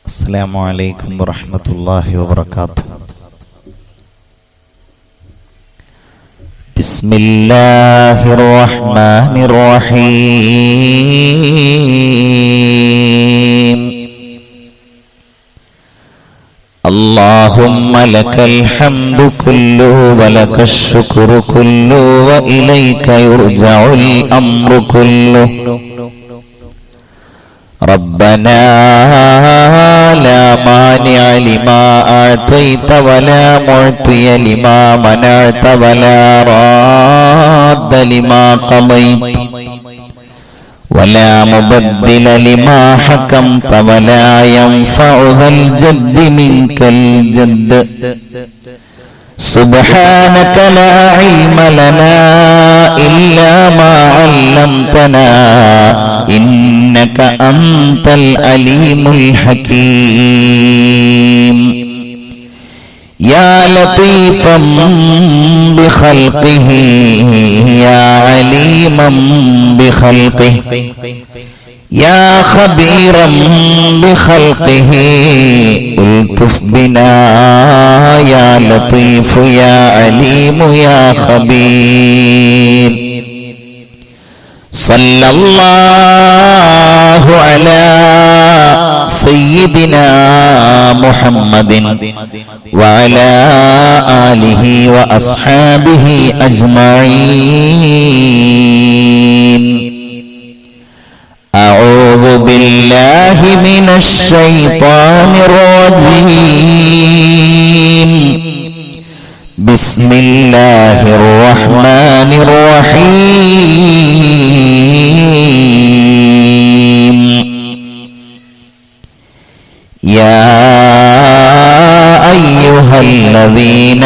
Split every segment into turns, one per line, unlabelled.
അസ്സലാമു അലൈക്കും വറഹ്മത്തുള്ളാഹി വബറകാതുഹു. ബിസ്മില്ലാഹിർ റഹ്മാനിർ റഹീം. അല്ലാഹുമ്മ ലക്കൽ ഹംദു കുല്ലുഹു വലകശ് ശുക്രു കുല്ലുഹു വഇലൈക യുർജഉൽ അംറു കുല്ലുഹു. ربنا لا مانع لما أعطيت ولا معطي لما منعت ولا راد لما قضيت ولا مبدل لما حكمت ولا ينفع ذا الجد منك الجد. سبحانك لا علم لنا إلا ما علمتنا إنك أنت العليم الحكيم. يا لطيفا بخلقه يا عليما بخلقه يا خبيرا بخلقه الطف بنا يا لطيف يا عليم يا خبير. صلى الله على سيدنا محمد وعلى آله وأصحابه أجمعين. أعوذ بالله من الشيطان الرجيم. بسم الله الرحمن الرحيم. يا أيها الذين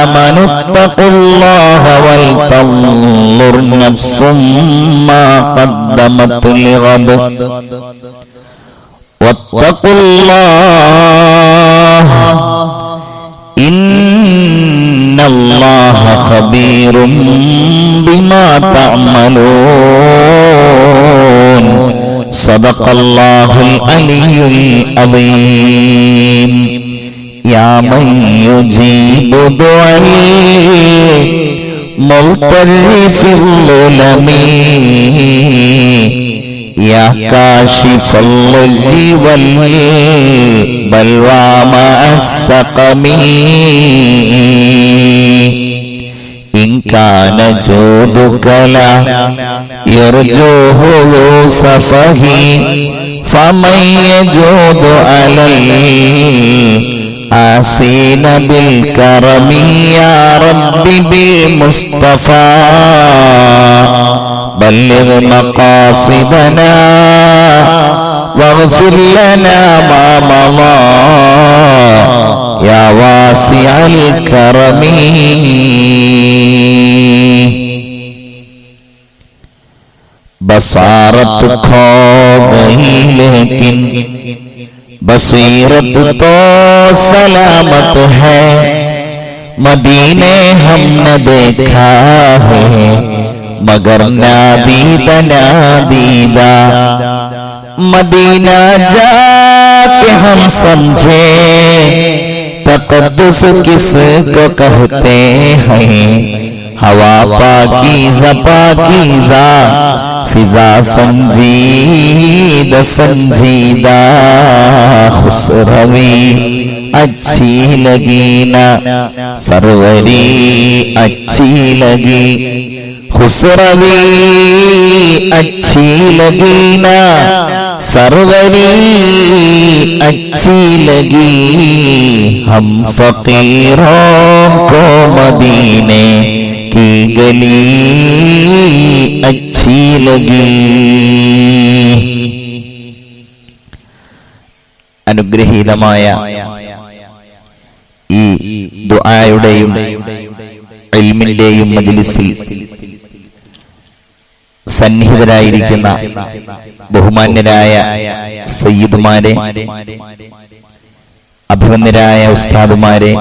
آمنوا اتقوا الله ولتنظر نفس ما قدمت لغد واتقوا الله إن الله خبير بما تعملون. صدق الله العلي العظيم. يا من يجيب دعاء المضطر في الظلم يا كاشف الضر والبلوى مع السقم. إن كان جودك لا يرجوه ذو سفه فمن يجود على العاصين بالكرم. يا رب بالمصطفى بلغ مقاصدنا واغفر لنا ما مضى يا واسع الكرم. बसारत खो गई लेकिन बसीरत तो सलामत है. मदीने हमने देखा है मगर नादीदा नादीदा. मदीना जाके हम समझे तक़द्दुस किसको कहते हैं. हवा पाकीज़ा पाकीज़ा फिजा संजीदा संजीदा. खुसरवी अच्छी लगी ना सरवरी अच्छी लगी. खुसरवी अच्छी लगी ना सरवरी अच्छी लगी. हम फकीरों को मदीने की गली अच्छी लगी. അനുഗ്രഹീതമായ ഈ ദുആയുടെയും ഇൽമിന്റെയും മജ്ലിസിൽ സന്നിഹിതരായിരിക്കുന്ന ബഹുമാന്യരായ സയ്യിദുമാരെ, അഭിവന്ദരായ ഉസ്താദുമാരെ,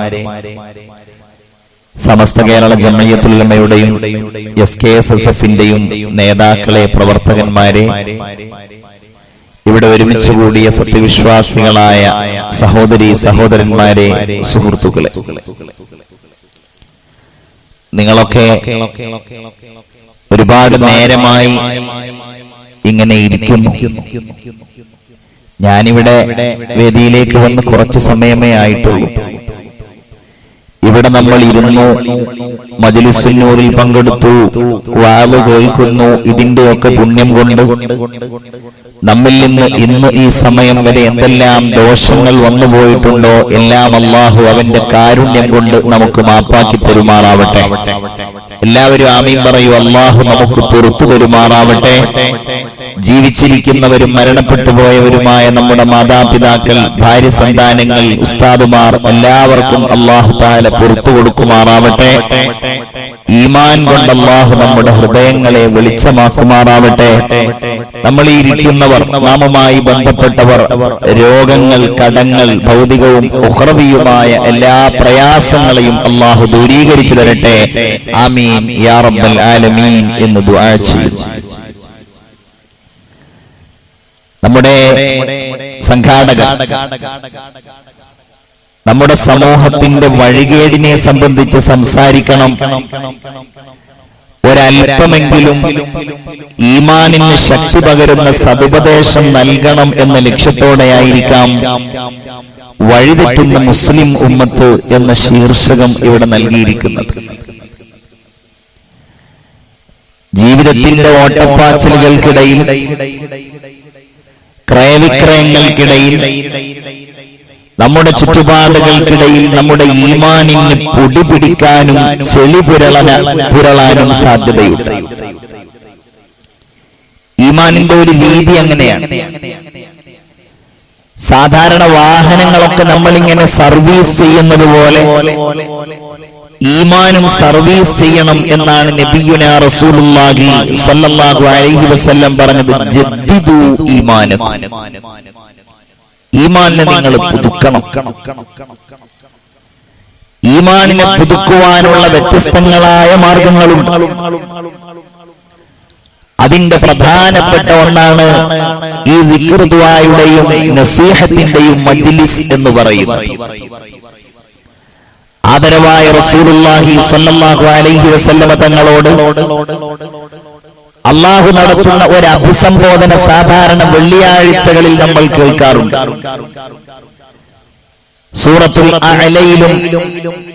സമസ്ത കേരള ജംഇയ്യത്തുൽ ഉലമയുടെയും SKSSF-ന്റെയും നേതാക്കളെ, പ്രവർത്തകന്മാരെ, ഇവിടെ ഒരുമിച്ച് കൂടിയ സത്യവിശ്വാസികളായ സഹോദരീ സഹോദരന്മാരെ, സുഹൃത്തുക്കളെ, നിങ്ങളൊക്കെ ഒരുപാട് നേരമായി ഇങ്ങനെ ഇരിക്കുന്നു. ഞാനിവിടെ വേദിയിലേക്ക് വന്ന് കുറച്ചു സമയമേ ആയിട്ടുള്ളൂ. ഇവിടെ നമ്മൾ ഇരുന്നു, മജ്‌ലിസുൻ നൂറിൽ പങ്കെടുത്തു, വഅദ് കേൾക്കുന്നു. ഇതിന്റെയൊക്കെ പുണ്യം കൊണ്ട് നമ്മിൽ നിന്ന് ഇന്ന് ഈ സമയം വരെ എന്തെല്ലാം ദോഷങ്ങൾ വന്നുപോയിട്ടുണ്ടോ എല്ലാം അല്ലാഹു അവന്റെ കാരുണ്യം കൊണ്ട് നമുക്ക് മാപ്പാക്കി തരുമാറാവട്ടെ. എല്ലാവരും ആമീൻ പറയൂ. അല്ലാഹു നമുക്ക് പുറത്തു തരുമാറാവട്ടെ. ജീവിച്ചിരിക്കുന്നവരും മരണപ്പെട്ടു പോയവരുമായ നമ്മുടെ മാതാപിതാക്കൾ, ഭാര്യ സന്താനങ്ങൾ, ഉസ്താദുമാർ എല്ലാവർക്കും അല്ലാഹു തആല പുറത്തു കൊടുക്കുമാറാവട്ടെ. ഈമാൻ കൊണ്ട് അല്ലാഹു നമ്മുടെ ഹൃദയങ്ങളെ വെളിച്ചമാക്കുമാറാവട്ടെ. നമ്മൾ ഈ ഇരിക്കുന്നവർ, നാമുമായി ബന്ധപ്പെട്ടവർ, രോഗങ്ങൾ, കടങ്ങൾ, ഭൗതികവും ഉഖ്റവിയുമായ എല്ലാ പ്രയാസങ്ങളെയും അല്ലാഹു ദൂരീകരിച്ചു തരട്ടെ. ആമീൻ യാ റബ്ബൽ ആലമീൻ എന്ന് ദുആ ചെയ്യും. നമ്മുടെ സംഘാടകർ നമ്മുടെ സമൂഹത്തിന്റെ വഴികേടിനെ സംബന്ധിച്ച് സംസാരിക്കണം, ഒരല്പമെങ്കിലും ഈമാനിന് ശക്തി പകരുന്ന സതുപദേശം നൽകണം എന്ന ലക്ഷ്യത്തോടെയായിരിക്കാം വഴിതെറ്റുന്ന മുസ്ലിം ഉമ്മത്ത് എന്ന ശീർഷകം ഇവിടെ നൽകിയിരിക്കുന്നത്. ജീവിതത്തിന്റെ ഓട്ടപ്പാച്ചിലുകൾക്കിടയിൽ, ക്രയവിക്രയങ്ങൾക്കിടയിൽ, നമ്മുടെ ചുറ്റുപാടുകൾക്കിടയിൽ നമ്മുടെ ഈമാനിന് പൊടി പിടിക്കാനും ചെളി പുരളാനും സാധ്യതയുണ്ട്. ഈമാനിന്റെ ഒരു രീതി അങ്ങനെയാണ്. സാധാരണ വാഹനങ്ങളൊക്കെ നമ്മളിങ്ങനെ സർവീസ് ചെയ്യുന്നത് പോലെ ഈമാനും സർവീസ് ചെയ്യണം എന്നാണ് നബിയുനാ റസൂലുള്ളാഹി സ്വല്ലല്ലാഹു അലൈഹി വസല്ലം പറഞ്ഞത്. ജദ്ദിദു ഈമാനക്കും, ഈമാനിനെ നിങ്ങൾ പുതുക്കണം. ഈമാനിനെ പുതുക്കുവാനുള്ള വ്യത്യസ്തങ്ങളായ മാർഗങ്ങളുണ്ട്. അതിന്റെ പ്രധാനപ്പെട്ട ഒന്നാണ് ഈ ദിക്ർ ദുആയുടെയും നസീഹത്തിന്റെയും മജ്ലിസ് എന്ന് പറയുന്നത്. ആദരവായ റസൂലുള്ളാഹി സ്വല്ലല്ലാഹു അലൈഹി വസല്ലം തങ്ങളോട് അല്ലാഹു നടത്തുന്ന ഒരു അഭിസംബോധന സാധാരണ വെള്ളിയാഴ്ചകളിൽ നമ്മൾ കേൾക്കാറുണ്ട്. സൂറത്തുൽ അഅലയിലും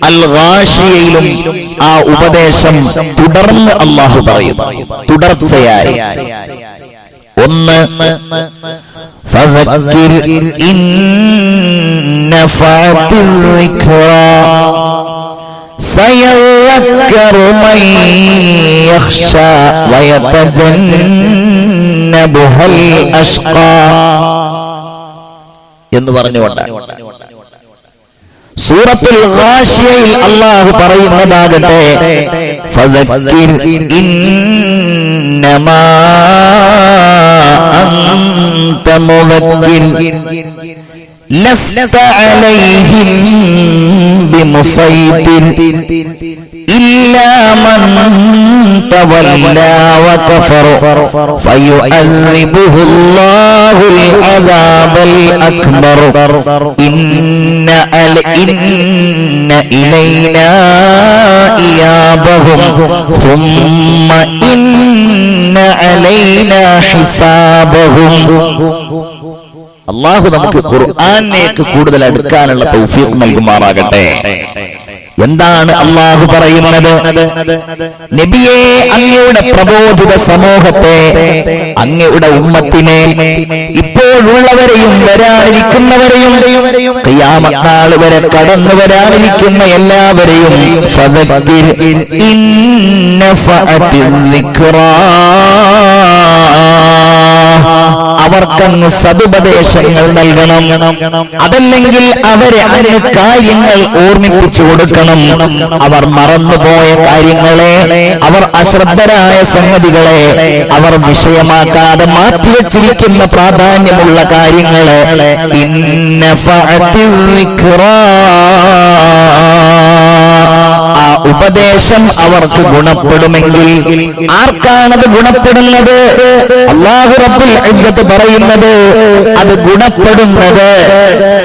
അൽ ഗാശിയയിലും ആ ഉപദേശം തുടർന്ന് അല്ലാഹു പറയുന്നു, തുടർച്ചയായി. ഒന്ന്, ഫദക്കിർ ഇൻ നഫഅത്തിൽ ദിക്റാ സയദക്കറു മൻ യഖ്ശാ വയതജന്നബുഹൽ അഷ്ഖാ എന്ന് പറഞ്ഞുകൊണ്ടാണ് സൂറത്തുൽ ഗാശിയയിൽ അല്ലാഹു പറയുന്നതാകട്ടെ, ഫദക്കിർ ഇന്നമാ അൻത മുദക്കിർ ലസ്ത അലൈഹിം ബിമുസൈതിർ ഇല്ലാ മൻ തവല്ലാ വകഫറ ഫയുഅദ്ദിബുഹുല്ലാഹുൽ അദാബൽ അക്ബർ ഇന്ന ഇലൈനാ ഇയാബഹും സുമ്മ ഇന്ന അലൈനാ ഹിസാബഹും. അല്ലാഹു നമുക്ക് ഖുർആനിലേക്ക് കൂടുതൽ അടുക്കാനുള്ള തൗഫീഖ് നൽകുമാറാകട്ടെ. എന്താണ് അല്ലാഹു പറയുന്നത്? നബിയെ, അങ്ങയുടെ പ്രബോധിത സമൂഹത്തെ, അങ്ങയുടെ ഉമ്മത്തിനെ, ഇപ്പോഴുള്ളവരെയും വരാനിരിക്കുന്നവരെയും ഖിയാമത്ത് നാൾ വരെ കടന്നു വരാനിരിക്കുന്ന എല്ലാവരെയും ഫദക്കിർ ഇൻ നഫഅത്തിൽ ദിക്റാ, അവർക്കങ്ങ് സതുപദേശങ്ങൾ നൽകണം. അതല്ലെങ്കിൽ അവരെ അങ്ങ് കാര്യങ്ങൾ ഓർമ്മിപ്പിച്ചു കൊടുക്കണം. അവർ മറന്നുപോയ കാര്യങ്ങളെ, അവർ അശ്രദ്ധരായ സംഗതികളെ, അവർ വിഷയമാക്കാതെ മാറ്റിവെച്ചിരിക്കുന്ന പ്രാധാന്യമുള്ള കാര്യങ്ങളെ ആ ഉപദേശം അവർക്ക് ഗുണപ്പെടുമെങ്കിൽ ആർക്കാണത് ഗുണപ്പെടുന്നത്? അല്ലാഹു റബ്ബുൽ ഇസ്സത്ത് പറയുന്നത് അത് ഗുണപ്പെടുന്നത്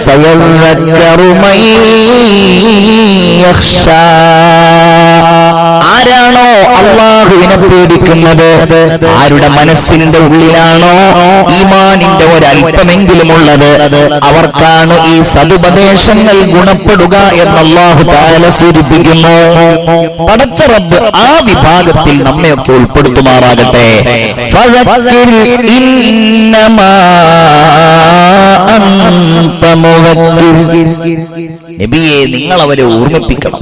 സയദ്ദക്കറു മൻ യഖ്ശാ, ആരാണോ അല്ലാഹുവിനെ പേടിക്കുന്നത്, ആരുടെ മനസ്സിന്റെ ഉള്ളിലാണോ ഈമാനിന്റെ ഒരല്പമെങ്കിലും ഉള്ളത്, അവർക്കാണ് ഈ സദുപദേശങ്ങൾ ഗുണപ്പെടുക എന്ന് അല്ലാഹു തആല സൂചിപ്പിക്കുന്നു. പടച്ച റബ്ബ് ആ വിഭാഗത്തിൽ നമ്മയൊക്കെ ഉൾപ്പെടുത്തുമാറാകട്ടെ. ഫദക്കിർ ഇന്നമാ അൻത മുദക്കിർ, നബിയെ നിങ്ങൾ അവരെ ഓർമ്മിപ്പിക്കണം,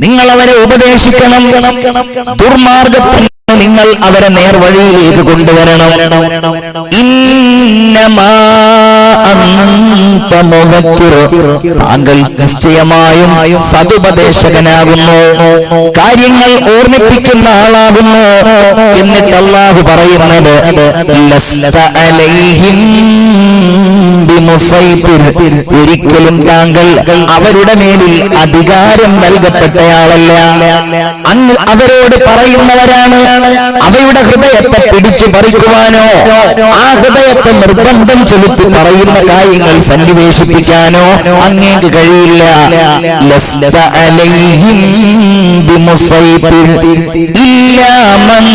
നിങ്ങൾ അവരെ ഉപദേശിക്കണം, ദുർമാർഗത്തിൽ നിങ്ങൾ അവരെ നേർവഴിയിലേക്ക് കൊണ്ടുവരണം. ഇന്നമാ അൻത മുദക്കിർ, താങ്കൾ നിശ്ചയമായും സദുപദേശകനാകുന്നു, കാര്യങ്ങൾ ഓർമ്മിപ്പിക്കുന്ന ആളാകുന്നു. എന്നിട്ട് അല്ലാഹു പറയുന്നത് ലസ്ത അലൈഹിം ബിമുസൈത്തിർ, ഒരിക്കലും താങ്കൾ അവരുടെ മേലിൽ അധികാരം നൽകപ്പെട്ടയാളല്ല. അങ്ങ് അവരോട് പറയുന്നവരാണ്. അവയുടെ ഹൃദയത്തെ പിടിച്ചു പറിക്കുവാനോ ആ ഹൃദയത്തെ നിർബന്ധം ചെലുത്തി പറയുന്ന കാര്യങ്ങൾ സന്നിവേശിപ്പിക്കാനോ അങ്ങേക്ക് കഴിയില്ല. ലസ്ത അലൈഹിം ബിമുസൈത്തിർ ഇല്ലാ മൻ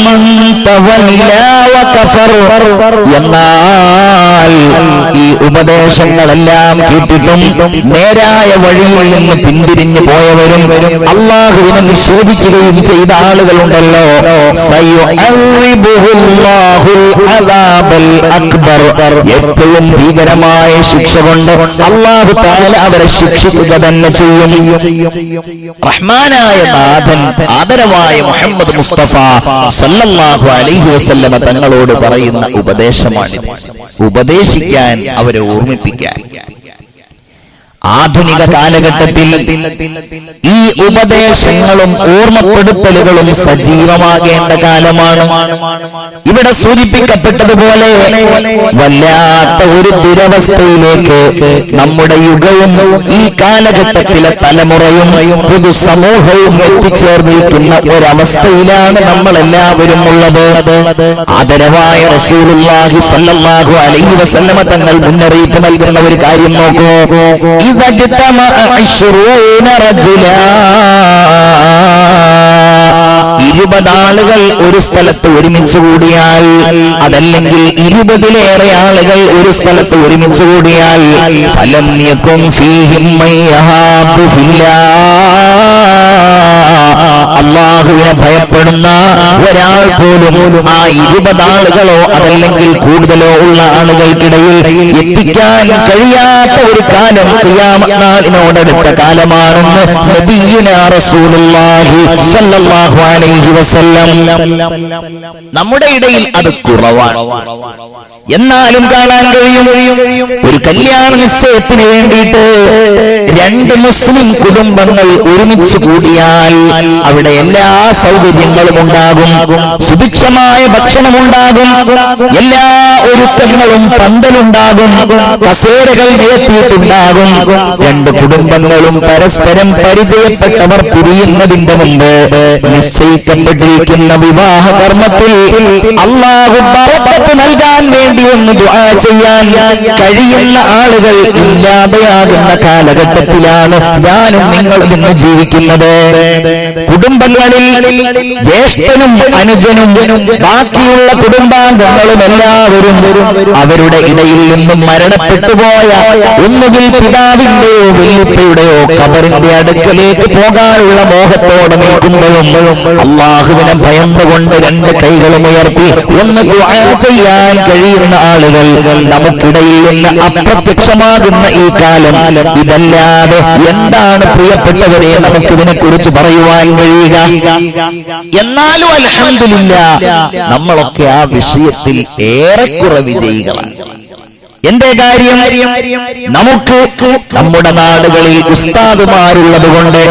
തവല്ലാ വകഫർ, എന്നാൽ ഈ ഉപദേശങ്ങളെല്ലാം കേട്ടിട്ടും നേരായ വഴിയിൽ നിന്ന് പിന്തിരിഞ്ഞു പോയവരും അല്ലാഹുവിനെ നിഷേധിക്കുകയും ചെയ്ത ആളുകളുണ്ടല്ലോ, ഏറ്റവും ഭീകരമായ ശിക്ഷ കൊണ്ട് അല്ലാഹു തആല അവരെ ശിക്ഷിക്കുക തന്നെ ചെയ്യും. റഹ്മാനായ നാഥൻ ആദരവായ മുഹമ്മദ് മുസ്തഫ സല്ലല്ലാഹു അലൈഹി വസല്ലമ തങ്ങളോട് പറയുന്ന ഉപദേശമാണ്. ഉപദേശിക്കാൻ, അവരെ ഓർമ്മിപ്പിക്കാൻ. ആധുനിക കാലഘട്ടത്തിൽ ഈ ഉപദേശങ്ങളും ഓർമ്മപ്പെടുത്തലുകളും സജീവമാകേണ്ട കാലമാണ്. ഇവിടെ സൂചിപ്പിക്കപ്പെട്ടതുപോലെ വല്ലാത്ത ഒരു ദുരവസ്ഥയിലേക്ക് നമ്മുടെ യുഗവും ഈ കാലഘട്ടത്തിലെ തലമുറയും പൊതുസമൂഹവും എത്തിച്ചേർന്നിരിക്കുന്ന ഒരവസ്ഥയിലാണ് നമ്മളെല്ലാവരും ഉള്ളത്. ആദരവായ റസൂലുള്ളാഹി സ്വല്ലല്ലാഹു അലൈഹി വസല്ലമ തങ്ങൾ മുന്നറിയിപ്പ് നൽകുന്ന ഒരു കാര്യം നോക്കൂ. 20 ആളുകൾ ഒരു സ്ഥലത്ത് ഒരുമിച്ച് കൂടിയാൽ, അതല്ലെങ്കിൽ 20ലേറെ ആളുകൾ ഒരു സ്ഥലത്ത് ഒരുമിച്ച് കൂടിയാൽ, ഫലം യകും ഫീഹിം മൻ യഹാബു ഫില്ലാഹ്, അല്ലാഹുവിനെ ഭയപ്പെടുന്ന ഒരാൾ പോലും ആ 20 ആളുകളോ അതല്ലെങ്കിൽ കൂടുതലോ ഉള്ള ആളുകൾക്കിടയിൽ എത്തിക്കാൻ കഴിയാത്ത ഒരു കാലം ഖിയാമത്ത് നാളിനോടടുത്ത കാലമാണെന്ന് നബിയുനാ റസൂലുള്ളാഹി സ്വല്ലല്ലാഹു അലൈഹി വസല്ലം. നമ്മുടെ ഇടയിൽ അത് കുറവാണ്, എന്നാലും കാണാൻ കഴിയും. ഒരു കല്യാണ നിശ്ചയത്തിന് വേണ്ടിയിട്ട് 2 മുസ്ലിം കുടുംബങ്ങൾ ഒരുമിച്ച് കൂടിയാൽ അവിടെ എല്ലാ സൗകര്യങ്ങളും ഉണ്ടാകും, സുഭിക്ഷമായ ഭക്ഷണമുണ്ടാകും, എല്ലാ ഒരുക്കങ്ങളും പന്തലുണ്ടാകും, കസേരകൾ നിരത്തിയിട്ടുണ്ടാകും. 2 കുടുംബങ്ങളും പരസ്പരം പരിചയപ്പെട്ടവർ പിരിയുന്നതിന്റെ മുമ്പ് നിശ്ചയിക്കപ്പെട്ടിരിക്കുന്ന വിവാഹ കർമ്മത്തിൽ അല്ലാഹു ബറക്കത്ത് നൽകാൻ വേണ്ടി ഒന്ന് ദുആ ചെയ്യാൻ കഴിയുന്ന ആളുകൾ ഇല്ലാതെയാകുന്ന കാലഘട്ടത്തിലാണ് ഞാനും നിങ്ങളും ഇന്ന് ജീവിക്കുന്നത്. കുടുംബങ്ങളിൽ ജ്യേഷ്ഠനും അനുജനും ബാക്കിയുള്ള കുടുംബാംഗങ്ങളും എല്ലാവരും അവരുടെ ഇടയിൽ നിന്നും മരണപ്പെട്ടുപോയ ഒന്നുകിൽ പിതാവിന്റെയോ വല്യപ്പയുടെയോ ഖബറിന്റെ അടുക്കലേക്ക് പോകാനുള്ള മോഹത്തോടെ നിൽക്കുമ്പോഴും അല്ലാഹുവിനെ ഭയന്നുകൊണ്ട് 2 കൈകളും ഉയർത്തി ഒന്ന് ദുആ ചെയ്യാൻ കഴിയുന്ന ആളുകൾ നമുക്കിടയിൽ നിന്ന് അപ്രത്യക്ഷമാകുന്ന ഈ കാലം, ഇതല്ലാതെ എന്താണ് പ്രിയപ്പെട്ടവരെ നമുക്കിതിനെ കുറിച്ച് പറയുവാൻ കഴിയുക? എന്നാലും അൽഹംദുലില്ലാഹ് നമ്മളൊക്കെ ആ വിഷയത്തിൽ ഏറെക്കുറെ വിജയികളാണ്. എന്റെ കാര്യം, നമുക്ക് നമ്മുടെ നാടുകളിൽ ഉസ്താദുമാരുള്ളത് കൊണ്ട്,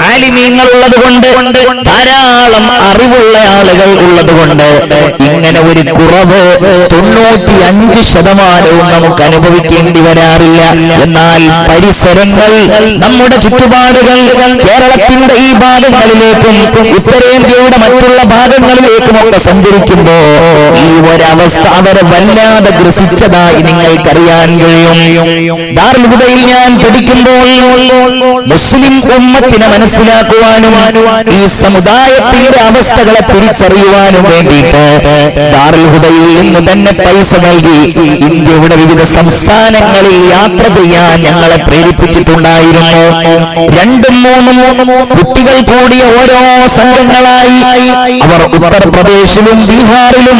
ആലിമീങ്ങളുള്ളത് കൊണ്ട്, ധാരാളം അറിവുള്ള ആളുകൾ ഉള്ളത് കൊണ്ട് ഇങ്ങനെ ഒരു കുറവ് 95% നമുക്ക് അനുഭവിക്കേണ്ടി വരാറില്ല. എന്നാൽ പരിസരങ്ങൾ, നമ്മുടെ ചുറ്റുപാടുകൾ, കേരളത്തിന്റെ ഈ ഭാഗങ്ങളിലേക്കും ഉത്തരേന്ത്യയുടെ മറ്റുള്ള ഭാഗങ്ങളിലേക്കുമൊക്കെ സഞ്ചരിക്കുമ്പോ ഈ ഒരവസ്ഥ അവരെ വല്ലാതെ ഗ്രസിച്ചതായി നിങ്ങൾക്കറിയാൻ കഴിയും. ദാറുൽ ഹുദയിൽ ഞാൻ പഠിക്കുമ്പോൾ മുസ്ലിം ഉമ്മത്തിനെ മനസ്സിലാക്കുവാനും ഈ സമുദായത്തിന്റെ അവസ്ഥകളെ തിരിച്ചറിയുവാനും വേണ്ടിയിട്ട് ദാറുൽ ഹുദയിൽ നിന്ന് തന്നെ പൈസ നൽകി ഇന്ത്യയുടെ വിവിധ സംസ്ഥാനങ്ങളിൽ യാത്ര ചെയ്യാൻ ഞങ്ങളെ പ്രേരിപ്പിച്ചിട്ടുണ്ടായിരുന്നു. 2-3 കുട്ടികൾ കൂടിയ ഓരോ സംഘങ്ങളായി അവർ ഉത്തർപ്രദേശിലും ബീഹാറിലും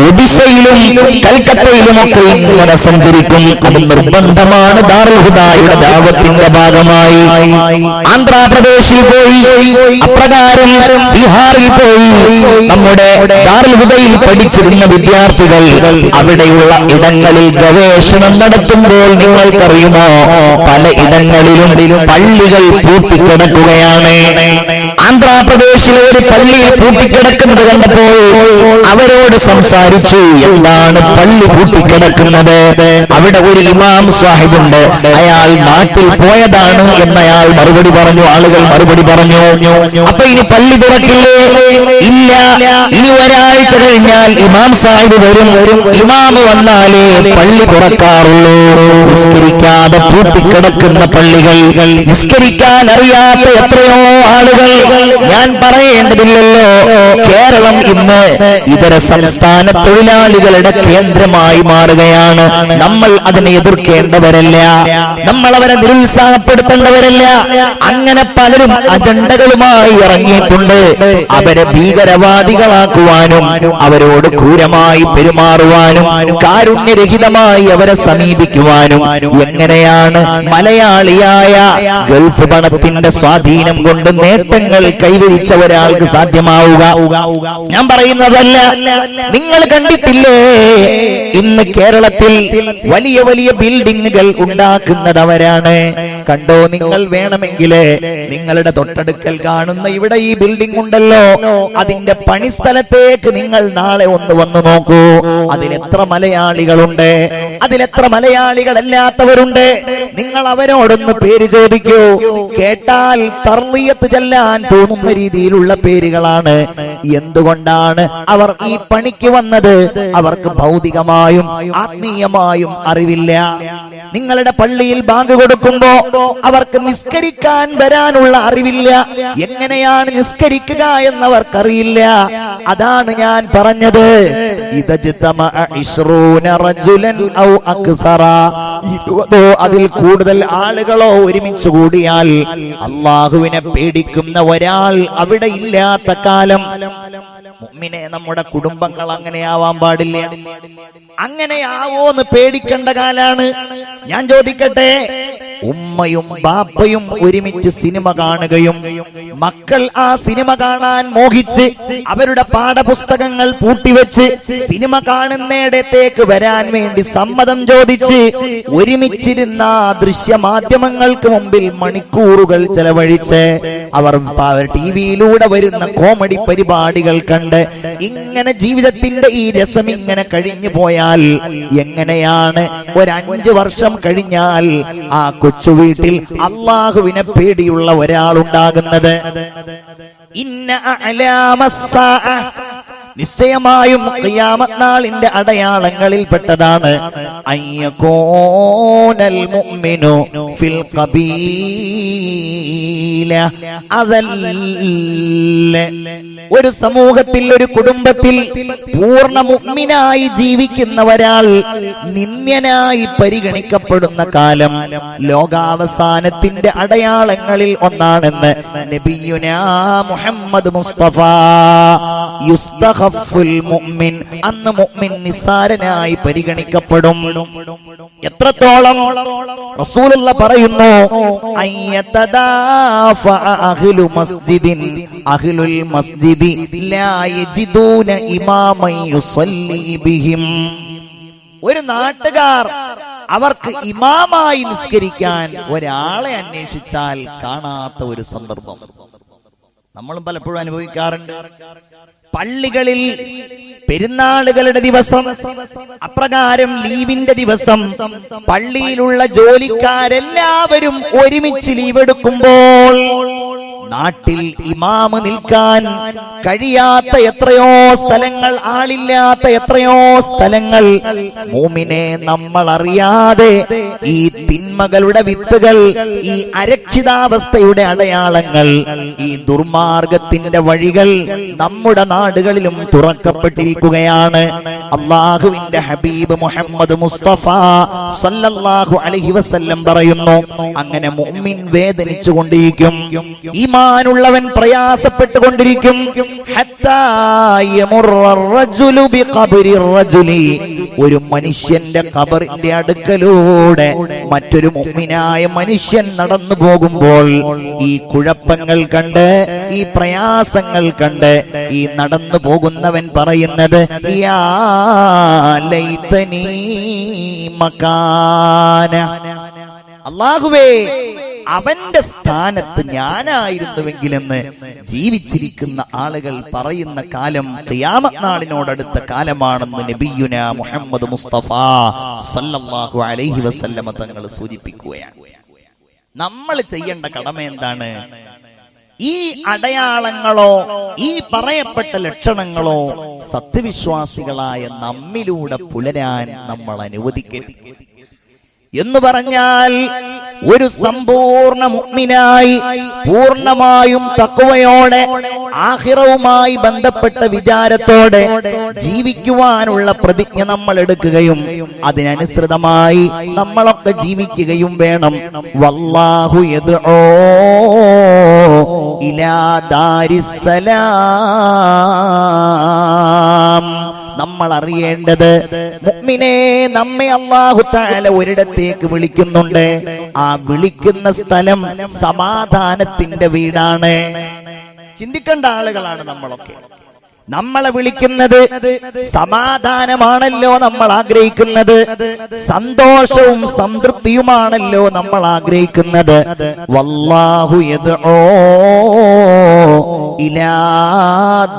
ഒഡീഷയിലും കൽക്കത്തയിലുമൊക്കെ ഇങ്ങനെ സഞ്ചരിക്കും. അത് നിർബന്ധമാണ് ദാറുൽ ഹുദയുടെ ദഅവത്തിന്റെ ഭാഗമായി. ആന്ധ്രാപ്രദേശിൽ പോയി, അപ്രകാരം ബീഹാറിൽ പോയി നമ്മുടെ ദാറുൽ ഹുദയിൽ പഠിച്ചിരുന്ന വിദ്യാർത്ഥികൾ അവിടെയുള്ള ഇടങ്ങളിൽ ഗവേഷണം നടത്തുമ്പോൾ നിങ്ങൾക്കറിയുമോ, പല ഇടങ്ങളിലും പള്ളികൾ പൂട്ടിക്കിടക്കുകയാണ്. ആന്ധ്രാപ്രദേശിലെ ഒരു പള്ളിയിൽ പൂട്ടിക്കിടക്കുന്നത് കണ്ടപ്പോൾ അവരോട് സംസാരിച്ചു, എന്താണ് പള്ളി പൂട്ടിക്കിടക്കുന്നത്? അവിടെ ഒരു ഇമാം സാഹിബുണ്ട്, അയാൾ നാട്ടിൽ പോയതാണ് എന്നയാൾ മറുപടി പറഞ്ഞു. ആളുകൾ മറുപടി പറഞ്ഞു, അപ്പൊ ഇനി പള്ളി തുറക്കില്ലേ? ഇല്ല, ഇനി ഒരാഴ്ച കഴിഞ്ഞാൽ ഇമാം സാഹിബ് വരും. ഇമാമ് വന്നാലേ പള്ളി തുറക്കാറുള്ളൂ. നിസ്കരിക്കാതെ പൂട്ടിക്കിടക്കുന്ന പള്ളികൾ, നിസ്കരിക്കാൻ അറിയാത്ത എത്രയോ ആളുകൾ. ഞാൻ പറയേണ്ടതില്ലല്ലോ, കേരളം ഇന്ന് ഇതര സംസ്ഥാന തൊഴിലാളികളുടെ കേന്ദ്രമായി മാറുകയാണ്. നമ്മൾ അതിനെ എതിർക്കേണ്ടവരല്ല, നമ്മൾ അവരെ നിരുത്സാഹപ്പെടുത്തേണ്ടവരല്ല. അങ്ങനെ പലരും അജണ്ടകളുമായി ഇറങ്ങിയിട്ടുണ്ട്. അവരെ ഭീകരവാദികളാക്കുവാനും അവരോട് ക്രൂരമായി പെരുമാറുവാനും കാരുണ്യരഹിതമായി അവരെ സമീപിക്കുവാനും. എങ്ങനെയാണ് മലയാളിയായ ഗൾഫ് പണത്തിന്റെ സ്വാധീനം കൊണ്ട് നേട്ടങ്ങൾ കൈവരിച്ച ഒരാൾക്ക് സാധ്യമാവുക? ഞാൻ പറയുന്നതല്ല, നിങ്ങൾ കണ്ടിട്ടില്ലേ ഇന്ന് കേരളത്തിൽ വലിയ വലിയ ബിൽഡിങ്ങുകൾ ഉണ്ടാക്കുന്നതവരാണ്. കണ്ടോ നിങ്ങൾ? വേണമെങ്കിൽ നിങ്ങളുടെ തൊട്ടടുക്കൽ കാണുന്ന ഇവിടെ ഈ ബിൽഡിംഗ് ഉണ്ടല്ലോ, അതിന്റെ പണിസ്ഥലത്തേക്ക് നിങ്ങൾ നാളെ ഒന്ന് വന്നു നോക്കൂ. അതിലെത്ര മലയാളികളുണ്ട്, അതിലെത്ര മലയാളികളല്ലാത്തവരുണ്ട്. നിങ്ങൾ അവരോടൊന്ന് പേര് ചോദിക്കൂ. കേട്ടാൽ തർളിയത്ത് ചെല്ലാൻ തോന്നുന്ന രീതിയിലുള്ള പേരുകളാണ്. എന്തുകൊണ്ടാണ് അവർ ഈ പണിക്ക് വന്നത്? അവർക്ക് ഭൗതികമായും ആത്മീയമായും അറിവില്ല. നിങ്ങളുടെ പള്ളിയിൽ ബാങ്ക് കൊടുക്കുമ്പോ അവർക്ക് നിസ്കരിക്കാൻ വരാനുള്ള അറിവില്ല. എങ്ങനെയാണ് നിസ്കരിക്കുക എന്നവർക്കറിയില്ല. അതാണ് ഞാൻ പറഞ്ഞത്, അതിൽ കൂടുതൽ ആളുകളോ ഒരുമിച്ച് കൂടിയാൽ അള്ളാഹുവിനെ പേടിക്കുന്ന ഒരാൾ അവിടെ ഇല്ലാത്ത കാലം, മുഅ്മിനെ നമ്മുടെ കുടുംബങ്ങൾ അങ്ങനെയാവാൻ പാടില്ല. അങ്ങനെയാവോന്ന് പേടിക്കേണ്ട കാലാണ്. ഞാൻ ചോദിക്കട്ടെ, ഉമ്മയും ബാപ്പയും ഒരുമിച്ച് സിനിമ കാണുകയും മക്കൾ ആ സിനിമ കാണാൻ മോഹിച്ച് അവരുടെ പാഠപുസ്തകങ്ങൾ പൂട്ടിവെച്ച് സിനിമ കാണുന്നിടത്തേക്ക് വരാൻ വേണ്ടി സമ്മതം ചോദിച്ച് ഒരുമിച്ചിരുന്ന ദൃശ്യമാധ്യമങ്ങൾക്ക് മുമ്പിൽ മണിക്കൂറുകൾ ചെലവഴിച്ച് അവർ ടിവിയിലൂടെ വരുന്ന കോമഡി പരിപാടികൾ കണ്ട് ഇങ്ങനെ ജീവിതത്തിന്റെ ഈ രസം ഇങ്ങനെ കഴിഞ്ഞു പോയാൽ എങ്ങനെയാണ് ഒരു 5 വർഷം കഴിഞ്ഞാൽ ആ കൊച്ചു വീട്ടിൽ അള്ളാഹുവിനെ പേടിയുള്ള ഒരാളുണ്ടാകുന്നത്? ഇന്ന അലാമസ്സാഅ, നിശ്ചയമായും ഖിയാമത്ത് നാളിന്റെ അടയാളങ്ങളിൽ പെട്ടതാണ് അയ്യകൂനൽ മുഅ്മിനു ഫിൽ ഖബീല. അതല്ല, ഒരു സമൂഹത്തിൽ, ഒരു കുടുംബത്തിൽ പൂർണ്ണ മുഅ്മിനായി ജീവിക്കുന്ന ഒരാൾ നിന്ദ്യനായി പരിഗണിക്കപ്പെടുന്ന കാലം ലോകാവസാനത്തിന്റെ അടയാളങ്ങളിൽ ഒന്നാണെന്ന് നബിയുനാ മുഹമ്മദ് മുസ്തഫ. യുസ്തഖഫുൽ മുഅ്മിൻ, അന്ന് മുഅ്മിൻ നിസ്സാരനായി പരിഗണിക്കപ്പെടും. എത്രത്തോളം? റസൂലുള്ളാഹി പറയുന്നു, അയ്യതദാഫഅ അഹ്ലു മസ്ജിദിൻ അഹ്ലുൽ മസ്ജിദി ലാ യജിദൂന ഇമാമൻ യുസല്ലി ബിഹിം. ഒരു നാട്ടുകാർ അവർക്ക് ഇമാമായി നിസ്കരിക്കാൻ ഒരാളെ അന്വേഷിച്ചാൽ കാണാത്ത ഒരു സന്ദർഭം നമ്മളും പലപ്പോഴും അനുഭവിക്കാറുണ്ട്. പള്ളികളിൽ പെരുന്നാളുകളുടെ ദിവസം, അപ്രകാരം ലീവിന്റെ ദിവസം പള്ളിയിലുള്ള ജോലിക്കാരെല്ലാവരും ഒരുമിച്ച് ലീവ് എടുക്കുമ്പോൾ നാട്ടിൽ ഇമാമ് നിൽക്കാൻ കഴിയാത്ത എത്രയോ സ്ഥലങ്ങൾ, ആളില്ലാത്ത എത്രയോ സ്ഥലങ്ങൾ, മൂമിനെ നമ്മൾ അറിയാതെ ഈ തിന്മകളുടെ വിത്തുകൾ, ഈ അരക്ഷിതാവസ്ഥയുടെ അടയാളങ്ങൾ, ഈ ദുർമാർഗത്തിന്റെ വഴികൾ നമ്മുടെ നാടുകളിലും തുറക്കപ്പെട്ടിരിക്കുകയാണ്. അള്ളാഹുവിന്റെ ഹബീബ് മുഹമ്മദ് മുസ്തഫ സല്ലല്ലാഹു അലൈഹി വസല്ലം പറയുന്നു, അങ്ങനെ മുഅ്മിൻ വേദനിച്ചു കൊണ്ടിരിക്കും, ഈമാനുള്ളവൻ പ്രയാസപ്പെട്ടുകൊണ്ടിരിക്കും. ഒരു മനുഷ്യന്റെ ഖബറിന്റെ അടുക്കലൂടെ മറ്റൊരു മുഅ്മിനായ മനുഷ്യൻ നടന്നു പോകുമ്പോൾ ഈ കുഴപ്പങ്ങൾ കണ്ട്, ഈ പ്രയാസങ്ങൾ കണ്ട് ഈ നടന്നു പോകുന്നവൻ പറയുന്നത്, യാ ലൈതനീ മകാന, അല്ലാഹുവേ അവന്റെ സ്ഥാനത്ത് ഞാനായിരുന്നുവെങ്കിലെന്ന് ജീവിച്ചിരിക്കുന്ന ആളുകൾ പറയുന്ന കാലം ഖിയാമത്ത് നാളിനോടടുത്ത കാലമാണെന്ന് നബിയുനാ മുഹമ്മദ് മുസ്തഫ സല്ലല്ലാഹു അലൈഹി വസല്ലമ തങ്ങൾ സൂചിപ്പിക്കുകയാണ്. നമ്മൾ ചെയ്യേണ്ട കടമ എന്താണ്? ഈ അടയാളങ്ങളോ ഈ പറയപ്പെട്ട ലക്ഷണങ്ങളോ സത്യവിശ്വാസികളായ നമ്മിലൂടെ പുലരാൻ നമ്മൾ അനുവദിക്കരുത്. എന്ന് പറഞ്ഞാൽ ഒരു സമ്പൂർണ്ണ മുഅ്മിനായി പൂർണ്ണമായും തഖ്വയോടെ ആഖിറവുമായി ബന്ധപ്പെട്ട വിചാരത്തോടെ ജീവിക്കുവാനുള്ള പ്രതിജ്ഞ നമ്മൾ എടുക്കുകയും അതിനനുസൃതമായി നമ്മളൊക്കെ ജീവിക്കുകയും വേണം. വല്ലാഹു യദ്ഉ ഇലാ ദാരിസ്സലാം. നമ്മൾ അറിയേണ്ടത്, മുഅ്മിനെ, നമ്മെ അല്ലാഹു തആല ഒരിടത്തേക്ക് വിളിക്കുന്നുണ്ട്. ആ വിളിക്കുന്ന സ്ഥലം സമാധാനത്തിന്റെ വീടാണ്. ചിന്തിക്കേണ്ട ആളുകളാണ് നമ്മളൊക്കെ. നമ്മളെ വിളിക്കുന്നത് സമാധാനമാണല്ലോ നമ്മൾ ആഗ്രഹിക്കുന്നത്, സന്തോഷവും സംതൃപ്തിയുമാണല്ലോ നമ്മൾ ആഗ്രഹിക്കുന്നത്. വല്ലാഹു യദ്ഉ ഇലാ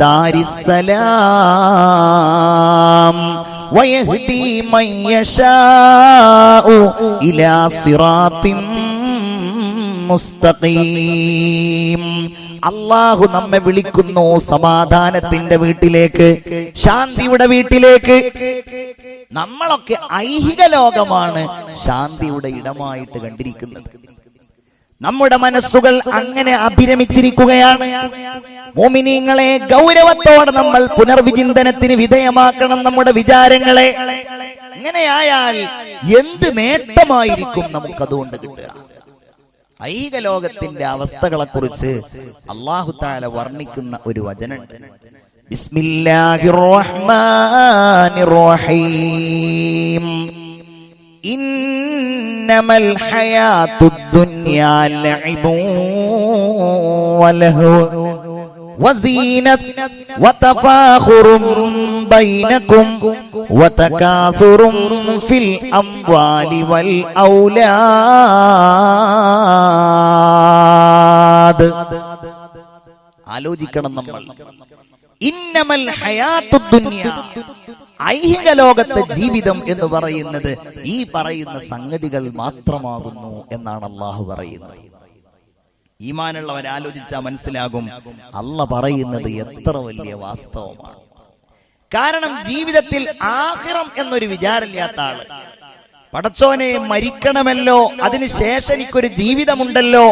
ദാരിസ്സലാം വയഹ്ദി മൻ യശാഉ ഇലാ സിറാത്തിൻ മുസ്തഖീം. അല്ലാഹു നമ്മെ വിളിക്കുന്നു സമാധാനത്തിന്റെ വീട്ടിലേക്ക്, ശാന്തിയുടെ വീട്ടിലേക്ക്. നമ്മളൊക്കെ ഐഹിക ലോകമാണ് ശാന്തിയുടെ ഇടമായിട്ട് കണ്ടിരിക്കുന്നത്. നമ്മുടെ മനസ്സുകൾ അങ്ങനെ അഭിരമിച്ചിരിക്കുകയാണ്. മുഅ്മിനീങ്ങളെ, ഗൗരവത്തോടെ നമ്മൾ പുനർവിചിന്തനത്തിന് വിധേയമാക്കണം നമ്മുടെ വിചാരങ്ങളെ. അങ്ങനെയായാൽ എന്ത് നേട്ടമായിരിക്കും നമുക്കതുകൊണ്ട് കിട്ടുക? ഐഹിക ലോകത്തിന്റെ അവസ്ഥകളെ കുറിച്ച് അല്ലാഹു തആല വർണ്ണിക്കുന്ന ഒരു വചനമുണ്ട്. ബിസ്മില്ലാഹിർ റഹ്മാനിർ റഹീം. ഇന്നമൽ ഹയാത്തുദ് ദുനിയാ ലഇബുൻ വലഹു വസീനത്ത് വതഫാഖുറുൻ ബൈനകും വതകാസുറുൻ ഫിൽ അംവാലി വൽ ഔലാദ്. ആലോചിക്കണം നമ്മൾ. ഇന്നമൽ ഹയാത്തുദ് ദുനിയാ, ഐഹിക ലോകത്തെ ജീവിതം എന്ന് പറയുന്നത് ഈ പറയുന്ന സംഗതികൾ മാത്രമാകുന്നു എന്നാണ് അല്ലാഹു പറയുന്നത്. ഈമാനുള്ളവർ ആലോചിച്ചാൽ മനസ്സിലാകും അല്ലാഹ് പറയുന്നത് എത്ര വലിയ വാസ്തവമാണ്. കാരണം ജീവിതത്തിൽ ആഖിറം എന്നൊരു വിചാരമില്ലാത്ത ആള്, പടച്ചോനെ മരിക്കണമല്ലോ, അതിനുശേഷം എനിക്കൊരു ജീവിതമുണ്ടല്ലോ,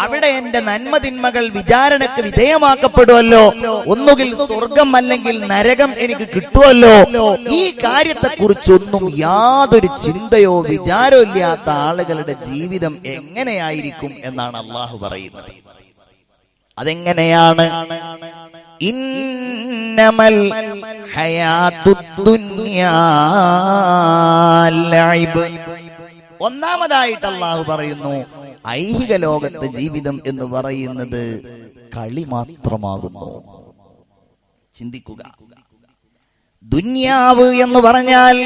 അവിടെ എന്റെ നന്മതിന്മകൾ വിചാരണക്ക് വിധേയമാക്കപ്പെടുമല്ലോ, ഒന്നുകിൽ സ്വർഗം അല്ലെങ്കിൽ നരകം എനിക്ക് കിട്ടുമല്ലോ, ഈ കാര്യത്തെ കുറിച്ചൊന്നും യാതൊരു ചിന്തയോ വിചാരോ ഇല്ലാത്ത ആളുകളുടെ ജീവിതം എങ്ങനെയായിരിക്കും എന്നാണ് അല്ലാഹു പറയുന്നത്. അതെങ്ങനെയാണ്? ഇന്നമൽ ഹയാത്തുദ് ദുനിയാ ലഇബ്. ഒന്നാമതായിട്ട് അല്ലാഹു പറയുന്നു, ഐഹിക ലോകത്തെ ജീവിതം എന്ന് പറയുന്നത് കളി മാത്രമാകുന്നു. ചിന്തിക്കുക.
ദുനിയാവ് എന്ന് പറഞ്ഞാൽ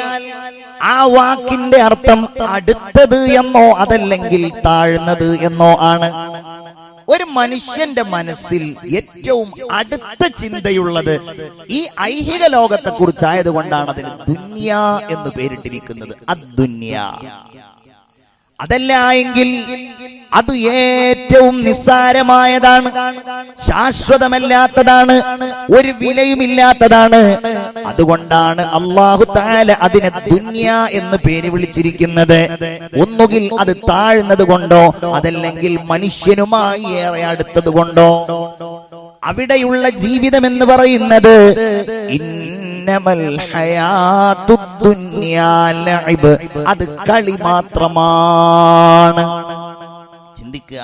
ആ വാക്കിന്റെ അർത്ഥം അടുത്തത് എന്നോ അതല്ലെങ്കിൽ താഴ്ന്നത് എന്നോ ആണ്. ഒരു മനുഷ്യന്റെ മനസ്സിൽ ഏറ്റവും അടുത്ത ചിന്തയുള്ളത് ഈ ഐഹിക ലോകത്തെ കുറിച്ചായതുകൊണ്ടാണ് അതിന് ദുനിയ എന്ന് പേരിട്ടിരിക്കുന്നത്. അദ്ദുനിയ. അതല്ല എങ്കിൽ അത് ഏറ്റവും നിസ്സാരമായതാണ്, ശാശ്വതമല്ലാത്തതാണ്, ഒരു വിലയുമില്ലാത്തതാണ്. അതുകൊണ്ടാണ് അല്ലാഹു തആല അതിനെ ദുനിയ എന്ന് പേര് വിളിച്ചിരിക്കുന്നത്. ഒന്നുകിൽ അത് താഴ്ന്നത് കൊണ്ടോ അതല്ലെങ്കിൽ മനുഷ്യനുമായി ഏറെ അടുത്തത് കൊണ്ടോ. അവിടെയുള്ള ജീവിതം എന്ന് പറയുന്നത് ഇന്നമൽ ഹയാത്തുദ് ദുനിയാ ലഇബ്, അത് കളി മാത്രമാണ്. ചിന്തിക്കുക.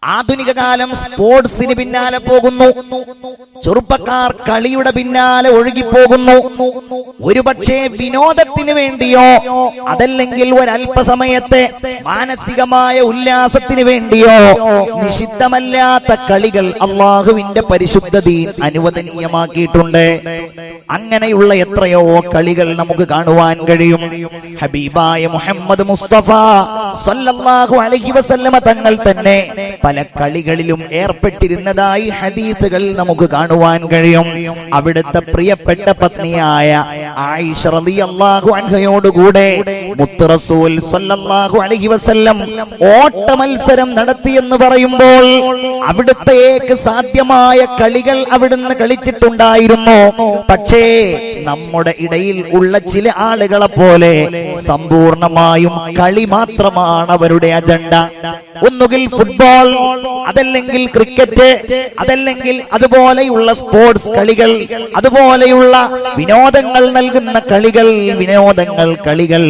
ആധുനിക കാലം സ്പോർട്സിന് പിന്നാലെ പോകുന്നു. ചെറുപ്പക്കാർ കളിയുടെ പിന്നാലെ ഒഴുകിപ്പോകുന്നു. ഒരുപക്ഷെ വിനോദത്തിന് വേണ്ടിയോ അതല്ലെങ്കിൽ ഒരല്പസമയത്തെ മാനസികമായ ഉല്ലാസത്തിന് വേണ്ടിയോ നിഷിദ്ധമല്ലാത്ത കളികൾ അള്ളാഹുവിന്റെ പരിശുദ്ധ ദീൻ അനുവദനീയമാക്കിയിട്ടുണ്ട്. അങ്ങനെയുള്ള എത്രയോ കളികൾ നമുക്ക് കാണുവാൻ കഴിയും. ഹബീബായ മുഹമ്മദ് മുസ്തഫ സല്ലല്ലാഹു അലൈഹി വസല്ലമ തങ്ങൾ തന്നെ പല കളികളിലും ഏർപ്പെട്ടിരുന്നതായി ഹദീസുകൾ നമുക്ക് കാണുവാൻ കഴിയും. അവിടുത്തെ പ്രിയപ്പെട്ട പത്നിയായ ആയിഷ റളിയല്ലാഹു അൻഹയോടുകൂടെ മുത്ത് റസൂൽ സല്ലല്ലാഹു അലൈഹി വസല്ലം ഓട്ട മത്സരം നടത്തിയെന്ന് പറയുമ്പോൾ അവിടുത്തേക്ക് സാധ്യമായ കളികൾ അവിടുന്ന് കളിച്ചിട്ടുണ്ടായിരുന്നു. പക്ഷേ നമ്മുടെ ഇടയിൽ ഉള്ള ചില ആളുകളെ പോലെ സമ്പൂർണമായും കളി മാത്രമാണ് അവരുടെ അജണ്ട. ഒന്നുകിൽ ഫുട്ബോൾ, അതല്ലെങ്കിൽ ക്രിക്കറ്റ്, അതല്ലെങ്കിൽ അതുപോലെയുള്ള സ്പോർട്സ് കളികൾ, അതുപോലെയുള്ള വിനോദങ്ങൾ നൽകുന്ന കളികൾ, കളികൾ.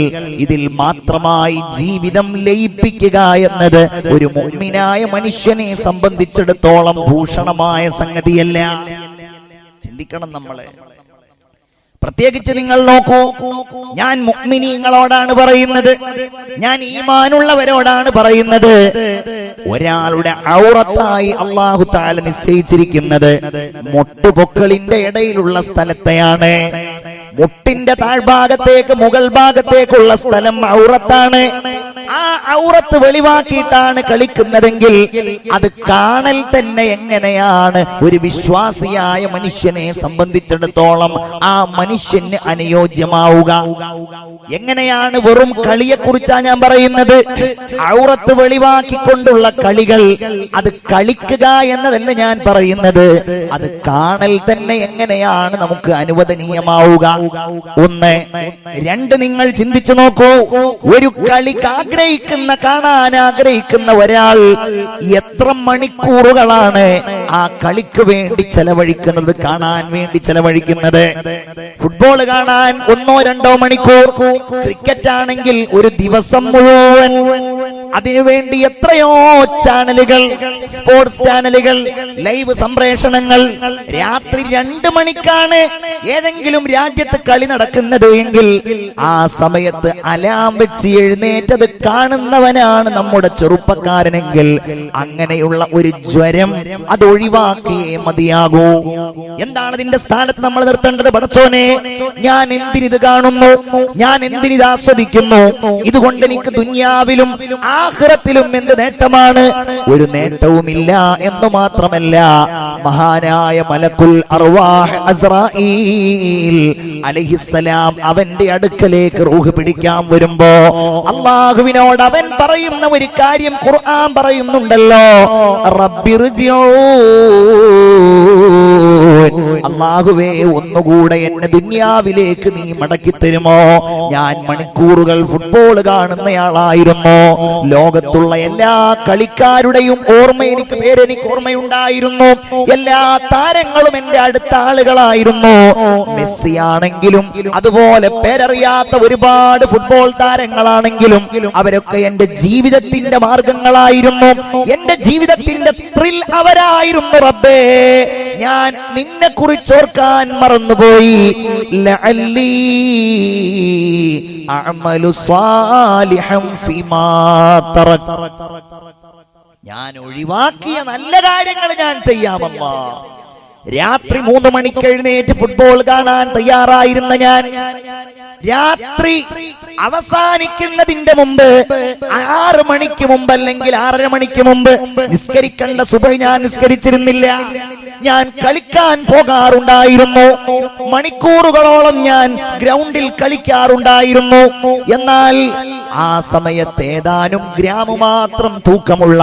ഇതിൽ മാത്രമായി ജീവിതം ലയിപ്പിക്കുക എന്നത് ഒരു മുഅ്മിനായ മനുഷ്യനെ സംബന്ധിച്ചിടത്തോളം ഭൂഷണമായ സംഗതിയല്ല. ചിന്തിക്കണം നമ്മളെ. പ്രത്യേകിച്ച് നിങ്ങൾ നോക്കൂ, ഞാൻ മുഅ്മിനീങ്ങളോടാണ് പറയുന്നത്, ഞാൻ ഈമാനുള്ളവരോടാണ് പറയുന്നത്. ഒരാളുടെ ഔറത്തായി അല്ലാഹു തആല നിശ്ചയിച്ചിരിക്കുന്നത് മുട്ടുപൊക്കളിന്റെ ഇടയിലുള്ള സ്ഥലത്തെയാണ്. മുട്ടിന്റെ താഴ്ഭാഗത്തേക്ക് മുകൾ ഭാഗത്തേക്കുള്ള സ്ഥലം ഔറത്താണ്. ആ ഔറത്ത് വെളിവാക്കിയിട്ടാണ് കളിക്കുന്നതെങ്കിൽ അത് കാണൽ തന്നെ എങ്ങനെയാണ് ഒരു വിശ്വാസിയായ മനുഷ്യനെ സംബന്ധിച്ചിടത്തോളം ആ മനുഷ്യന് അനുയോജ്യമാവുക? എങ്ങനെയാണ്? വെറും കളിയെ കുറിച്ചാണ് ഞാൻ പറയുന്നത്. ഔറത്ത് വെളിവാക്കിക്കൊണ്ടുള്ള കളികൾ, അത് കളിക്കുക എന്നതല്ല ഞാൻ പറയുന്നത്. അത് കാണൽ തന്നെ എങ്ങനെയാണ് നമുക്ക് അനുവദനീയമാവുക? ഒന്ന്. രണ്ട്, നിങ്ങൾ ചിന്തിച്ചു നോക്കൂ. ഒരു കളിക്ക് കാണാൻ ആഗ്രഹിക്കുന്ന ഒരാൾ എത്ര മണിക്കൂറുകളാണ് ആ കളിക്ക് വേണ്ടി ചെലവഴിക്കുന്നത്, കാണാൻ വേണ്ടി ചെലവഴിക്കുന്നത്? ഫുട്ബോൾ കാണാൻ 1-2 മണിക്കൂർ, ക്രിക്കറ്റ് ആണെങ്കിൽ ഒരു ദിവസം മുഴുവൻ. അതിനുവേണ്ടി എത്രയോ ചാനലുകൾ, സ്പോർട്സ് ചാനലുകൾ, ലൈവ് സംപ്രേഷണങ്ങൾ. രാത്രി 2 മണിക്കാണ് ഏതെങ്കിലും രാജ്യത്ത് കളി നടക്കുന്നത് എങ്കിൽ ആ സമയത്ത് അലാം വെച്ച് എഴുന്നേറ്റത് കാണുന്നവനാണ് നമ്മുടെ ചെറുപ്പക്കാരനെങ്കിൽ അങ്ങനെയുള്ള ഒരു ജ്വരം അത് ഒഴിവാക്കിയേ മതിയാകൂ. എന്താണ് ഇതിന്റെ സ്ഥാനത്ത് നമ്മൾ നിർത്തേണ്ടത്? പടച്ചോനെ, ഞാൻ എന്തിനിത് കാണുന്നു, ഞാൻ എന്തിനിത് ആസ്വദിക്കുന്നു? ഇതുകൊണ്ട് എനിക്ക് ദുനിയാവിലും ആഖിറത്തിലും എന്ത് നേട്ടമാണ്? ഒരു നേട്ടവുമില്ല എന്ന് മാത്രമല്ല, മഹാനായ മലക്കുൽ അർവാഹ് അസ്രായീൽ അലൈഹിസ്സലാം അവന്റെ അടുക്കലേക്ക് റൂഹ് പിടിക്കാൻ വരുമ്പോ അല്ലാഹുവിനോട് അവൻ പറയുന്ന ഒരു കാര്യം ഖുർആൻ പറയുന്നുണ്ടല്ലോ, അല്ലാഹുവേ, ഒന്നുകൂടെ എന്നെ ദുനിയാവിലേക്ക് നീ മടക്കി തരുമോ? ഞാൻ മണിക്കൂറുകൾ ഫുട്ബോൾ കാണുന്നയാളായിരുന്നു. ലോകത്തുള്ള എല്ലാ കളിക്കാരുടെയും എനിക്ക് ഓർമ്മയുണ്ടായിരുന്നു. എല്ലാ താരങ്ങളും എന്റെ അടുത്ത ആളുകളായിരുന്നു. മെസ്സി ആണെങ്കിലും അതുപോലെ പേരറിയാത്ത ഒരുപാട് ഫുട്ബോൾ താരങ്ങളാണെങ്കിലും അവരൊക്കെ എന്റെ ജീവിതത്തിന്റെ മാർഗങ്ങളായിരുന്നു, എന്റെ ജീവിതത്തിന്റെ ത്രിൽ അവരായിരുന്നു. റബ്ബേ, ഞാൻ നിന്നെ കുറിച്ച് ഓർക്കാൻ മറന്നുപോയി. ലഅല്ലി അഅമലു സാലിഹൻ ഫീമാ തറക്, ഞാൻ ഒഴിവാക്കിയ നല്ല കാര്യങ്ങൾ ഞാൻ ചെയ്യാമല്ലാ. രാത്രി 3 മണിക്ക് എഴുന്നേറ്റ് ഫുട്ബോൾ കാണാൻ തയ്യാറായിരുന്ന ഞാൻ രാത്രി അവസാനിക്കുന്നതിന്റെ മുമ്പ് 6 മണിക്ക് മുമ്പ് അല്ലെങ്കിൽ 6:30 മണിക്ക് മുമ്പ് നിസ്കരിക്കേണ്ട സുബഹി ഞാൻ നിസ്കരിച്ചിരുന്നില്ല. ഞാൻ കളിക്കാൻ പോകാറുണ്ടായിരുന്നു. മണിക്കൂറുകളോളം ഞാൻ ഗ്രൗണ്ടിൽ കളിക്കാറുണ്ടായിരുന്നു. എന്നാൽ ആ സമയത്ത് ഏതാനും ഗ്രാമു മാത്രം തൂക്കമുള്ള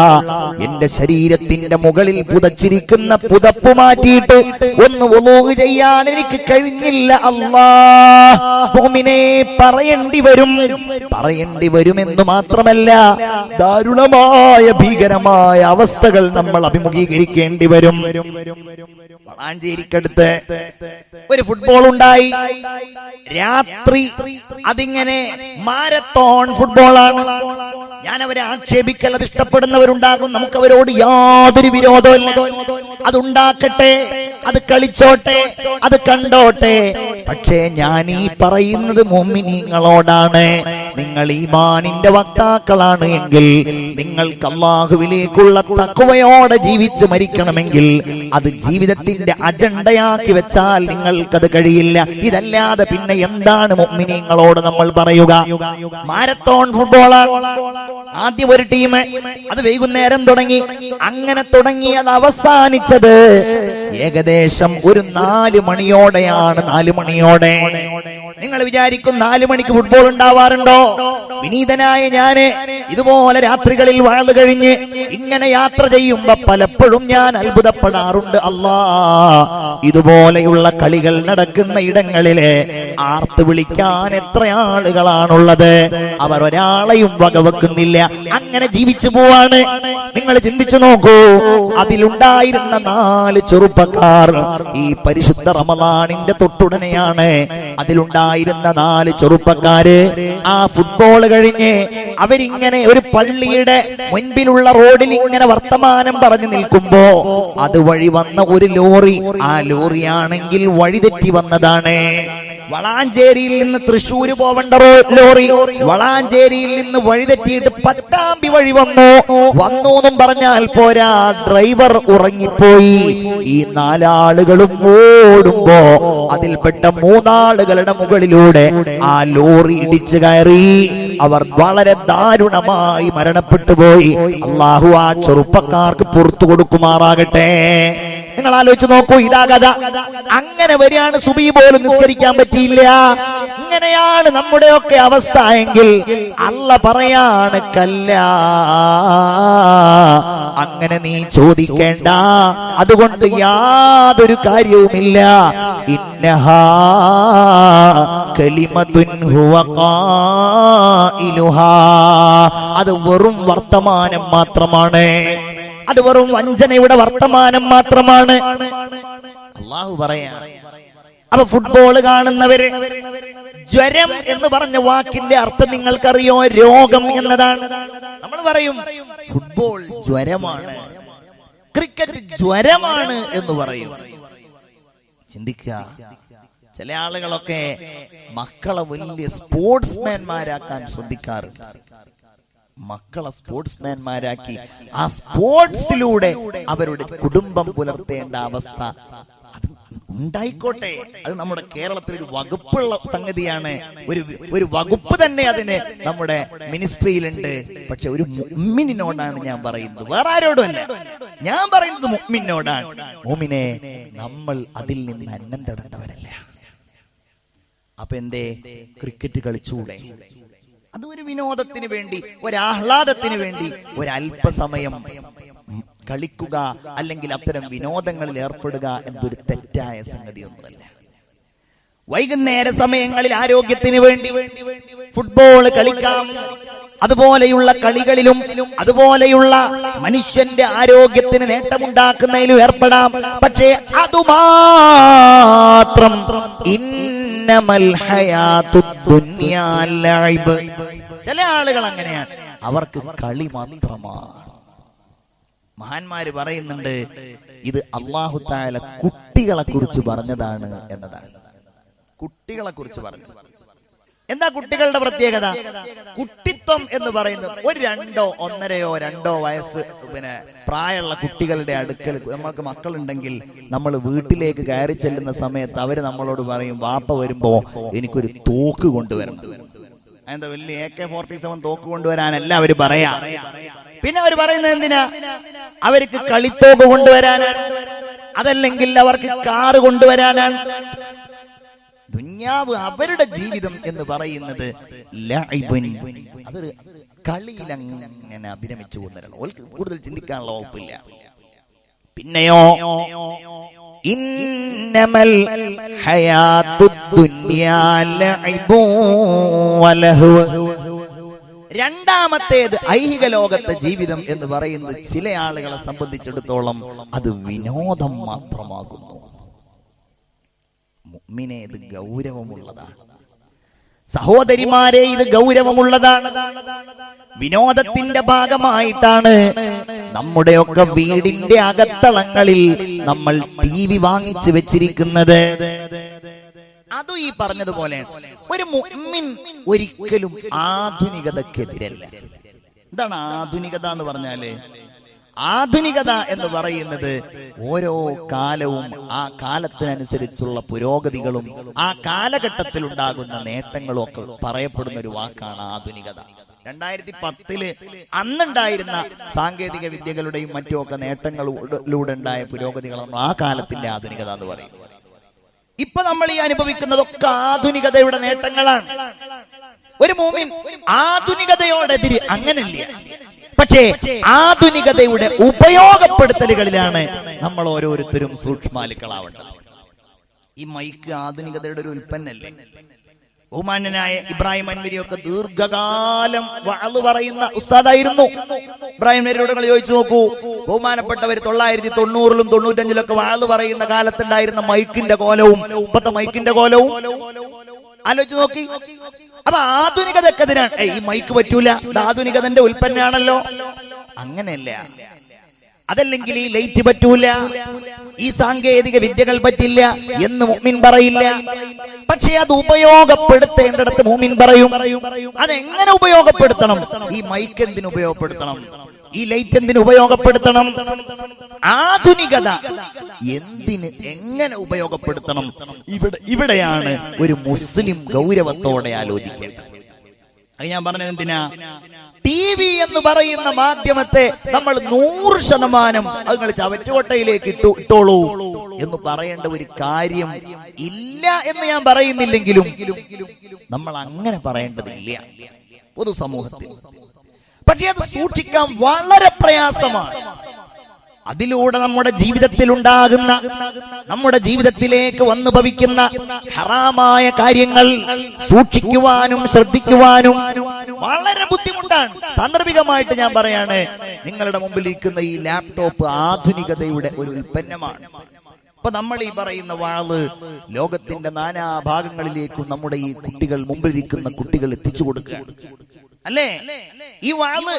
എന്റെ ശരീരത്തിന്റെ മുകളിൽ പുതച്ചിരിക്കുന്ന പുതപ്പ് മാറ്റിയിട്ട് ഒന്ന് വുളൂ ചെയ്യാൻ എനിക്ക് കഴിഞ്ഞില്ല. മുഅ്മിനേ, പറയേണ്ടി വരുമെന്ന് മാത്രമല്ല, ദാരുണമായ ഭീകരമായ അവസ്ഥകൾ നമ്മൾ അഭിമുഖീകരിക്കേണ്ടി വരും. വളാഞ്ചേരിക്കടുത്ത് ഒരു ഫുട്ബോൾ ഉണ്ടായി. രാത്രി അതിങ്ങനെ മാരത്തോൺ ഫുട്ബോളാണ്. ഞാൻ അവരെ ആക്ഷേപിക്കൽ, അത് ഇഷ്ടപ്പെടുന്നവരുണ്ടാകും. നമുക്ക് അവരോട് യാതൊരു വിരോധമില്ല. അതുണ്ടാക്കട്ടെ, അത് കളിച്ചോട്ടെ, അത് കണ്ടോട്ടെ. പക്ഷേ ഞാൻ ഈ പറയുന്നത് മുഅ്മിനീങ്ങളോടാണ്. നിങ്ങൾ ഈമാനിന്റെ വക്താക്കളാണ് എങ്കിൽ, നിങ്ങൾക്ക് അല്ലാഹുവിലേക്കുള്ള തഖ്വയോടെ ജീവിച്ച് മരിക്കണമെങ്കിൽ അത് ജീവിതത്തിന്റെ അജണ്ടയാക്കി വെച്ചാൽ നിങ്ങൾക്കത് കഴിയില്ല. ഇതല്ലാതെ പിന്നെ എന്താണ് മുഅ്മിനീങ്ങളോട് നമ്മൾ പറയുക? മാരത്തോൺ ഫുട്ബോളാണ്. ആദ്യം ഒരു ടീം, അത് വൈകുന്നേരം തുടങ്ങി. അങ്ങനെ തുടങ്ങി അത് അവസാനിച്ചത് ഏകദേശം ഒരു 4 മണിയോടെയാണ്. 4 മണിയോടെ. നിങ്ങൾ വിചാരിക്കും 4 മണിക്ക് ഫുട്ബോൾ ഉണ്ടാവാറുണ്ടോ? വിനീതനായ ഞാന് ഇതുപോലെ രാത്രികളിൽ വാഴ് കഴിഞ്ഞ് ഇങ്ങനെ യാത്ര ചെയ്യുമ്പോ പലപ്പോഴും ഞാൻ അത്ഭുതപ്പെടാറുണ്ട്. അല്ലാ, ഇതുപോലെയുള്ള കളികൾ നടക്കുന്ന ഇടങ്ങളിലെ ആർത്ത് വിളിക്കാൻ എത്ര ആളുകളാണുള്ളത്? അവർ ഒരാളെയും വകവെക്കുന്നില്ല. അങ്ങനെ ജീവിച്ചു പോവാണ്. നിങ്ങൾ ചിന്തിച്ചു നോക്കൂ. അതിലുണ്ടായിരുന്ന 4 ചെറുപ്പക്കാർ ഈ പരിശുദ്ധ റമളാനിന്റെ തൊട്ടുടനെയാണ്. അതിലുണ്ടായിരുന്ന 4 ചെറുപ്പക്കാര് ആ ഫുട്ബോൾ കഴിഞ്ഞ് അവരിങ്ങനെ ഒരു പള്ളിയുടെ മുൻപിലുള്ള റോഡിൽ ഇങ്ങനെ വർത്തമാനം പറഞ്ഞു നിൽക്കുമ്പോ അതുവഴി വന്ന ഒരു ലോറി, ആ ലോറിയാണെങ്കിൽ വഴിതെറ്റി വന്നതാണ്. വളാഞ്ചേരിയിൽ നിന്ന് തൃശ്ശൂര് പോവേണ്ട ലോറി വളാഞ്ചേരിയിൽ നിന്ന് വഴിതെറ്റിയിട്ട് പട്ടാമ്പി വഴി വന്നു എന്നും പറഞ്ഞാൽ പോരാ, ഡ്രൈവർ ഉറങ്ങിപ്പോയി. ഈ 4 ആളുകളും ഓടുമ്പോ അതിൽപ്പെട്ട 3 ആളുകളുടെ മുകളിലൂടെ ആ ലോറി ഇടിച്ചു കയറി. അവർ വളരെ ദാരുണമായി മരണപ്പെട്ടു പോയി. അല്ലാഹു ആ ചെറുപ്പക്കാർക്ക് പുറത്തു കൊടുക്കുമാറാകട്ടെ. നിങ്ങൾ ആലോചിച്ച് നോക്കൂ, ഇതാ കഥ. അങ്ങനെ വരികയാണ്. സുബഹി പോലും നിസ്കരിക്കാൻ പറ്റിയില്ല. ഇങ്ങനെയാണ് നമ്മുടെയൊക്കെ അവസ്ഥ എങ്കിൽ അല്ലാഹ് പറയാണ്, കല്ല, അങ്ങനെ നീ ചോദിക്കേണ്ട, അതുകൊണ്ട് യാതൊരു കാര്യവുമില്ല. ഇന്നഹാ കലിമത്തുൻ ഹുവ ഖായിലുഹാ, അത് വെറും വർത്തമാനം മാത്രമാണ്. അത് വെറും വഞ്ചനയുടെ വർത്തമാനം മാത്രമാണ്. അല്ലാഹു പറയാ. അപ്പൊ ഫുട്ബോൾ കാണുന്നവര്, ജ്വരം എന്ന് പറഞ്ഞ വാക്കിന്റെ അർത്ഥം നിങ്ങൾക്കറിയോ? രോഗം എന്നതാണ്. നമ്മൾ പറയും ഫുട്ബോൾ ജ്വരമാണ്, ക്രിക്കറ്റ് ജ്വരമാണ് എന്ന് പറയും. ചിന്തിക്കുക, ചില ആളുകളൊക്കെ മക്കളെ വലിയ സ്പോർട്സ്മാൻമാരാക്കാൻ ശ്രദ്ധിക്കാറുണ്ട്. മക്കളെ സ്പോർട്സ്മാൻമാരാക്കി ആ സ്പോർട്സിലൂടെ അവരുടെ കുടുംബം പുലർത്തേണ്ട അവസ്ഥ അത് ഉണ്ടായിക്കോട്ടെ. അത് നമ്മുടെ കേരളത്തിൽ ഒരു വകുപ്പുള്ള സംഗതിയാണ്. ഒരു വകുപ്പ് തന്നെ അതിന് നമ്മുടെ മിനിസ്ട്രിയിലുണ്ട്. പക്ഷെ ഒരു മുഅ്മിനോടാണ് ഞാൻ പറയുന്നത്, വേറെ ആരോടും അല്ല. ഞാൻ പറയുന്നത് മുഅ്മിനോടാണ്. മുഅ്മിനെ, നമ്മൾ അതിൽ നിന്ന് അന്നം തടേണ്ടവരല്ല. അപ്പൊ എന്തേ ക്രിക്കറ്റ് കളിച്ചൂടെ? അത് ഒരു വിനോദത്തിന് വേണ്ടി, ഒരാഹ്ലാദത്തിന് വേണ്ടി ഒരല്പസമയം കളിക്കുക, അല്ലെങ്കിൽ അത്തരം വിനോദങ്ങളിൽ ഏർപ്പെടുക എന്നതൊരു തെറ്റായ സംഗതിയൊന്നുമല്ല. വൈകുന്നേര സമയങ്ങളിൽ ആരോഗ്യത്തിന് വേണ്ടി ഫുട്ബോൾ കളിക്കാം. അതുപോലെയുള്ള കളികളിലും അതുപോലെയുള്ള മനുഷ്യന്റെ ആരോഗ്യത്തിന് നേട്ടമുണ്ടാക്കുന്നതിലും ഏർപ്പെടാം. പക്ഷേ അതുമാത്രം ഇന്നമൽ ഹയാത്തുദ് ദുനിയാ ലഅബ്. ചില ആളുകൾ അങ്ങനെയാണ്, അവർക്ക് കളി മാത്രമാണ്. മഹാന്മാര് പറയുന്നുണ്ട്, ഇത് അല്ലാഹു തആല കുട്ടികളെ കുറിച്ച് പറഞ്ഞതാണ് എന്നതാണ്. കുട്ടികളെ കുറിച്ച് പറഞ്ഞു. എന്താ കുട്ടികളുടെ പ്രത്യേകത? കുട്ടിത്വം എന്ന് പറയുന്നത് ഒരു 2 1.5 2 വയസ്സ് പ്രായമുള്ള കുട്ടികളുടെ അടുക്കൽ നമ്മൾക്ക് മക്കളുണ്ടെങ്കിൽ നമ്മൾ വീട്ടിലേക്ക് കയറി ചെല്ലുന്ന സമയത്ത് അവര് നമ്മളോട് പറയും, വാപ്പ വരുമ്പോ എനിക്കൊരു തോക്ക് കൊണ്ടുവരണം. എന്താ വലിയ AK-47 തോക്ക് കൊണ്ടുവരാനല്ല അവര് പറയാ. പിന്നെ അവർ പറയുന്നത് എന്തിനാ? അവർക്ക് കളിത്തോക്ക് കൊണ്ടുവരാനാണ്, അതല്ലെങ്കിൽ അവർക്ക് കാറ് കൊണ്ടുവരാനാണ്. ദുന്യാവ്, അവരുടെ ജീവിതം എന്ന് പറയുന്നത് ലഅബുൻ, അതൊരു കളിയിലങ്ങനെ അഭിരമിച്ചു പോകുന്നവരാണ്. ഓൾക്ക് കൂടുതൽ ചിന്തിക്കാനുള്ള വകുപ്പില്ല. പിന്നെയോ ഇന്നമൽ ഹയാത്തുദ് ദുനിയാ ലഅബുൻ വലഹു. രണ്ടാമത്തേത് ഐഹിക ലോകത്തെ ജീവിതം എന്ന് പറയുന്നത് ചില ആളുകളെ സംബന്ധിച്ചിടത്തോളം അത് വിനോദം മാത്രമാകുന്നു. മുഅ്മിനെ ഇത് ഗൗരവമുള്ളതാണ്. സഹോദരിമാരെ, ഇത് ഗൗരവമുള്ളതാണ്. വിനോദത്തിന്റെ ഭാഗമായിട്ടാണ് നമ്മുടെയൊക്കെ വീടിന്റെ അകത്തളങ്ങളിൽ നമ്മൾ TV വാങ്ങിച്ചു വെച്ചിരിക്കുന്നത്. അതും ഈ പറഞ്ഞതുപോലെ ഒരു മുഅ്മിൻ ഒരിക്കലും ആധുനികതക്കെതിരല്ല. എന്താണ് ആധുനികത എന്ന് പറഞ്ഞാല്? ആധുനികത എന്ന് പറയുന്നത് ഓരോ കാലവും ആ കാലത്തിനനുസരിച്ചുള്ള പുരോഗതികളും ആ കാലഘട്ടത്തിൽ ഉണ്ടാകുന്ന നേട്ടങ്ങളും ഒക്കെ പറയപ്പെടുന്ന ഒരു വാക്കാണ് ആധുനികത. 2010 അന്നുണ്ടായിരുന്ന സാങ്കേതിക വിദ്യകളുടെയും മറ്റുമൊക്കെ നേട്ടങ്ങളിലൂടെ ഉണ്ടായ പുരോഗതികളാണ് ആ കാലത്തിന്റെ ആധുനികത എന്ന് പറയും. ഇപ്പൊ നമ്മൾ ഈ അനുഭവിക്കുന്നതൊക്കെ ആധുനികതയുടെ നേട്ടങ്ങളാണ്. ഒരു മുഅ്മിൻ ആധുനികതയോടെതിര് അങ്ങനല്ല. പക്ഷേ ആധുനികതയുടെ ഉപയോഗപ്പെടുത്തലുകളിലാണ് നമ്മൾ ഓരോരുത്തരും സൂക്ഷ്മാലുക്കളാവേണ്ടത്. ഈ മൈക്ക് ആധുനികതയുടെ ഒരു ഉൽപ്പന്നല്ലേ? ബഹുമാന്യനായ ഇബ്രാഹിം അൻവരിയൊക്കെ ദീർഘകാലം വഅള് പറയുന്ന ഉസ്താദായിരുന്നു. ഇബ്രാഹിം അൻവരിയോട് നിങ്ങൾ ചോദിച്ചു നോക്കൂ, ബഹുമാനപ്പെട്ടവർ 990-ലും 95-ലൊക്കെ വഅള് പറയുന്ന കാലത്തുണ്ടായിരുന്ന മൈക്കിന്റെ കോലവും ഇപ്പത്തെ മൈക്കിന്റെ കോലവും ആലോചിച്ച് നോക്കി. അപ്പൊ ആധുനികതക്കെതിരാണ്. ഈ മൈക്ക് പറ്റൂല, ഇത് ആധുനികതന്റെ ഉൽപ്പന്നമാണല്ലോ. അങ്ങനെയല്ല. അതല്ലെങ്കിൽ ഈ ലൈറ്റ് പറ്റൂല, ഈ സാങ്കേതിക വിദ്യകൾ പറ്റില്ല എന്ന് മുഅ്മിൻ പറയില്ല. പക്ഷെ അത് ഉപയോഗപ്പെടുത്തേണ്ടിടത്ത് മുഅ്മിൻ പറയും. അതെങ്ങനെ ഉപയോഗപ്പെടുത്തണം? ഈ മൈക്ക് എന്തിനു ഉപയോഗപ്പെടുത്തണം? ഈ ലൈറ്റ് എന്തിനു ഉപയോഗപ്പെടുത്തണം? ആധുനികത എന്തിന് എങ്ങനെ ഉപയോഗപ്പെടുത്തണം? ഇവിടെയാണ് ഒരു മുസ്ലിം ഗൗരവത്തോടെ ആലോചിക്കേണ്ടത്. അത് ഞാൻ പറഞ്ഞത് എന്തിനാ? TV എന്ന് പറയുന്ന മാധ്യമത്തെ നമ്മൾ 100% അത് നിങ്ങൾ ചവറ്റുകൊട്ടയിലേക്ക് ഇട്ടോളൂ എന്ന് പറയേണ്ട ഒരു കാര്യം ഇല്ല എന്ന് ഞാൻ പറയുന്നില്ലെങ്കിലും നമ്മൾ അങ്ങനെ പറയേണ്ടതില്ല പൊതുസമൂഹത്തിൽ. പക്ഷെ അത് സൂക്ഷിക്കാൻ വളരെ പ്രയാസമാണ്. അതിലൂടെ നമ്മുടെ ജീവിതത്തിൽ ഉണ്ടാകുന്ന, നമ്മുടെ ജീവിതത്തിലേക്ക് വന്നു ഭവിക്കുന്ന ഹറാമായ കാര്യങ്ങൾ സൂക്ഷിക്കുവാനും ശ്രദ്ധിക്കുവാനും വളരെ ബുദ്ധിമുട്ടാണ്. സാന്ദർഭികമായിട്ട് ഞാൻ പറയാണ്, നിങ്ങളുടെ മുമ്പിൽ ഇരിക്കുന്ന ഈ ലാപ്ടോപ്പ് ആധുനികതയുടെ ഒരു ഉൽപ്പന്നമാണ്. ഇപ്പൊ നമ്മൾ ഈ പറയുന്ന വാള് ലോകത്തിന്റെ നാനാഭാഗങ്ങളിലേക്കും നമ്മുടെ ഈ കുട്ടികൾ, മുമ്പിലിരിക്കുന്ന കുട്ടികൾ എത്തിച്ചു കൊടുക്കുക അല്ലേ? ഈ വാള്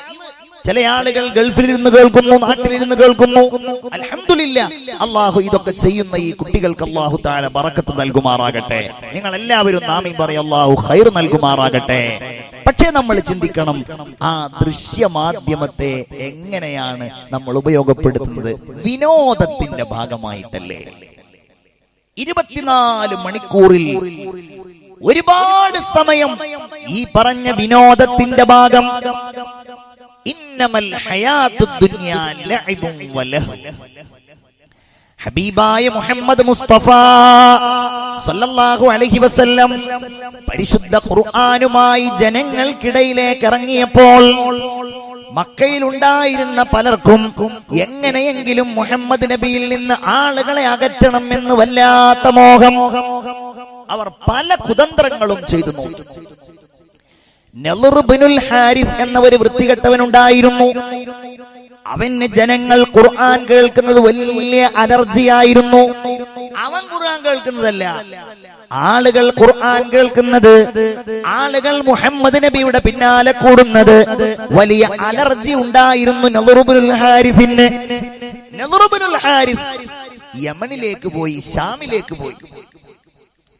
ചില ആളുകൾ ഗൾഫിലിരുന്ന് കേൾക്കുന്നു, നാട്ടിലിരുന്ന് കേൾക്കുന്നു. അൽഹംദുലില്ലാഹ്, അള്ളാഹു ഇതൊക്കെ ചെയ്യുന്ന ഈ കുട്ടികൾക്ക് അള്ളാഹു തആല ബറക്കത്ത് നൽകുമാറാകട്ടെ. നിങ്ങൾ എല്ലാവരും ആമീൻ പറയും, അള്ളാഹു ഖൈർ നൽകുമാറാകട്ടെ. പക്ഷേ നമ്മൾ ചിന്തിക്കണം, ആ ദൃശ്യമാധ്യമത്തെ എങ്ങനെയാണ് നമ്മൾ ഉപയോഗപ്പെടുത്തുന്നത്? വിനോദത്തിന്റെ ഭാഗമായിട്ടല്ലേ? 24 മണിക്കൂറിൽ ഒരുപാട് സമയം ഈ പറഞ്ഞ വിനോദത്തിന്റെ ഭാഗം. ഇന്നമൽ ഹയാത്തുദ് ദുനിയാ ലഅബുൻ വലഹു. ഹബീബായ മുഹമ്മദ് മുസ്തഫ സല്ലല്ലാഹു അലൈഹി വസല്ലം പരിശുദ്ധ ഖുർആനുമായി ജനങ്ങൾക്കിടയിലേക്ക് ഇറങ്ങിയപ്പോൾ മക്കയിൽ ഉണ്ടായിരുന്ന പലർക്കും എങ്ങനെയെങ്കിലും മുഹമ്മദ് നബിയിൽ നിന്ന് ആളുകളെ അകറ്റണം എന്ന് വല്ലാത്ത മോഹം. അവർ പല കുതന്ത്രങ്ങളും ചെയ്തു നോക്കി. നളർ ഇബ്നുൽ ഹാരിസ് എന്ന ഒരു വൃത്തികെട്ടവനുണ്ടായിരുന്നു. അവന് ജനങ്ങൾ ഖുർആൻ കേൾക്കുന്നത് വലിയ അലർജിയായിരുന്നു. അവൻ ഖുർആൻ കേൾക്കുന്നതല്ല, ആളുകൾ ഖുർആൻ കേൾക്കുന്നത്, ആളുകൾ മുഹമ്മദ് നബിയുടെ പിന്നാലെ കൂടുന്നത് വലിയ അലർജി ഉണ്ടായിരുന്നു നളർ ഇബ്നുൽ ഹാരിസിന്. നളർ ഇബ്നുൽ ഹാരിസ് യമനിലേക്ക് പോയി, ഷാമിലേക്ക് പോയി.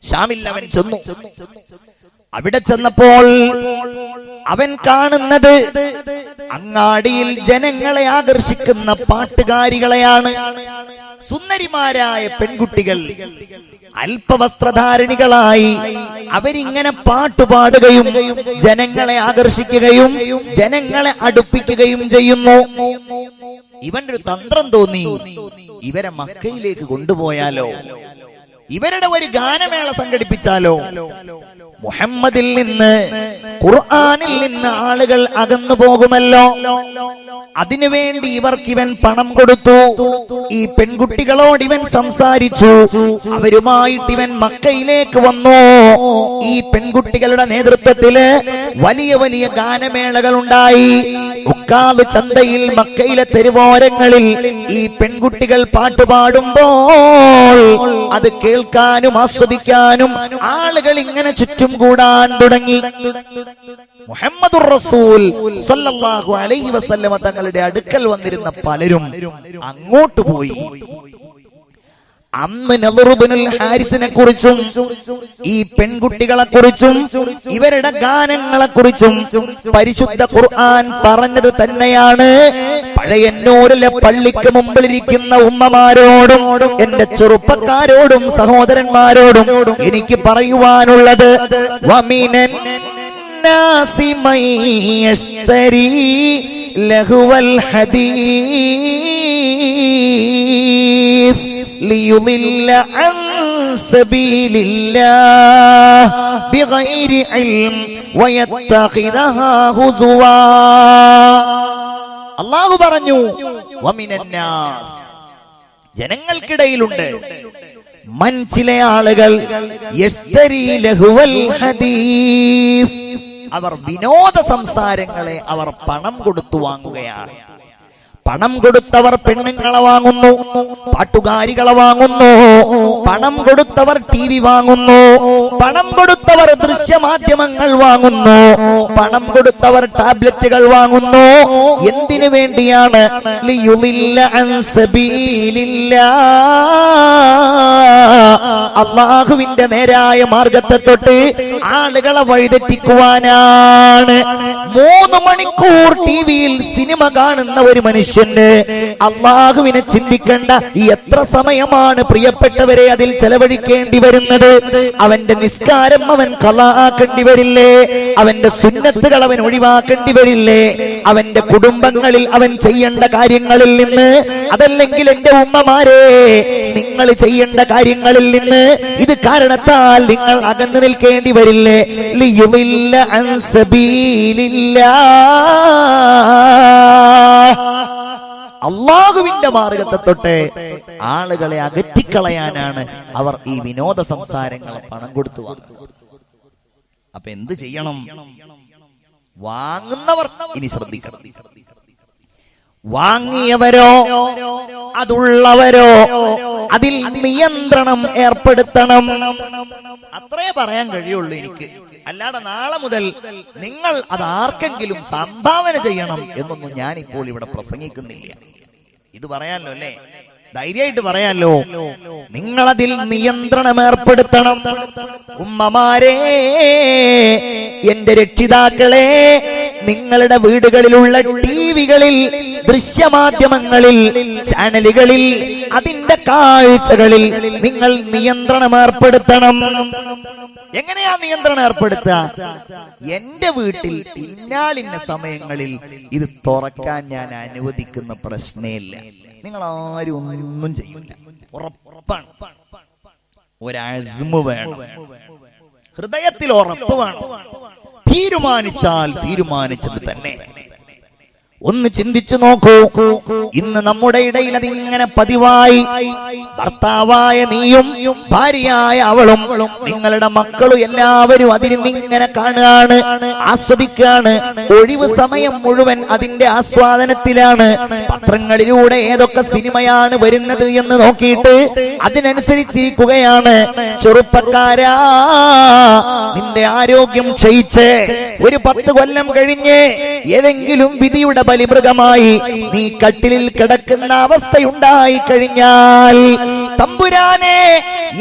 ഷാമിൽ അവൻ ചെന്നു. അവിടെ ചെന്നപ്പോൾ അവൻ കാണുന്നത് അങ്ങാടിയിൽ ജനങ്ങളെ ആകർഷിക്കുന്ന പാട്ടുകാരികളെയാണ്. സുന്ദരിമാരായ പെൺകുട്ടികൾ അല്പവസ്ത്രധാരണികളായി അവരിങ്ങനെ പാട്ടുപാടുകയും ജനങ്ങളെ ആകർഷിക്കുകയും ജനങ്ങളെ അടുപ്പിക്കുകയും ചെയ്യുന്നു. ഇവന്റെ ഒരു തന്ത്രം തോന്നി, ഇവരെ മക്കയിലേക്ക് കൊണ്ടുപോയാലോ, ഇവരുടെ ഒരു ഗാനമേള സംഘടിപ്പിച്ചാലോ. മുഹമ്മദിൽ നിന്ന്, ഖുർആനിൽ നിന്ന് ആളുകൾ അകന്നു പോകുമല്ലോ. അതിനുവേണ്ടി ഇവൻ പണം കൊടുത്തു. ഈ പെൺകുട്ടികളോട് ഇവൻ സംസാരിച്ചു. അവരുമായിട്ട് ഇവൻ മക്കയിലേക്ക് വന്നു. ഈ പെൺകുട്ടികളുടെ നേതൃത്വത്തില് വലിയ വലിയ ഗാനമേളകൾ ഉണ്ടായി. ഉക്കാദ് ചന്തയിൽ, മക്കയിലെ തെരുവോരങ്ങളിൽ ഈ പെൺകുട്ടികൾ പാട്ടുപാടുമ്പോൾ അത് കേൾക്കാനും ആസ്വദിക്കാനും ആളുകൾ ഇങ്ങനെ ചുറ്റും കൂടാൻ തുടങ്ങി. മുഹമ്മദുർ റസൂൽ സല്ലല്ലാഹു അലൈഹി വസല്ലമ തങ്ങളുടെ അടുക്കൽ വന്നിരുന്ന പലരും അങ്ങോട്ട് പോയി. അന്ന് നളർ ഇബ്നുൽ ഹാരിസിനെ കുറിച്ചും ഈ പെൺകുട്ടികളെ കുറിച്ചും ഇവരുടെ ഗാനങ്ങളെ കുറിച്ചും പരിശുദ്ധ ഖുർആൻ പറഞ്ഞത് തന്നെയാണ്. പഴയന്നൂരിലെ പള്ളിക്ക് മുമ്പിലിരിക്കുന്ന ഉമ്മമാരോടും എന്റെ ചെറുപ്പക്കാരോടും സഹോദരന്മാരോടും എനിക്ക് പറയുവാനുള്ളത്, വമിനൻ നാസി മൻ യശ്തരി ലഹുവൽ ഹദീസ് ليضل عن سبيل الله بغير علم ويتخذها هزوا. അല്ലാഹു പറഞ്ഞു, വമിനന്നാസ്, ജനങ്ങൾക്കിടയിലുണ്ട് മൻ, ചില ആളുകൾ, യശ്തരി ലഹുവൽ ഹദീസ്, അവർ വിനോദ സംസാരങ്ങളെ അവർ പണം കൊടുത്തു വാങ്ങുകയാണ്. പണം കൊടുത്തവർ പെണ്ണുങ്ങളെ വാങ്ങുന്നു, പാട്ടുകാരികളെ വാങ്ങുന്നു. പണം കൊടുത്തവർ TV വാങ്ങുന്നു. പണം കൊടുത്തവർ ദൃശ്യമാധ്യമങ്ങൾ വാങ്ങുന്നു. പണം കൊടുത്തവർ ടാബ്ലറ്റുകൾ വാങ്ങുന്നു. എന്തിനു വേണ്ടിയാണ്? ലിയുളില്ല അൻ സബീലില്ലാഹ്, അല്ലാഹുവിന്റെ നേരായ മാർഗത്തെ തൊട്ട് ആളുകളെ വഴിതെറ്റിക്കുവാനാണ്. 3 മണിക്കൂർ ടിവിയിൽ സിനിമ കാണുന്ന ഒരു മനുഷ്യന് അള്ളാഹുവിനെ ചിന്തിക്കേണ്ട എത്ര സമയമാണ് പ്രിയപ്പെട്ടവരെ അതിൽ ചെലവഴിക്കേണ്ടി വരുന്നത്? അവന്റെ നിസ്കാരം അവൻ ഖളാ ആക്കേണ്ടി വരില്ലേ? അവന്റെ സുന്നത്തുകൾ അവൻ ഒഴിവാക്കേണ്ടി വരില്ലേ? അവന്റെ കുടുംബങ്ങളിൽ അവൻ ചെയ്യേണ്ട കാര്യങ്ങളിൽ നിന്ന്, അതല്ലെങ്കിൽ എന്റെ ഉമ്മമാരെ, നിങ്ങൾ ചെയ്യേണ്ട കാര്യങ്ങളിൽ നിന്ന് ഇത് കാരണത്താൽ നിങ്ങൾ അകന്നു നിൽക്കേണ്ടി വരില്ലേ? ലിയുളില്ല അൻ സബീലില്ലാഹ്, അള്ളാഹുവിന്റെ മാർഗത്തെ തൊട്ട് ആളുകളെ അകറ്റിക്കളയാനാണ് അവർ ഈ വിനോദ സംസാരങ്ങളെ പണം കൊടുത്തു വാങ്ങുന്നത്. അപ്പൊ എന്ത് ചെയ്യണം? വാങ്ങുന്നവർ ഇനി ശ്രദ്ധിക്കണം. വാങ്ങിയവരോ അതുള്ളവരോ അതിൽ നിയന്ത്രണം ഏർപ്പെടുത്തണം. അത്രേ പറയാൻ കഴിയുള്ളൂ എനിക്ക്. അല്ലാതെ നാളെ മുതൽ നിങ്ങൾ അത് ആർക്കെങ്കിലും സംഭാവന ചെയ്യണം എന്നൊന്നും ഞാനിപ്പോൾ ഇവിടെ പ്രസംഗിക്കുന്നില്ല. ഇത് പറയാലോ അല്ലേ? ധൈര്യമായിട്ട് പറയാലോ. നിങ്ങളതിൽ നിയന്ത്രണം ഏർപ്പെടുത്തണം. ഉമ്മമാരെ, എന്റെ രക്ഷിതാക്കളെ, നിങ്ങളുടെ വീടുകളിലുള്ള ടിവികളിൽ, ദൃശ്യമാധ്യമങ്ങളിൽ, ചാനലുകളിൽ, അതിന്റെ കാഴ്ചകളിൽ നിങ്ങൾ നിയന്ത്രണം ഏർപ്പെടുത്തണം. എങ്ങനെയാ നിയന്ത്രണം ഏർപ്പെടുത്തുക? എന്റെ വീട്ടിൽ ഇന്നാളിന്ന സമയങ്ങളിൽ ഇത് തുറക്കാൻ ഞാൻ അനുവദിക്കുന്ന പ്രശ്നമില്ല. നിങ്ങൾ ആരും ഒന്നും ചെയ്യില്ല. ഉറപ്പാണ്. ഒരസ്മ വേണം, ഹൃദയത്തിൽ ഉറപ്പ് വേണം. തീരുമാനിച്ചാൽ തീരുമാനിച്ചത് തന്നെ. ഒന്ന് ചിന്തിച്ചു നോക്കൂ. ഇന്ന് നമ്മുടെ ഇടയിൽ അതിങ്ങനെ പതിവായി. ഭർത്താവായ നീയും ഭാര്യയായ അവളും നിങ്ങളുടെ മക്കളും എല്ലാവരും അതിനിങ്ങനെ കാണുകയാണ്, ആസ്വദിക്കുകയാണ്. ഒഴിവ് സമയം മുഴുവൻ അതിന്റെ ആസ്വാദനത്തിലാണ്. പത്രങ്ങളിലൂടെ ഏതൊക്കെ സിനിമയാണ് വരുന്നത് എന്ന് നോക്കിയിട്ട് അതിനനുസരിച്ചിരിക്കുകയാണ്. ചെറുപ്പക്കാരാ, നിന്റെ ആരോഗ്യം ക്ഷയിച്ച് ഒരു 10 കൊല്ലം കഴിഞ്ഞ് ഏതെങ്കിലും വിധിയുടെ ബലിമൃഗമായി നീ കട്ടിലിൽ കിടക്കുന്ന അവസ്ഥയുണ്ടായി കഴിഞ്ഞാൽ, തമ്പുരാനെ,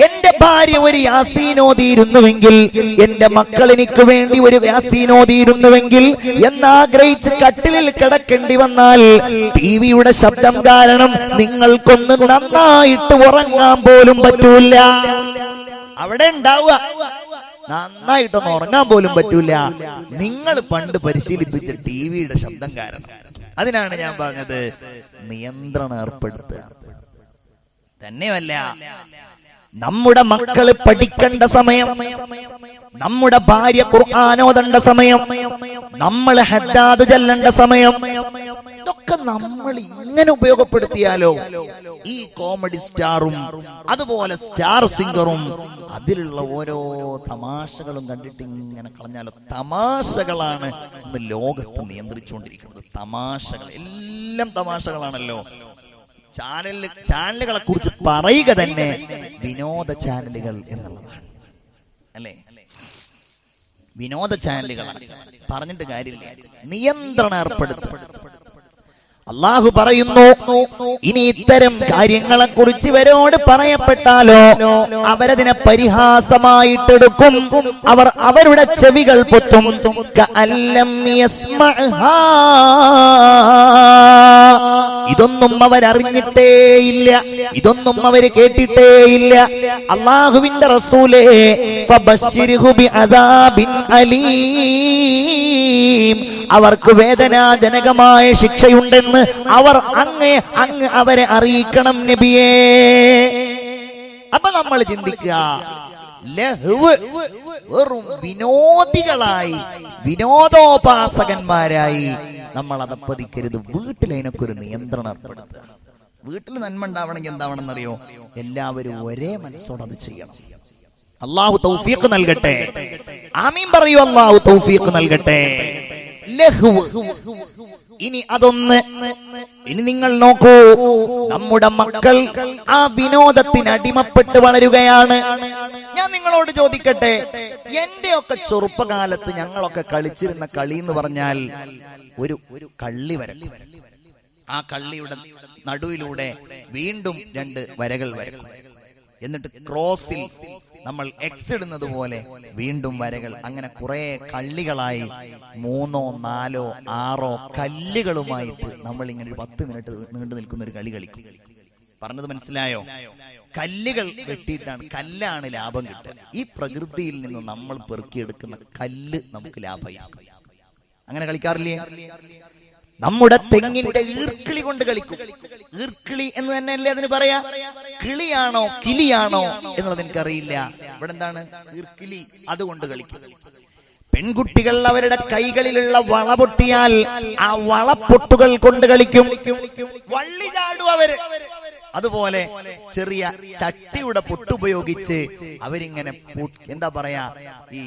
എന്റെ ഭാര്യ ഒരു യാസീനോദിയിരുന്നുവെങ്കിൽ, എന്റെ മക്കൾ എനിക്ക് വേണ്ടി ഒരു യാസീനോദിയിരുന്നുവെങ്കിൽ എന്നാഗ്രഹിച്ച് കട്ടിലിൽ കിടക്കേണ്ടി വന്നാൽ ടിവിയുടെ ശബ്ദം കാരണം നിങ്ങൾക്കൊന്ന് നന്നായിട്ട് ഉറങ്ങാൻ പോലും പറ്റൂല. അവിടെ ഉണ്ടാവുക, നന്നായിട്ടൊന്നും ഉറങ്ങാൻ പോലും പറ്റൂല. നിങ്ങൾ പണ്ട് പരിശീലിപ്പിച്ച ടിവിയുടെ ശബ്ദം കാരണം. അതിനാണ് ഞാൻ പറഞ്ഞത്, നിയന്ത്രണം ഏർപ്പെടുത്തുക. തന്നെയല്ല, നമ്മുടെ മക്കള് പഠിക്കേണ്ട സമയം, നമ്മുടെ ഭാര്യ ഖുർആൻ ഓതേണ്ട സമയം, നമ്മൾ ഹദ്ദാദ് ചൊല്ലേണ്ട സമയം, ഇതൊക്കെ നമ്മൾ ഇങ്ങനെ ഉപയോഗപ്പെടുത്തിയാലോ, ഈ കോമഡി സ്റ്റാറും അതുപോലെ സ്റ്റാർ സിംഗറും അതിലുള്ള ഓരോ തമാശകളും കണ്ടിട്ട് ഇങ്ങനെ കളഞ്ഞാലോ. തമാശകളാണ് ഇന്ന് ലോകത്ത് നിയന്ത്രിച്ചുകൊണ്ടിരിക്കുന്നത്. തമാശകൾ, എല്ലാം തമാശകളാണല്ലോ. ചാനലുകളെ കുറിച്ച് പറയുക തന്നെ വിനോദ ചാനലുകൾ എന്നുള്ളതാണ്, അല്ലേ? വിനോദ ചാനലുകളാണ്, പറഞ്ഞിട്ട് കാര്യമില്ല. നിയന്ത്രണം ഏർപ്പെടുത്തുക. അള്ളാഹു പറയുന്നു, ഇനി ഇത്തരം കാര്യങ്ങളെ കുറിച്ച് ഇവരോട് പറയപ്പെട്ടാലോ അവരതിനെ പരിഹാസമായിട്ടെടുക്കും. അവർ അവരുടെ ചെവികൾ പൊത്തും. കഅല്ലം യസ്മഅഹാ, ഇതൊന്നും അവരറിഞ്ഞിട്ടേയില്ല, ഇതൊന്നും അവര് കേട്ടിട്ടേയില്ല. അള്ളാഹുവിന്റെ റസൂലേ, ഫബശ്ശിർഹു ബിഅദാബിൻ അലീം, അവർക്ക് വേദനാജനകമായ ശിക്ഷയുണ്ടെന്ന് അവർ അങ്ങ് അവരെ അറിയിക്കണം നബിയേ. അപ്പൊ നമ്മൾ ചിന്തിക്കുക, ലഹ്വ്, വെറും വിനോദികളായി, വിനോദോപാസകന്മാരായി നമ്മൾ അതപ്പതിക്കരുത്. വീട്ടിൽ അതിനൊക്കെ ഒരു നിയന്ത്രണം ഏർപ്പെടുത്തുക. വീട്ടിൽ നന്മ ഉണ്ടാവണമെങ്കിൽ എന്താവണമെന്നറിയോ? എല്ലാവരും ഒരേ മനസ്സോടെ അത് ചെയ്യണം. അള്ളാഹു തൗഫീഖ് നൽകട്ടെ. ആമീൻ പറയൂ. അള്ളാഹു തൗഫീഖ് നൽകട്ടെ. ലഹ്വ്, ഇനി അതൊന്ന്. ഇനി നിങ്ങൾ നോക്കൂ, നമ്മുടെ മക്കൾ ആ വിനോദത്തിന് അടിമപ്പെട്ട് വളരുകയാണ്. ഞാൻ നിങ്ങളോട് ചോദിക്കട്ടെ, എന്റെയൊക്കെ ചെറുപ്പകാലത്ത് ഞങ്ങളൊക്കെ കളിച്ചിരുന്ന കളി എന്ന് പറഞ്ഞാൽ ഒരു കള്ളി വരക്കും. ആ കള്ളിയുടെ നടുവിലൂടെ വീണ്ടും 2 വരകൾ വരക്കും. എന്നിട്ട് ക്രോസിൽ നമ്മൾ എക്സ് ഇടുന്നത് പോലെ വീണ്ടും വരകൾ. അങ്ങനെ കുറെ കള്ളികളായി 3, 4, 6 കല്ലുകളുമായിട്ട് നമ്മൾ ഇങ്ങനെ ഒരു 10 മിനിറ്റ് നീണ്ടു നിൽക്കുന്ന ഒരു കളി കളിക്കും. പറഞ്ഞത് മനസ്സിലായോ? കല്ലുകൾ വെട്ടിയിട്ടാണ്, കല്ലാണ് ലാഭം കിട്ടുക. ഈ പ്രകൃതിയിൽ നിന്ന് നമ്മൾ പെറുക്കിയെടുക്കുന്ന കല്ല് നമുക്ക് ലാഭമായിരിക്കും. അങ്ങനെ കളിക്കാറില്ലേ? നമ്മുടെ തെങ്ങിന്റെ ഈർക്കിളി കൊണ്ട് കളിക്കും. ഈർക്കിളി എന്ന് തന്നെയല്ലേ അതിന് പറയാ? കിളിയാണോ കിളിയാണോ എന്നുള്ളത് എനിക്കറിയില്ല. ഇവിടെ എന്താണ് ഈർക്കിളി, അതുകൊണ്ട് കളിക്കും. പെൺകുട്ടികൾ അവരുടെ കൈകളിലുള്ള വള പൊട്ടിയാൽ ആ വളപ്പൊട്ടുകൾ കൊണ്ട് കളിക്കും. വള്ളി ചാടും അവര്. അതുപോലെ ചെറിയ ചട്ടിയുടെ പൊട്ടുപയോഗിച്ച് അവരിങ്ങനെ എന്താ പറയാ, ഈ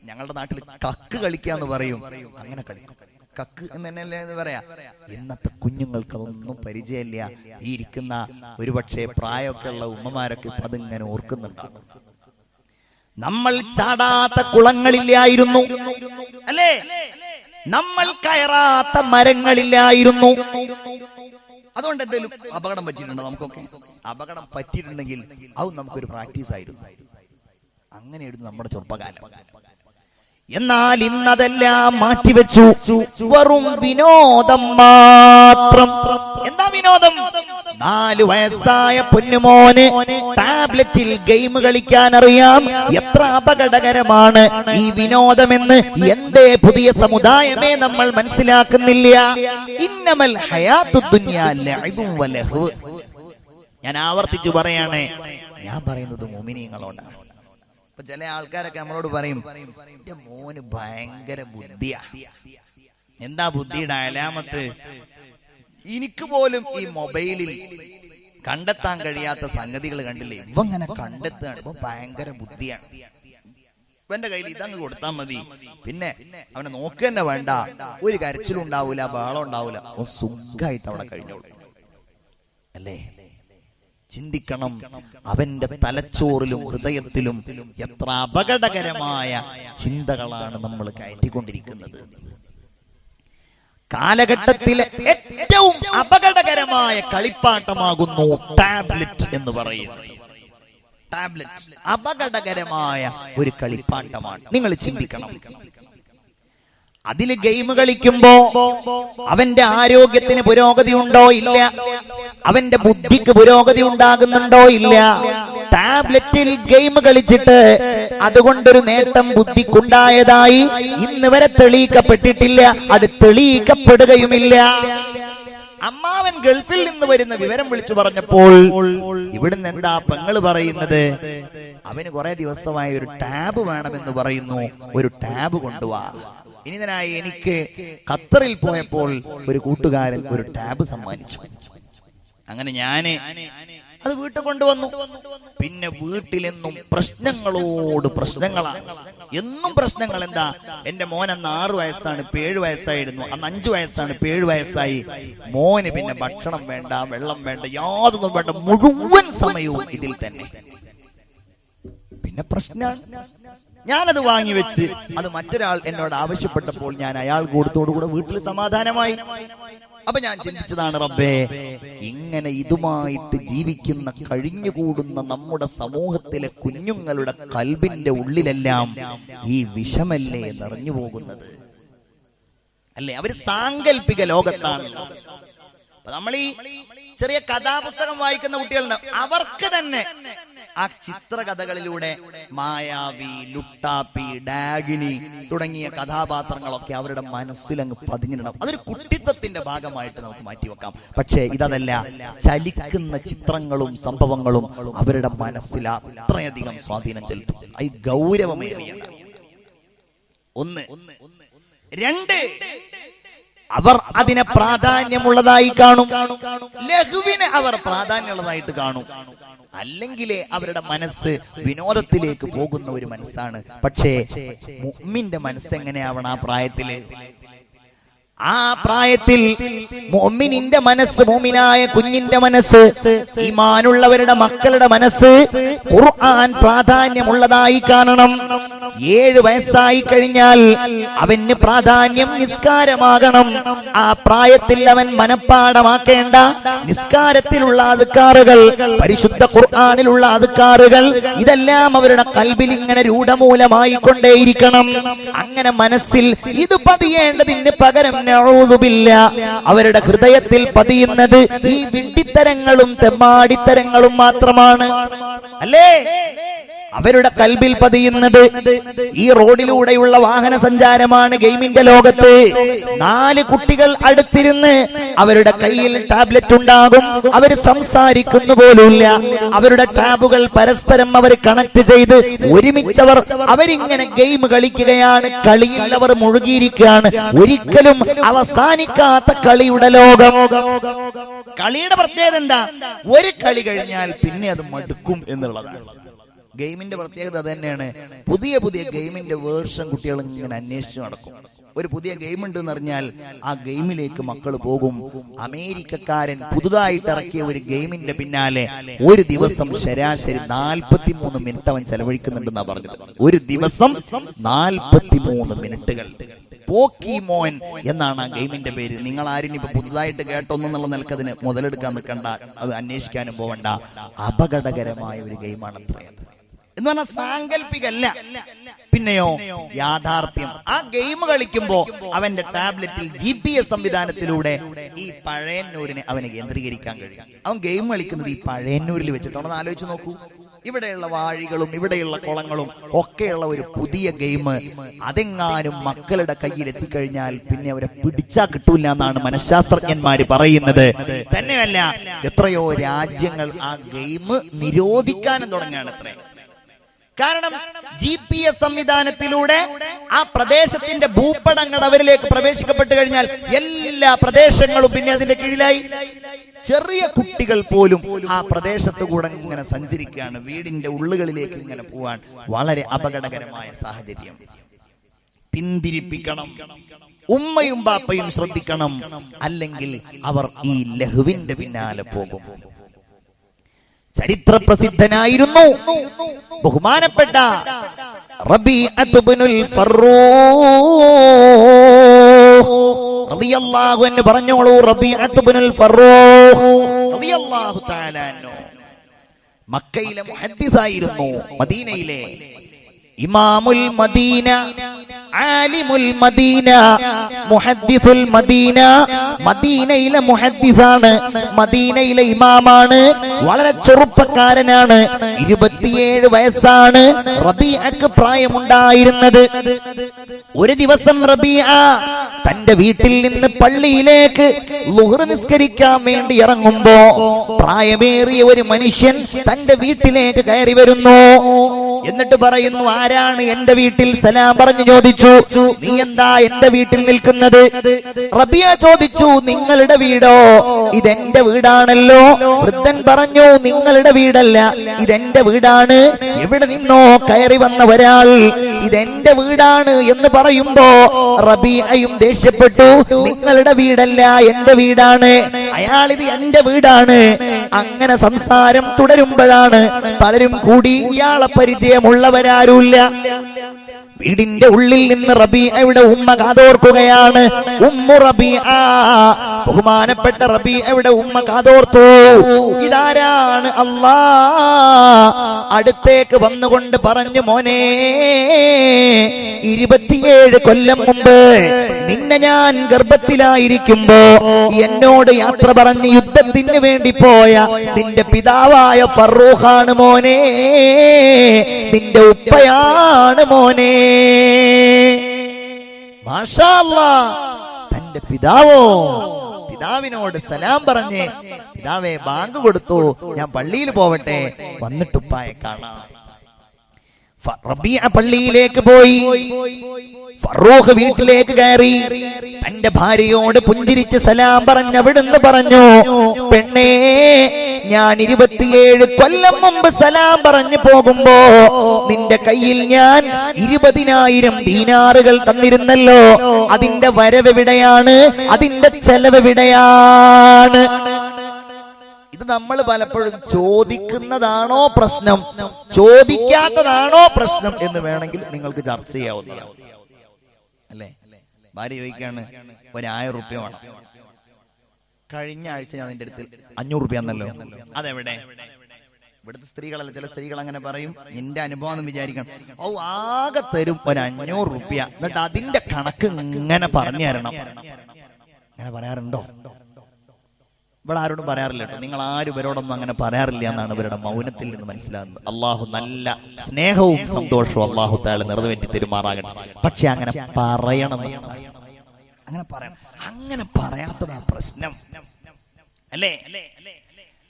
ഞങ്ങളുടെ നാട്ടിൽ കക്ക് കളിക്കാന്ന് പറയും, അങ്ങനെ കളിക്കും. കക്ക് എന്ന് തന്നെയല്ലേ എന്ന് പറയാ. ഇന്നത്തെ കുഞ്ഞുങ്ങൾക്ക് അതൊന്നും പരിചയമില്ല. ഈ ഇരിക്കുന്ന ഒരുപക്ഷെ പ്രായമൊക്കെ ഉള്ള ഉമ്മമാരൊക്കെ അതിങ്ങനെ ഓർക്കുന്നുണ്ടാകും. നമ്മൾ ചാടാത്ത കുളങ്ങളില്ലായിരുന്നു, അല്ലേ? നമ്മൾ കയറാത്ത മരങ്ങളില്ലായിരുന്നു. അതുകൊണ്ട് എന്തെങ്കിലും അപകടം പറ്റിയിട്ടുണ്ടോ? നമുക്കൊക്കെ അപകടം പറ്റിയിട്ടുണ്ടെങ്കിൽ അത് നമുക്കൊരു പ്രാക്ടീസ് ആയിരുന്നു. അങ്ങനെയായിരുന്നു നമ്മുടെ ചെറുപ്പകാലം. എന്നാൽ ഇന്നതെല്ലാം മാറ്റിവെച്ചു. വെറും വിനോദം മാത്രം. എന്താ വിനോദം? 4 വയസ്സായ പൊന്നുമോന് ടാബ്ലറ്റിൽ ഗെയിം കളിക്കാൻ അറിയാം. എത്ര അപകടകരമാണ് ഈ വിനോദമെന്ന് എന്തേ പുതിയ സമുദായമേ നമ്മൾ മനസ്സിലാക്കുന്നില്ല. ഇന്നമൽ ഹയാത്തുദ് ദുനിയാ ലഅബുൻ വലഹു. ഞാൻ ആവർത്തിച്ചു പറയാണ്, ഞാൻ പറയുന്നത് മുഅ്മിനീങ്ങളോടാണ്. ഇപ്പൊ ചില ആൾക്കാരൊക്കെ നമ്മളോട് പറയും, എന്റെ മോന് ഭയങ്കര ബുദ്ധിയാ. എന്താ ബുദ്ധിയുടെ അലാമത്ത്? എനിക്ക് പോലും ഈ മൊബൈലിൽ കണ്ടെത്താൻ കഴിയാത്ത സംഗതികൾ കണ്ടില്ലേ, ഇവങ്ങനെ കണ്ടെത്തുകയാണ്. ഇപ്പൊ ഭയങ്കര ബുദ്ധിയാണ്. ഇവന്റെ കയ്യിൽ ഇതങ്ങ് കൊടുത്താൽ മതി, പിന്നെ അവനെ നോക്കുക തന്നെ വേണ്ട. ഒരു കരച്ചിലും ഉണ്ടാവൂല, ബഹളം ഉണ്ടാവൂല, സുഖമായിട്ട് അവിടെ കഴിഞ്ഞോളൂ. അല്ലേ? ചിന്തിക്കണം, അവന്റെ തലച്ചോറിലും ഹൃദയത്തിലും എത്ര അപകടകരമായ ചിന്തകളാണ് നമ്മൾ കയറ്റിക്കൊണ്ടിരിക്കുന്നത്. കാലഘട്ടത്തിലെ ഏറ്റവും അപകടകരമായ കളിപ്പാട്ടമാകുന്നു ടാബ്ലറ്റ് എന്ന് പറയുന്നത്. ടാബ്ലറ്റ് അപകടകരമായ ഒരു കളിപ്പാട്ടമാണ്. നിങ്ങൾ ചിന്തിക്കണം. അതില് ഗെയിം കളിക്കുമ്പോ അവന്റെ ആരോഗ്യത്തിന് പുരോഗതി ഉണ്ടോ ഇല്ല, അവന്റെ ബുദ്ധിക്ക് പുരോഗതി ഉണ്ടാകുന്നുണ്ടോ ഇല്ല. ടാബ്ലറ്റിൽ ഗെയിം കളിച്ചിട്ട് അതുകൊണ്ടൊരു നേട്ടം ബുദ്ധിക്കുണ്ടായതായി ഇന്ന് വരെ തെളിയിക്കപ്പെട്ടിട്ടില്ല, അത് തെളിയിക്കപ്പെടുകയുമില്ല. അമ്മാവൻ ഗൾഫിൽ നിന്ന് വരുന്ന വിവരം വിളിച്ചു പറഞ്ഞപ്പോൾ ഇവിടുന്ന് എന്താ പെങ്ങള് പറയുന്നത്, അവന് കുറെ ദിവസമായി ഒരു ടാബ് വേണമെന്ന് പറയുന്നു, ഒരു ടാബ് കൊണ്ടുപോവാ. ഇതിനായി എനിക്ക് ഖത്തറിൽ പോയപ്പോൾ ഒരു കൂട്ടുകാരൻ ഒരു ടാബ് സമ്മാനിച്ചു. അങ്ങനെ ഞാന് അത് വീട്ടിൽ കൊണ്ടുവന്നു. പിന്നെ വീട്ടിലെന്നും പ്രശ്നങ്ങളോട് പ്രശ്നങ്ങളാണ്, എന്നും പ്രശ്നങ്ങൾ. എന്താ, എന്റെ മോൻ അന്ന് 6 വയസ്സാണ്, ഇപ്പൊ 7 വയസ്സായിരുന്നു. അന്ന് 5 വയസ്സാണ്, ഇപ്പൊ 7 വയസ്സായി. മോന് പിന്നെ ഭക്ഷണം വേണ്ട, വെള്ളം വേണ്ട, യാതൊന്നും വേണ്ട, മുഴുവൻ സമയവും ഇതിൽ തന്നെ. പിന്നെ പ്രശ്നമാണ്. ഞാനത് വാങ്ങി വെച്ച് അത് മറ്റൊരാൾ എന്നോട് ആവശ്യപ്പെട്ടപ്പോൾ ഞാൻ അയാൾ കൊടുത്തോടുകൂടെ വീട്ടിൽ സമാധാനമായി. അപ്പൊ ഞാൻ ചിന്തിച്ചതാണ്, റബ്ബേ, ഇങ്ങനെ ഇതുമായിട്ട് ജീവിക്കുന്ന കഴിഞ്ഞുകൂടുന്ന നമ്മുടെ സമൂഹത്തിലെ കുഞ്ഞുങ്ങളുടെ കൽബിന്റെ ഉള്ളിലെല്ലാം ഈ വിഷമല്ലേ നിറഞ്ഞു പോകുന്നത് അല്ലേ? അവര് സാങ്കല്പിക ലോകത്താണ്. നമ്മൾ ഈ ചെറിയ കഥാപുസ്തകം വായിക്കുന്ന കുട്ടികളുണ്ട്, അവർക്ക് തന്നെ ആ ചിത്രകഥകളിലൂടെ മായാവി, ലുട്ടാപ്പി, ഡാഗിനി തുടങ്ങിയ കഥാപാത്രങ്ങളൊക്കെ അവരുടെ മനസ്സിലങ്ങ് പതിഞ്ഞിടണം. അതൊരു കുട്ടിത്വത്തിന്റെ ഭാഗമായിട്ട് നമുക്ക് മാറ്റിവെക്കാം. പക്ഷേ ഇതല്ല, ചലിക്കുന്ന ചിത്രങ്ങളും സംഭവങ്ങളും അവരുടെ മനസ്സിൽ അത്രയധികം സ്വാധീനം ചെലുത്തും. അത് ഗൗരവമേറിയാണ്. 1. 2, അവർ അതിനെ പ്രാധാന്യമുള്ളതായി കാണും. ലഘുവിനെ അവർ പ്രാധാന്യമുള്ളതായിട്ട് കാണും. അല്ലെങ്കിലേ അവരുടെ മനസ്സ് വിനോദത്തിലേക്ക് പോകുന്ന ഒരു മനസ്സാണ്. പക്ഷേ മുഅ്മിന്റെ മനസ്സ് എങ്ങനെയാവണം? ആ പ്രായത്തിൽ മുഅ്മിനിന്റെ മനസ്സ്, മുഅ്മിനായ കുഞ്ഞിന്റെ മനസ്സ്, ഈമാനുള്ളവരുടെ മക്കളുടെ മനസ്സ് ഖുർആൻ പ്രാധാന്യമുള്ളതായി കാണണം. 7 വയസ്സായി കഴിഞ്ഞാൽ അവന് പ്രാധാന്യം നിസ്കാരമാകണം. ആ പ്രായത്തിൽ അവൻ മനഃപ്പാഠമാക്കേണ്ട നിസ്കാരത്തിലുള്ള അദ്കാറുകൾ, പരിശുദ്ധ ഖുർആനിലുള്ള അദ്കാറുകൾ, ഇതെല്ലാം അവരുടെ കൽബിൽ ഇങ്ങനെ രൂഢമൂലമായി കൊണ്ടേയിരിക്കണം. അങ്ങനെ മനസ്സിൽ ഇത് പതിയേണ്ടതിന് പകരം അവരുടെ ഹൃദയത്തിൽ പതിയുന്നത് ഈ വിഡ്ഢിത്തരങ്ങളും തെമ്മാടിത്തരങ്ങളും മാത്രമാണ്, അല്ലേ? അവരുടെ കൽബിൽ പതിയുന്നത് ഈ റോഡിലൂടെയുള്ള വാഹന സഞ്ചാരമാണ്. ഗെയിമിന്റെ ലോകത്ത് 4 കുട്ടികൾ അടുത്തിരുന്ന് അവരുടെ കയ്യിൽ ടാബ്ലറ്റ് ഉണ്ടാകും, അവർ സംസാരിക്കുന്നു പോലുമില്ല. അവരുടെ ടാബുകൾ പരസ്പരം അവർ കണക്ട് ചെയ്ത് ഒരുമിച്ചവർ അവരിങ്ങനെ ഗെയിം കളിക്കുകയാണ്. കളിയിൽ അവർ മുഴുകിയിരിക്കുകയാണ്. ഒരിക്കലും അവസാനിക്കാത്ത കളിയുടെ ലോകം. കളിയുടെ പ്രത്യേകത എന്താ? ഒരു കളി കഴിഞ്ഞാൽ പിന്നെ അത് മടുക്കും എന്നുള്ളതാണ്. ഗെയിമിന്റെ പ്രത്യേകത അത് തന്നെയാണ്. പുതിയ പുതിയ ഗെയിമിന്റെ വേർഷൻ കുട്ടികൾ ഇങ്ങനെ അന്വേഷിച്ചു നടക്കും. ഒരു പുതിയ ഗെയിം ഉണ്ട് എന്ന് പറഞ്ഞാൽ ആ ഗെയിമിലേക്ക് മക്കൾ പോകും. അമേരിക്കക്കാരൻ പുതുതായിട്ട് ഇറക്കിയ ഒരു ഗെയിമിന്റെ പിന്നാലെ ഒരു ദിവസം ശരാശരി 43 മിനിറ്റ് അവൻ ചെലവഴിക്കുന്നുണ്ടെന്നാ പറഞ്ഞത്. ഒരു ദിവസം 43 മിനിറ്റുകൾ. പോക്കിമോൻ എന്നാണ് ആ ഗെയിമിന്റെ പേര്. നിങ്ങൾ ആരും ഇപ്പൊ പുതുതായിട്ട് കേട്ടൊന്നുള്ള നിലക്കതിന് മുതലെടുക്കാൻ നിൽക്കണ്ട, അത് അന്വേഷിക്കാനും പോവണ്ട. അപകടകരമായ ഒരു ഗെയിമാണ് അത്രയത് എന്ന് പറഞ്ഞാൽ സാങ്കല്പികല്ല, പിന്നെയോ യാഥാർത്ഥ്യം. ആ ഗെയിം കളിക്കുമ്പോ അവന്റെ ടാബ്ലറ്റിൽ GPS സംവിധാനത്തിലൂടെ ഈ പഴയന്നൂരിനെ അവന് കേന്ദ്രീകരിക്കാൻ കഴിയും. അവൻ ഗെയിം കളിക്കുന്നത് ഈ പഴയന്നൂരിൽ വെച്ചിട്ടാണെന്ന് ആലോചിച്ച് നോക്കൂ. ഇവിടെയുള്ള വാഴികളും ഇവിടെയുള്ള കുളങ്ങളും ഒക്കെയുള്ള ഒരു പുതിയ ഗെയിം അതെങ്ങാനും മക്കളുടെ കയ്യിൽ എത്തിക്കഴിഞ്ഞാൽ പിന്നെ അവരെ പിടിച്ചാ കിട്ടൂല എന്നാണ് മനഃശാസ്ത്രജ്ഞന്മാര് പറയുന്നത്. തന്നെയല്ല, എത്രയോ രാജ്യങ്ങൾ ആ ഗെയിം നിരോധിക്കാനും തുടങ്ങുകയാണ്. അത്രേ കാരണം GPS സംവിധാനത്തിലൂടെ ആ പ്രദേശത്തിന്റെ ഭൂപടങ്ങൾ അവരിലേക്ക് പ്രവേശിക്കപ്പെട്ടു കഴിഞ്ഞാൽ എല്ലാ പ്രദേശങ്ങളും പിന്നെ അതിന്റെ കീഴിലായി. ചെറിയ കുട്ടികൾ പോലും ആ പ്രദേശത്ത് കൂടെ ഇങ്ങനെ സഞ്ചരിക്കുകയാണ്. വീടിന്റെ ഉള്ളുകളിലേക്ക് ഇങ്ങനെ പോവാൻ വളരെ അപകടകരമായ സാഹചര്യം. പിന്തിരിപ്പിക്കണം. ഉമ്മയും ബാപ്പയും ശ്രദ്ധിക്കണം, അല്ലെങ്കിൽ അവർ ഈ ലഹുവിന്റെ പിന്നാലെ പോകും. ചരിത്ര പ്രസിദ്ധനായിരുന്നു ബഹുമാനപ്പെട്ട റബീഅത്ത് ഇബ്നുൽ ഫറൂഖ് റളിയല്ലാഹു അൻഹു. പറഞ്ഞോളൂ, റബീഅത്ത് ഇബ്നുൽ ഫറൂഖ് റളിയല്ലാഹു തആല അൻഹു മക്കയിലെ മുഹദ്ദിസായിരുന്നു, മദീനയിലെ ഇമാമുൽ മദീന, ആലിമുൽ മദീന, മുഹദ്ദിസുൽ മദീന. മദീനയിലെ മുഹദ്ദിസാണ്, മദീനയിലെ ഇമാമാണ്. വളരെ ചെറുപ്പക്കാരനാണ്, 27 വയസ്സാണ് റബീഅക്ക് പ്രായമുണ്ടായിരുന്നത്. ഒരു ദിവസം റബീഅ തന്റെ വീട്ടിൽ നിന്ന് പള്ളിയിലേക്ക് ളുഹ്ർ നിസ്കരിക്കാൻ വേണ്ടി ഇറങ്ങുമ്പോ പ്രായമേറിയ ഒരു മനുഷ്യൻ തന്റെ വീട്ടിലേക്ക് കയറി വരുന്നു. എന്നിട്ട് പറയുന്നു, ആരാണ് എന്റെ വീട്ടിൽ സലാം പറഞ്ഞു ചോദിച്ചു. നീ എന്താ എന്റെ വീട്ടിൽ നിൽക്കുന്നത്? റബിയ ചോദിച്ചു, നിങ്ങളുടെ വീടോ? ഇതെന്റെ വീടാണല്ലോ. വൃദ്ധൻ പറഞ്ഞു, നിങ്ങളുടെ വീടല്ല, ഇതെന്റെ വീടാണ്. എവിടെ നിന്നോ കയറി വന്ന ഒരാൾ ഇതെന്റെ വീടാണ് എന്ന് പറയുമ്പോ റബീഅയും ദേഷ്യപ്പെട്ടു. നിങ്ങളുടെ വീടല്ല, എന്റെ വീടാണ്. അയാൾ ഇത് എന്റെ വീടാണ്. അങ്ങനെ സംസാരം തുടരുമ്പോഴാണ് പലരും കൂടി ഇയാളെ പരിചയമുള്ളവരാരുമില്ല. വീടിന്റെ ഉള്ളിൽ നിന്ന് റബീഅയുടെ ഉമ്മ കാതോർക്കുകയാണ്. ഉമ്മു റബീഅ, ബഹുമാനപ്പെട്ട റബീഅയുടെ ഉമ്മ കാതോർത്തു. ഇതാരാണ്? അല്ലാ അടുത്തേക്ക് വന്നുകൊണ്ട് പറഞ്ഞു, മോനെ 27 കൊല്ലം മുമ്പ് നിന്നെ ഞാൻ ഗർഭത്തിലായിരിക്കുമ്പോ എന്നോട് യാത്ര പറഞ്ഞ് യുദ്ധത്തിന് വേണ്ടി പോയ നിന്റെ പിതാവായ ഫറൂഖാണ് മോനെ, നിന്റെ ഉപ്പയാണ് മോനെ. മാഷാ അല്ലാഹ്, തന്റെ പിതാവോ? പിതാവിനോട് സലാം പറഞ്ഞ്, പിതാവേ ബാങ്ക് കൊടുത്തു, ഞാൻ പള്ളിയിൽ പോവട്ടെ, വന്നിട്ടുപ്പായെ കാണാം. റബീഅ പള്ളിയിലേക്ക് പോയി. ഫറൂഖ് വീട്ടിലേക്ക് കയറി. തന്റെ ഭാര്യയോട് പുഞ്ചിരിച്ച് സലാം പറഞ്ഞ് അവിടുന്ന് പറഞ്ഞു, പെണ്ണേ, ഞാൻ 27 കൊല്ലം മുമ്പ് സലാം പറഞ്ഞു പോകുമ്പോ നിന്റെ കയ്യിൽ ഞാൻ 20,000 ദീനാറുകൾ തന്നിരുന്നല്ലോ. അതിന്റെ വരവെവിടെയാണ്? അതിന്റെ ചെലവെവിടെയാണ്? ഇത് നമ്മൾ പലപ്പോഴും ചോദിക്കുന്നതാണോ പ്രശ്നം, ചോദിക്കാത്തതാണോ പ്രശ്നം എന്ന് വേണമെങ്കിൽ നിങ്ങൾക്ക് ചർച്ച ചെയ്യാവുന്നതാണ്, അല്ലേ? ഭാര്യ ചോദിക്കാണ്, 1000 റുപ്യ വേണം. കഴിഞ്ഞ ആഴ്ച ഞാൻ നിന്റെ അടുത്ത് 500 റുപ്യ എന്നല്ലോ, അതെവിടെ? ഇവിടുത്തെ സ്ത്രീകളല്ല, ചില സ്ത്രീകൾ അങ്ങനെ പറയും, നിന്റെ അനുഭവം എന്ന് വിചാരിക്കണം. ആകെ തരും 500 റുപ്യ, എന്നിട്ട് അതിന്റെ കണക്ക് ഇങ്ങനെ പറഞ്ഞു തരണം. അങ്ങനെ പറയാറുണ്ടോ? ഇവിടെ ആരോടും പറയാറില്ല കേട്ടോ. നിങ്ങൾ ആരും ഇവരോടൊന്നും അങ്ങനെ പറയാറില്ല എന്നാണ് ഇവരുടെ മൗനത്തിൽ നിന്ന് മനസ്സിലാകുന്നത്. അള്ളാഹു നല്ല സ്നേഹവും സന്തോഷവും അള്ളാഹു താഴെ നിറവേറ്റി തെരുമാറാകട്ടെ. പക്ഷെ അങ്ങനെ പറയണം, അങ്ങനെ പറയണം. അങ്ങനെ പറയാത്തതാ പ്രശ്നം, അല്ലേ?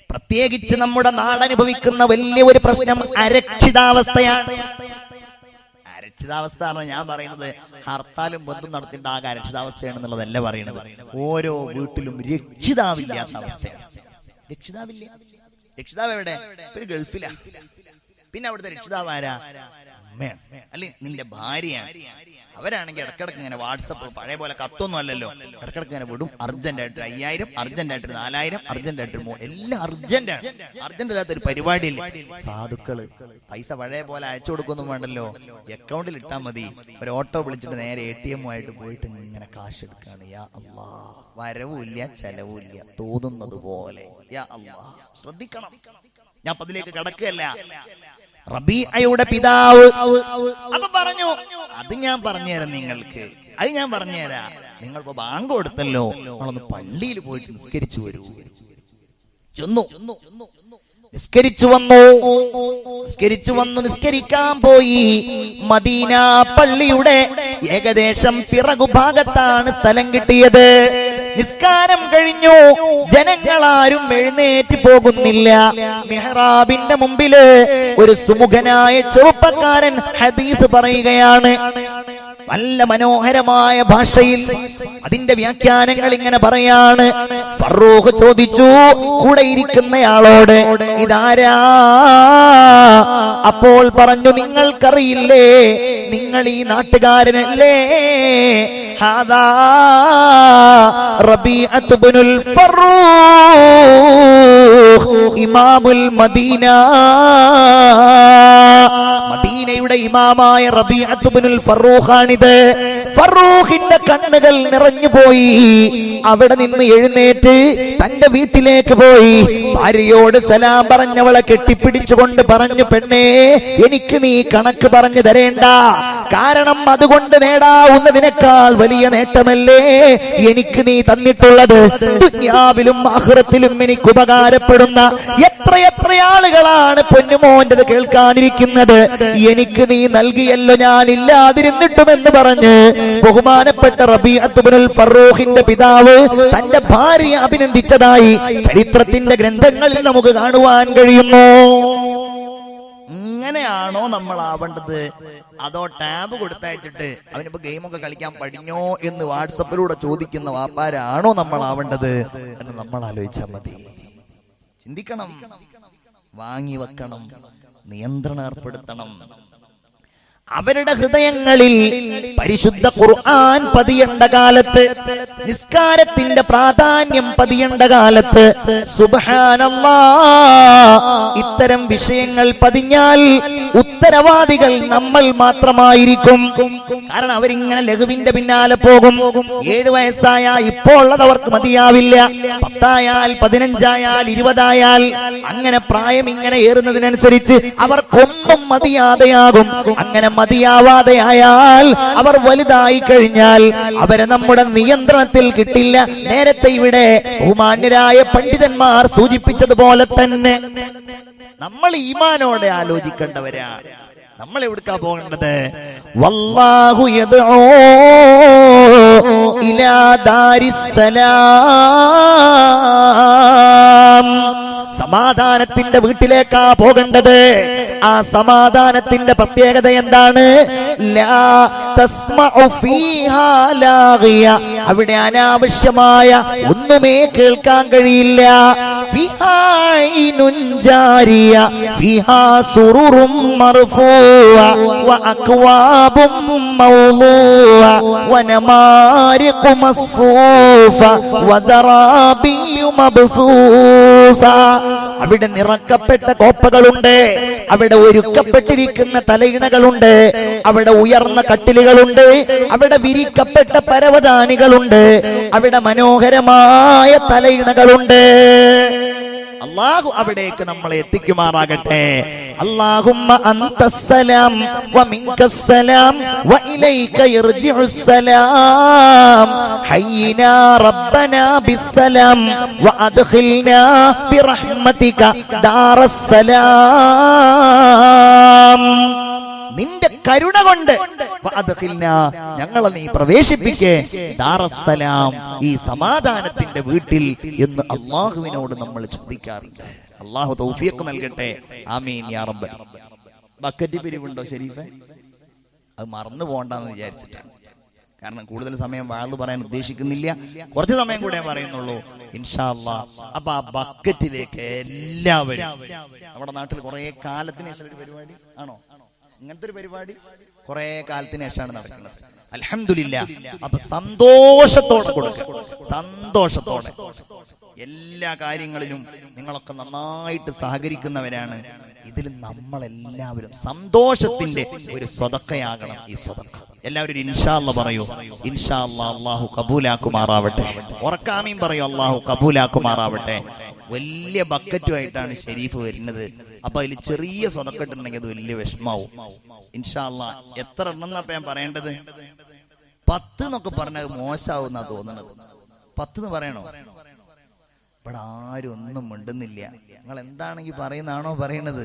പ്രത്യേകിച്ച് നമ്മുടെ നാടനുഭവിക്കുന്ന വലിയ ഒരു പ്രശ്നം അരക്ഷിതാവസ്ഥയാണ്. അരക്ഷിതാവസ്ഥ ആണ് ഞാൻ പറയുന്നത്, ഹർത്താലും ബന്ധം നടത്തിയിട്ട് ആകെ അരക്ഷിതാവസ്ഥയാണെന്നുള്ളതല്ല പറയുന്നത്. ഓരോ വീട്ടിലും രക്ഷിതാവില്ലാത്ത അവസ്ഥയാണ്. രക്ഷിതാവില്ല. രക്ഷിതാവ് എവിടെ? പിന്നെ ഗൾഫിലാ. പിന്നെ അവിടുത്തെ രക്ഷിതാവ് ആരാ? അമ്മയാണ്, അല്ലെ നിന്റെ ഭാര്യയാണ്. അവരാണെങ്കിൽ ഇടക്കിടക്ക് ഇങ്ങനെ വാട്സപ്പ്, പഴയ പോലെ കത്തൊന്നും അല്ലല്ലോ, ഇടക്കിടക്ക് ഇങ്ങനെ വിടും. അർജന്റായിട്ട് 5000, അർജന്റായിട്ട് 4000, അർജന്റായിട്ട് എല്ലാം അർജന്റാണ്. അർജന്റ് അല്ലാത്ത ഒരു പരിപാടിയില്ല. സാധുക്കള് പൈസ പഴയ പോലെ അയച്ചു കൊടുക്കൊന്നും വേണ്ടല്ലോ, അക്കൗണ്ടിൽ ഇട്ടാൽ മതി. ഒരു ഓട്ടോ വിളിച്ചിട്ട് നേരെ ATM ആയിട്ട് പോയിട്ട് ഇങ്ങനെ കാശ് എടുക്കാണ്. യാ അല്ലാഹ്, വരവുമില്ല ചെലവുമില്ല, തോന്നുന്നത് പോലെ. യാ അല്ലാഹ്, ശ്രദ്ധിക്കണം. ഞാൻ അതിലേക്ക് കടക്കുകയല്ല. റബീഅയുടെ പിതാവ് അപ്പൊ പറഞ്ഞു, അത് ഞാൻ പറഞ്ഞുതരാം നിങ്ങൾക്ക്, അത് ഞാൻ പറഞ്ഞുതരാം. നിങ്ങളിപ്പോ ബാങ്ക് കൊടുത്തല്ലോ, നമ്മളൊന്ന് പള്ളിയിൽ പോയിട്ട് നിസ്കരിച്ചു വരൂ. ചെന്നു, നിസ്കരിച്ചു വന്നു. നിസ്കരിക്കാൻ പോയി. മദീന പള്ളിയുടെ ഏകദേശം പിറകുഭാഗത്താണ് സ്ഥലം കിട്ടിയത്. നിസ്കാരം കഴിഞ്ഞു. ജനങ്ങളാരും എഴുന്നേറ്റ് പോകുന്നില്ല. മിഹ്റാബിന്റെ മുമ്പില് ഒരു സുമുഖനായ ചെറുപ്പക്കാരൻ ഹദീസ് പറയുകയാണ്. നല്ല മനോഹരമായ ഭാഷയിൽ അതിന്റെ വ്യാഖ്യാനങ്ങൾ ഇങ്ങനെ പറയാണ്. ഫറൂഖ് ചോദിച്ചു കൂടെ ഇരിക്കുന്നയാളോട്, ഇതാരാ? അപ്പോൾ പറഞ്ഞു, നിങ്ങൾക്കറിയില്ലേ, നിങ്ങൾ ഈ നാട്ടുകാരനല്ലേ? ഹാദാ റബീഅത്ത് ഇബ്നുൽ ഫറൂഖ് ഇമാമുൽ മദീന. മദീനയുടെ ഷാഫിഈയുടെ ഇമാമായ റബീഅത്ത് ഇബ്നുൽ ഫറൂഖാണിത്. ഫറൂഖിന്റെ കണ്ണുകൾ നിറഞ്ഞുപോയി. അവിടെ നിന്ന് എഴുന്നേറ്റ് തന്റെ വീട്ടിലേക്ക് പോയി. ഭാര്യയോട് സലാം പറഞ്ഞവളെ കെട്ടിപ്പിടിച്ചുകൊണ്ട് പറഞ്ഞു, പെണ്ണേ, എനിക്ക് നീ കണക്ക് പറഞ്ഞു തരേണ്ട. കാരണം അതുകൊണ്ട് നേടാവുന്നതിനേക്കാൾ വലിയ നേട്ടമല്ലേ എനിക്ക് നീ തന്നിട്ടുള്ളത്. ദുനിയാവിലും ആഖിറത്തിലും എനിക്ക് ഉപകാരപ്പെടുന്ന എത്രയെത്ര ആളുകളാണ് പൊന്നുമോന്റത് കേൾക്കാനിരിക്കുന്നത്. എനിക്ക് നീ നൽകിയല്ലോ, ഞാൻ ഇല്ലാതിരുന്നിട്ടുമെന്ന് പറഞ്ഞ് ബഹുമാനപ്പെട്ട റബീഅത്ത് ഇബ്നുൽ ഫറൂഖിന്റെ പിതാവ് തന്റെ ഭാര്യയെ അഭിനന്ദിച്ചതായി ചരിത്രത്തിന്റെ ഗ്രന്ഥങ്ങളിൽ നമുക്ക് കാണുവാൻ കഴിയുന്നു. ഇങ്ങനെയാണോ നമ്മൾ ആവേണ്ടത്? അതോ ടാബ് കൊടുത്തയച്ചിട്ട് അവനിപ്പോ ഗെയിമൊക്കെ കളിക്കാൻ പഠിഞ്ഞോ എന്ന് വാട്സപ്പിലൂടെ ചോദിക്കുന്ന വാപ്പാരാണോ നമ്മൾ ആവേണ്ടത് എന്ന് നമ്മൾ ആലോചിച്ചാൽ മതി. ചിന്തിക്കണം, വാങ്ങി വെക്കണം, നിയന്ത്രണം ഏർപ്പെടുത്തണം. അവരുടെ ഹൃദയങ്ങളിൽ പരിശുദ്ധ ഖുർആൻ പതിയേണ്ട കാലത്ത്, നിസ്കാരത്തിന്റെ പ്രാധാന്യം പതിയേണ്ട കാലത്ത്, സുബ്ഹാനല്ലാഹ്, ഇത്തരം വിഷയങ്ങൾ പതിഞ്ഞാൽ ഉത്തരവാദികൾ നമ്മൾ മാത്രമായിരിക്കും. കാരണം അവരിങ്ങനെ ലഘുവിന്റെ പിന്നാലെ പോകും. 7 വയസ്സായ ഇപ്പോൾ ഉള്ളത് അവർക്ക് മതിയാവില്ല. 10 ആയാൽ 15 ആയാൽ 20 ആയാൽ അങ്ങനെ പ്രായം ഇങ്ങനെ ഏറുന്നതിനനുസരിച്ച് അവർക്കൊന്നും മതിയാതെയാകും. അങ്ങനെ മതിയാവാതെയായാൽ അവർ വലുതായി കഴിഞ്ഞാൽ അവരെ നമ്മുടെ നിയന്ത്രണത്തിൽ കിട്ടില്ല. നേരത്തെ ഇവിടെ ബഹുമാന്യരായ പണ്ഡിതന്മാർ സൂചിപ്പിച്ചതുപോലെ തന്നെ നമ്മൾ ഈമാനോടെ ആലോചിക്കേണ്ടവരാണ്. നമ്മൾ എവിടുക്കാ പോകേണ്ടത്? വല്ലാഹു യദ്ഉ ഇലാ ദാരിസ്സലാം, സമാധാനത്തിന്റെ വീട്ടിലേക്കാ പോകേണ്ടത്. ആ സമാധാനത്തിന്റെ പ്രത്യേകത എന്താണ്? ലാ തസ്മഉ ഫീഹാ ലാഗിയ, അവിടെ അനാവശ്യമായ ഒന്നുമേ കേൾക്കാൻ കഴിയില്ല. ഫീഹാ ഐനുൻ ജാരിയ ഫീഹാ സുറുറും മർഫൂഅ വ അക്വാബും മൗളൂഅ വ നമാരിഖു മസ്ഫൂഫ വ സറാബിയു മബ്സൂസ. അവിടെ നിറക്കപ്പെട്ട കോപ്പകളുണ്ട്, അവിടെ ഒരുക്കപ്പെട്ടിരിക്കുന്ന തലയിണകളുണ്ട്, അവിടെ ഉയർന്ന കട്ടിലുകളുണ്ട്, അവിടെ വിരിക്കപ്പെട്ട പരവതാനികളുണ്ട്, അവിടെ മനോഹരമായ തലയിണകളുണ്ട്. അല്ലാഹു അവിടേക്ക് നമ്മളെ എത്തിക്കുമാറാകട്ടെ. അല്ലാഹുമ്മ അൻതസ്സലാം വ മിൻകസ്സലാം വ ഇലൈക യർജിഉസ്സലാം ഹയ്യിനാ റബ്ബനാ ബിസ്സലാം വ അദ്ഖിൽനാ ബിറഹ്മതിക ദാറസ്സലാം. നിന്റെ കരുണ കൊണ്ട് ഞങ്ങളെ നീ പ്രവേശിപ്പിക്കേ ദാറസ്സലാം, ഈ സമാധാനത്തിന്റെ വീട്ടിൽ എന്ന് അള്ളാഹുവിനോട് നമ്മൾ ചോദിക്കാറുണ്ട്. അള്ളാഹു തൗഫീഖ് നൽകട്ടെ. ആമീൻ യാ റബ്ബ്. ബക്കറ്റ് പിരിവുണ്ടോ ഷരീഫെ? അത് മറന്നു പോകണ്ടെന്ന് വിചാരിച്ചിട്ടാണ്. കാരണം കൂടുതൽ സമയം വാഴ്ന്നു പറയാൻ ഉദ്ദേശിക്കുന്നില്ല, കുറച്ച് സമയം കൂടെ പറയുന്നുള്ളൂ ഇൻഷാ അല്ലാഹ്. അപ്പൊ ആ ബക്കറ്റിലേക്ക് എല്ലാവരും, നമ്മുടെ നാട്ടിൽ കുറെ കാലത്തിന് ശേഷം ഒരു പരിപാടി ആണോ, ഇങ്ങനത്തെ ഒരു പരിപാടി കുറെ കാലത്തിന് ശേഷമാണ് നടക്കുന്നത്. അൽഹംദുലില്ലാഹ്. അപ്പൊ സന്തോഷത്തോടെ കൊടുക്കുക, സന്തോഷത്തോടെ. എല്ലാ കാര്യങ്ങളിലും നിങ്ങളൊക്കെ നന്നായിട്ട് സഹകരിക്കുന്നവരാണ്. ഇതിൽ നമ്മളെല്ലാവരും സന്തോഷത്തിന്റെ ഒരു സ്വതക്കയാകണം ഈ സ്വതക്ക. എല്ലാവരും ഇൻഷാ അല്ലാഹ് പറയൂ. ഇൻഷാ അല്ലാഹ് അല്ലാഹു കബൂലാക്കുമാറാവട്ടെ. ഉറക്കാമീൻ പറയൂ. അല്ലാഹു കബൂലാക്കുമാറാവട്ടെ. വലിയ ബക്കറ്റുമായിട്ടാണ് ഷെരീഫ് വരുന്നത്. അപ്പൊ അതിൽ ചെറിയ സ്വതക്കെട്ടുണ്ടെങ്കിൽ അത് വലിയ വിഷമാവും. ഇൻഷാ അല്ലാഹ് എത്ര എണ്ണം ഞാൻ പറയേണ്ടത്? 10 എന്നൊക്കെ പറഞ്ഞത് മോശമാവുന്നാ തോന്നുന്നത്. 10 എന്ന് പറയണോ? ഇവിടെ ആരും ഒന്നും മിണ്ടുന്നില്ല. നിങ്ങൾ എന്താണെങ്കിൽ പറയുന്നതാണോ പറയണത്?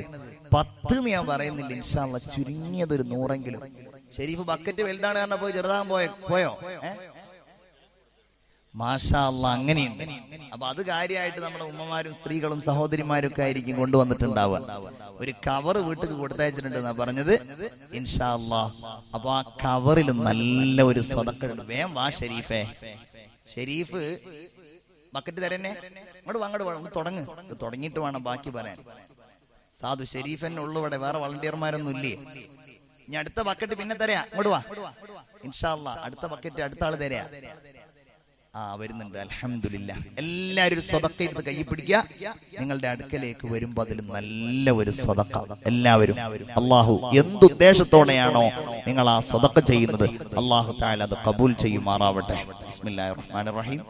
10 എന്ന് ഞാൻ പറയുന്നില്ല. ഇൻഷാ അല്ലാഹ് ചുരുങ്ങിയതൊരു 100എങ്കിലും. ഷെരീഫ് ബക്കറ്റ് വലുതാണ് കാരണം പോയി ചെറുതാൻ പോയോ? മാഷാ അല്ലാഹ്, അങ്ങനെയുണ്ട്. അപ്പൊ അത് കാര്യമായിട്ട് നമ്മുടെ ഉമ്മമാരും സ്ത്രീകളും സഹോദരിമാരും ഒക്കെ ആയിരിക്കും കൊണ്ടുവന്നിട്ടുണ്ടാവുക. ഒരു കവർ വീട്ടിൽ കൊടുത്തയച്ചിട്ടുണ്ടെന്നാ പറഞ്ഞത്. ഇൻഷാ അല്ലാഹ്. അപ്പൊ ആ കവറിൽ നല്ല ഒരു സ്വതക്ക ഉണ്ട്. വേം വാ ഷെരീഫേ. ഷെരീഫ് ബക്കറ്റ് തരന്നെ. അങ്ങോട്ട് തുടങ്ങ്. തുടങ്ങിയിട്ട് വേണം ബാക്കി പറയാൻ. സാധു ഷെരീഫന്നെ ഉള്ളു ഇവിടെ, വേറെ വളണ്ടിയർമാരൊന്നും ഇല്ലേ? ഇനി അടുത്ത ബക്കറ്റ് പിന്നെ തരാ. അങ്ങോട്ട് വാ ഇൻഷാ അല്ലാഹ്. അടുത്ത ബക്കറ്റ് അടുത്ത ആള് തരാ. വരുന്നുണ്ട്. അൽഹംദുലില്ലാ. എല്ലാവരും ഒരു സ്വതക്ക എടുത്ത് കൈ പിടിക്കുക. നിങ്ങളുടെ അടുക്കലേക്ക് വരുമ്പോ അതിൽ നല്ല ഒരു സ്വതക്ക എല്ലാവരും. അള്ളാഹു എന്തുദ്ദേശത്തോടെയാണോ നിങ്ങൾ ആ സ്വതക്ക ചെയ്യുന്നത്, അള്ളാഹു തആല അത് കബൂൽ ചെയ്യുമാറാവട്ടെ. ബിസ്മില്ലാഹിർ റഹ്മാനിർ റഹീം.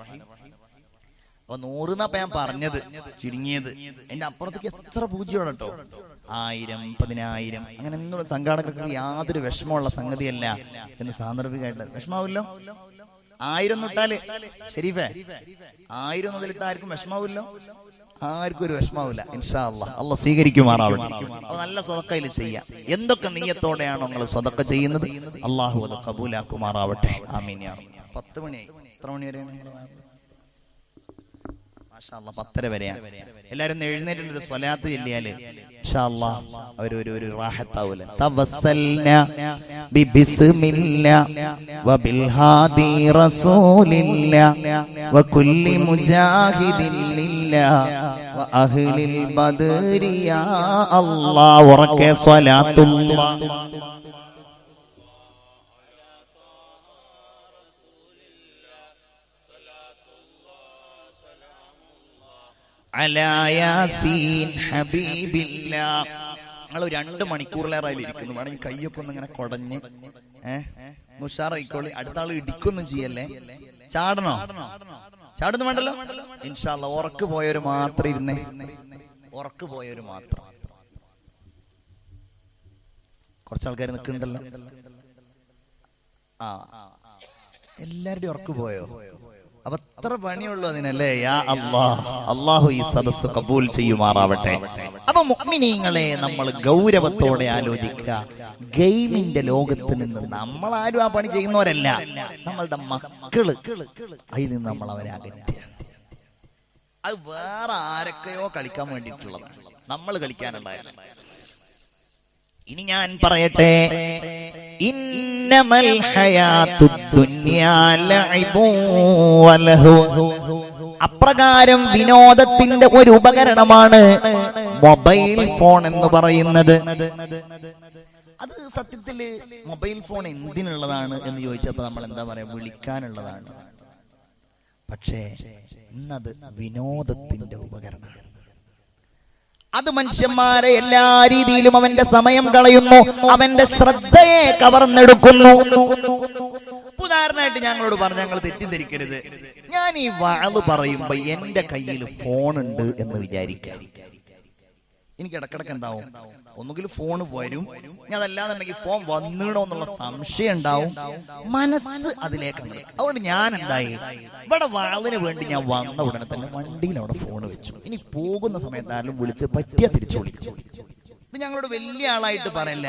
അപ്പൊ 100 എന്നാ ഞാൻ പറഞ്ഞത്, ചുരുങ്ങിയത്. എന്റെ അപ്പുറത്തേക്ക് എത്ര പൂജ്യമാണ് കേട്ടോ. 1000, 10000 അങ്ങനെ ഒന്നും സംഘാടകർക്ക് യാതൊരു വിഷമമുള്ള സംഗതിയല്ല എന്ന് സാന്ദർഭികമായിട്ട്. വിഷമാവില്ലോ 1000 ഇട്ടാല് ഷെരീഫേ, 1000 മുതലിട്ട് ആർക്കും വിഷമാവില്ലോ, ആർക്കും ഒരു വിഷമാവില്ല. ഇൻഷാ അല്ലാഹ് അള്ളാഹ് സ്വീകരിക്കുമാറാവട്ടെ. അപ്പൊ നല്ല സ്വതക്കയിൽ ചെയ്യാം. എന്തൊക്കെ നീയത്തോടെയാണോ നിങ്ങൾ സ്വതക്ക ചെയ്യുന്നത്, അള്ളാഹു അത് കബൂലാക്കുമാറാവട്ടെ. ആമീൻ യാ റബ്ബ്. 10 മണിയായി. എത്ര മണി വരെയാണ്? മാഷാ അല്ലാഹ് 10:30 വരെയാണ്. എല്ലാരും എഴുന്നേറ്റ് ഒരു സ്വലാത്ത് ചൊല്ലിയാല് ഇൻഷാ അല്ലാഹ് ഒരു റാഹത്താവൂല. തവസ്സൽനാ ബിബിസ്മില്ലാ വബിൽ ഹാദി റസൂലില്ലാ വകുല്ലി മുജാഹിദിൻ ലില്ലാ വഅഹ്ലിൽ ബദരി യാ അല്ലാഹ്. ഉറക്കെ സ്വലാത്തുല്ലാഹ് അലാ യാസീൻ ഹബീബില്ലാ. നിങ്ങൾ 2 മണിക്കൂറിലേറെ ഇരിക്കുന്നു. വേണമെങ്കിൽ കയ്യൊക്കെ ഒന്ന് ഇങ്ങനെ കുടഞ്ഞ് ഉഷാറായിക്കോളി. അടുത്ത ആള് ഇടിക്കൊന്നും ചെയ്യല്ലേ. ചാടണോ? ചാടുന്നു വേണ്ടല്ലോ. ഇൻഷാ അല്ലാഹ് ഉറക്ക് പോയവര് മാത്രം ഇരുന്നേ. ഉറക്ക് പോയവര് മാത്രം. കുറച്ചാൾക്കാർ നിൽക്കുന്നുണ്ടല്ലോ. എല്ലാവരുടെയും ഉറക്ക് പോയോ? അപ്പൊ അത്ര പണിയുള്ളൂ അതിനല്ലേ. യാ അല്ലാഹ്, അല്ലാഹു ഈ സദസ്സ് കബൂൽ ചെയ്യുമാറാവട്ടെ. അപ്പൊ മുഅ്മിനീങ്ങളെ നമ്മൾ ഗൗരവത്തോടെ ആലോചിക്കുക. ഗെയിമിന്റെ ലോകത്ത് നിന്ന് നമ്മളാരും ആ പണി ചെയ്യുന്നവരല്ല. നമ്മളുടെ മക്കള് അതിൽ നിന്ന് നമ്മൾ അവരെ അകറ്റുക. അത് വേറെ ആരൊക്കെയോ കളിക്കാൻ വേണ്ടിയിട്ടുള്ളതാണ്, നമ്മൾ കളിക്കാനുണ്ടായത്. ഇനി ഞാൻ പറയട്ടെ, ഇന്നമൽ ഹയാത്തുദ് ദുനിയാ ലഅബുൻ വലഹു. അപ്രകാരം വിനോദത്തിന്റെ ഒരു ഉപകരണമാണ് മൊബൈൽ ഫോൺ എന്ന് പറയുന്നത്. അത് സത്യത്തില് മൊബൈൽ ഫോൺ എന്തിനുള്ളതാണ് എന്ന് ചോദിച്ചപ്പോ നമ്മൾ എന്താ പറയാ, വിളിക്കാനുള്ളതാണ്. പക്ഷേ ഇന്നത് വിനോദത്തിന്റെ ഉപകരണമാണ്. അത് മനുഷ്യന്മാരെ എല്ലാ രീതിയിലും അവന്റെ സമയം കളയുന്നു, അവന്റെ ശ്രദ്ധയെ കവർന്നെടുക്കുന്നു. ഉദാഹരണമായിട്ട് ഞങ്ങളോട് പറഞ്ഞു, ഞങ്ങൾ തെറ്റിദ്ധരിക്കരുത്, ഞാൻ ഈ വഅള് പറയുമ്പോ എന്റെ കയ്യിൽ ഫോൺ ഉണ്ട് എന്ന് വിചാരിക്കാം. എനിക്ക് ഇടക്കിടക്ക് എന്താവും, ഒന്നുകിൽ ഫോൺ വരും, ഞാൻ അതല്ലാന്നുണ്ടെങ്കിൽ ഫോൺ വന്നിടോ എന്നുള്ള സംശയം ഉണ്ടാവും, മനസ്സ് അതിലേക്ക്. അതുകൊണ്ട് ഞാൻ എന്തായി, ഇവിടെ വഅളിന് വേണ്ടി ഞാൻ വന്ന ഉടനെ തന്നെ വണ്ടിയിൽ അവിടെ ഫോൺ വെച്ചു. ഇനി പോകുന്ന സമയത്ത് ആരും വിളിച്ച് പറ്റിയ തിരിച്ചു വിളിച്ചു. ഇത് ഞങ്ങളോട് വലിയ ആളായിട്ട് പറയില്ല,